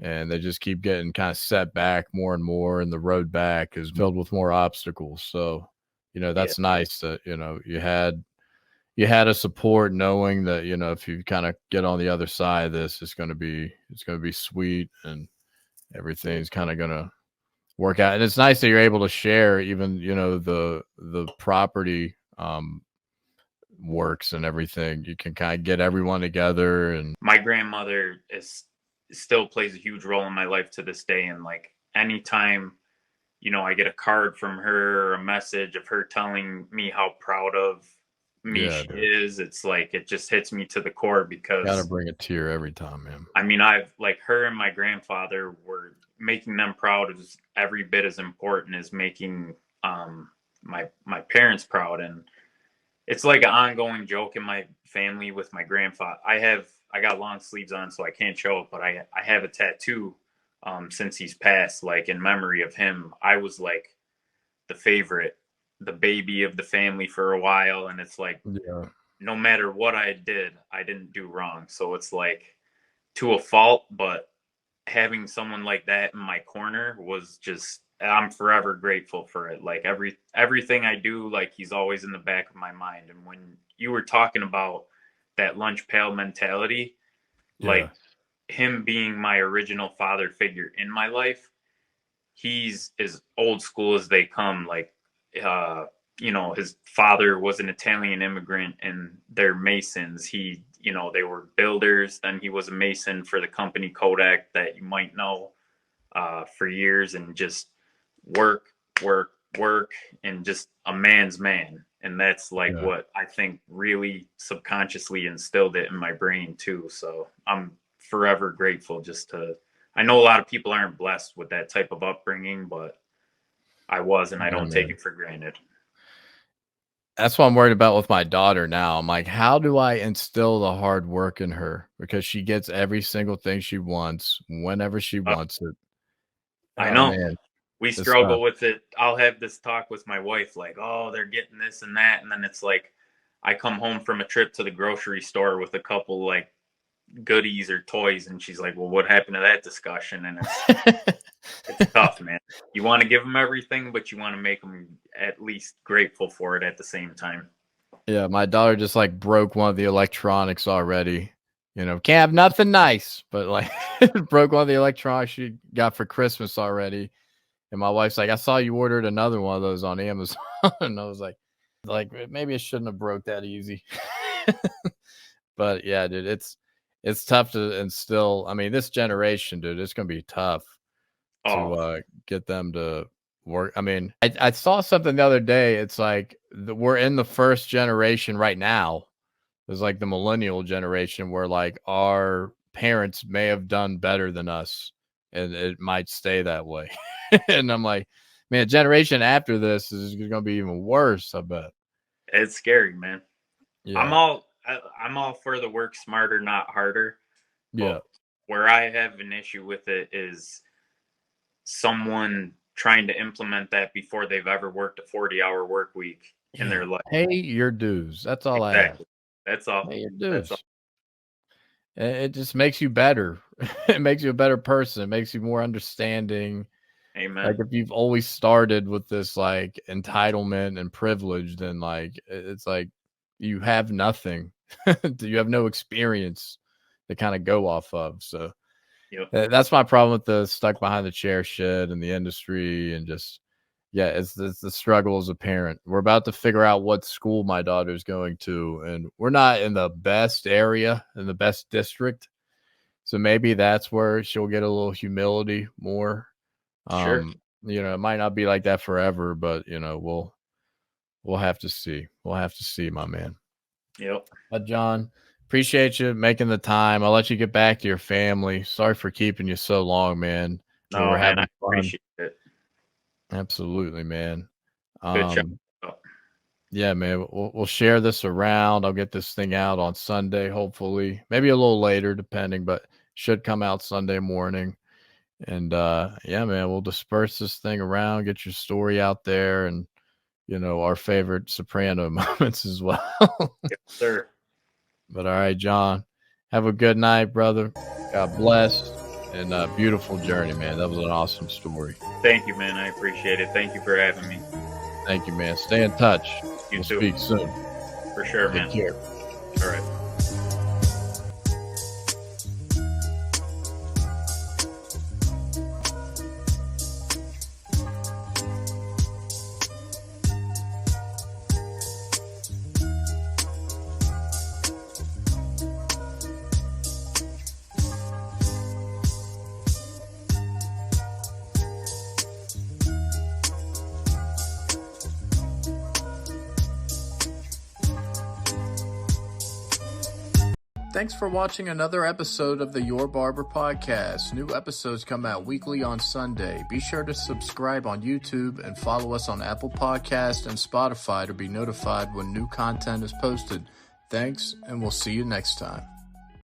and they just keep getting kind of set back more and more, and the road back is filled with more obstacles. So, that's nice that, you had a support, knowing that, if you kind of get on the other side of this, it's going to be sweet, and everything's kind of going to work out. And it's nice that you're able to share even, the property works and everything. You can kind of get everyone together. And my grandmother still plays a huge role in my life to this day. And like anytime, I get a card from her, or a message of her telling me how proud of me she is, it's like it just hits me to the core, because gotta bring a tear every time, man. I mean, I've like her and my grandfather were making them proud is every bit as important as making my parents proud. And it's like an ongoing joke in my family with my grandfather. I got long sleeves on, so I can't show it, but I have a tattoo since he's passed, like in memory of him. I was like the favorite, the baby of the family for a while, and it's like no matter what I did, I didn't do wrong. So it's like to a fault, but having someone like that in my corner was just, I'm forever grateful for it. Like everything I do, like he's always in the back of my mind. And when you were talking about that lunch pail mentality, like him being my original father figure in my life, he's as old school as they come. Like his father was an Italian immigrant, and they're masons. They were builders. Then he was a mason for the company Kodak that you might know for years, and just work, and just a man's man. And that's like what I think really subconsciously instilled it in my brain too. So I'm forever grateful I know a lot of people aren't blessed with that type of upbringing, but I was, and I don't take it for granted. That's what I'm worried about with my daughter now. I'm like, how do I instill the hard work in her? Because she gets every single thing she wants whenever she wants it. I know. Man, we struggle with it. I'll have this talk with my wife, like, oh, they're getting this and that. And then it's like, I come home from a trip to the grocery store with a couple like goodies or toys, and she's like, well, what happened to that discussion? And it's tough, man. You want to give them everything, but you want to make them at least grateful for it at the same time. Yeah, my daughter just like broke one of the electronics already. Can't have nothing nice, but like broke one of the electronics she got for Christmas already. And my wife's like, I saw you ordered another one of those on Amazon. And I was like maybe it shouldn't have broke that easy. But yeah, dude, it's tough to instill. I mean, this generation, dude, it's gonna be tough to get them to work. I mean, I saw something the other day. It's like we're in the first generation right now. It's like the millennial generation, where like our parents may have done better than us, and it might stay that way. And I'm like, man, generation after this is going to be even worse, I bet. It's scary, man. Yeah. I'm all for the work smarter, not harder. Yeah. Where I have an issue with it is someone trying to implement that before they've ever worked a 40-hour work week in their life. Pay your dues. That's all I have. That's all. Pay your dues. It just makes you better. It makes you a better person. It makes you more understanding. Amen. Like if you've always started with this like entitlement and privilege, then like it's like you have nothing. You have no experience to kind of go off of. So that's my problem with the stuck behind the chair shit and the industry, and just it's the struggle as a parent. We're about to figure out what school my daughter's going to, and we're not in the best area, in the best district. So maybe that's where she'll get a little humility more. Sure. You know, it might not be like that forever, but you know, we'll have to see. We'll have to see, my man. Yep. John, appreciate you making the time. I'll let you get back to your family. Sorry for keeping you so long, man. No, man, I appreciate it. Absolutely, man. Good job. Yeah, man. We'll share this around. I'll get this thing out on Sunday, hopefully. Maybe a little later, depending, but should come out Sunday morning. And yeah, man, we'll disperse this thing around, get your story out there, and you know, our favorite Soprano moments as well. Yes, sir. But all right, John, have a good night, brother. God bless, and a beautiful journey, man. That was an awesome story. Thank you, man. I appreciate it. Thank you for having me. Thank you, man. Stay in touch. You We'll too. speak soon. For sure, man. Take care. All right. Thanks for watching another episode of the Your Barber podcast. New episodes come out weekly on Sunday. Be sure to subscribe on YouTube and follow us on Apple Podcasts and Spotify to be notified when new content is posted. Thanks, and we'll see you next time.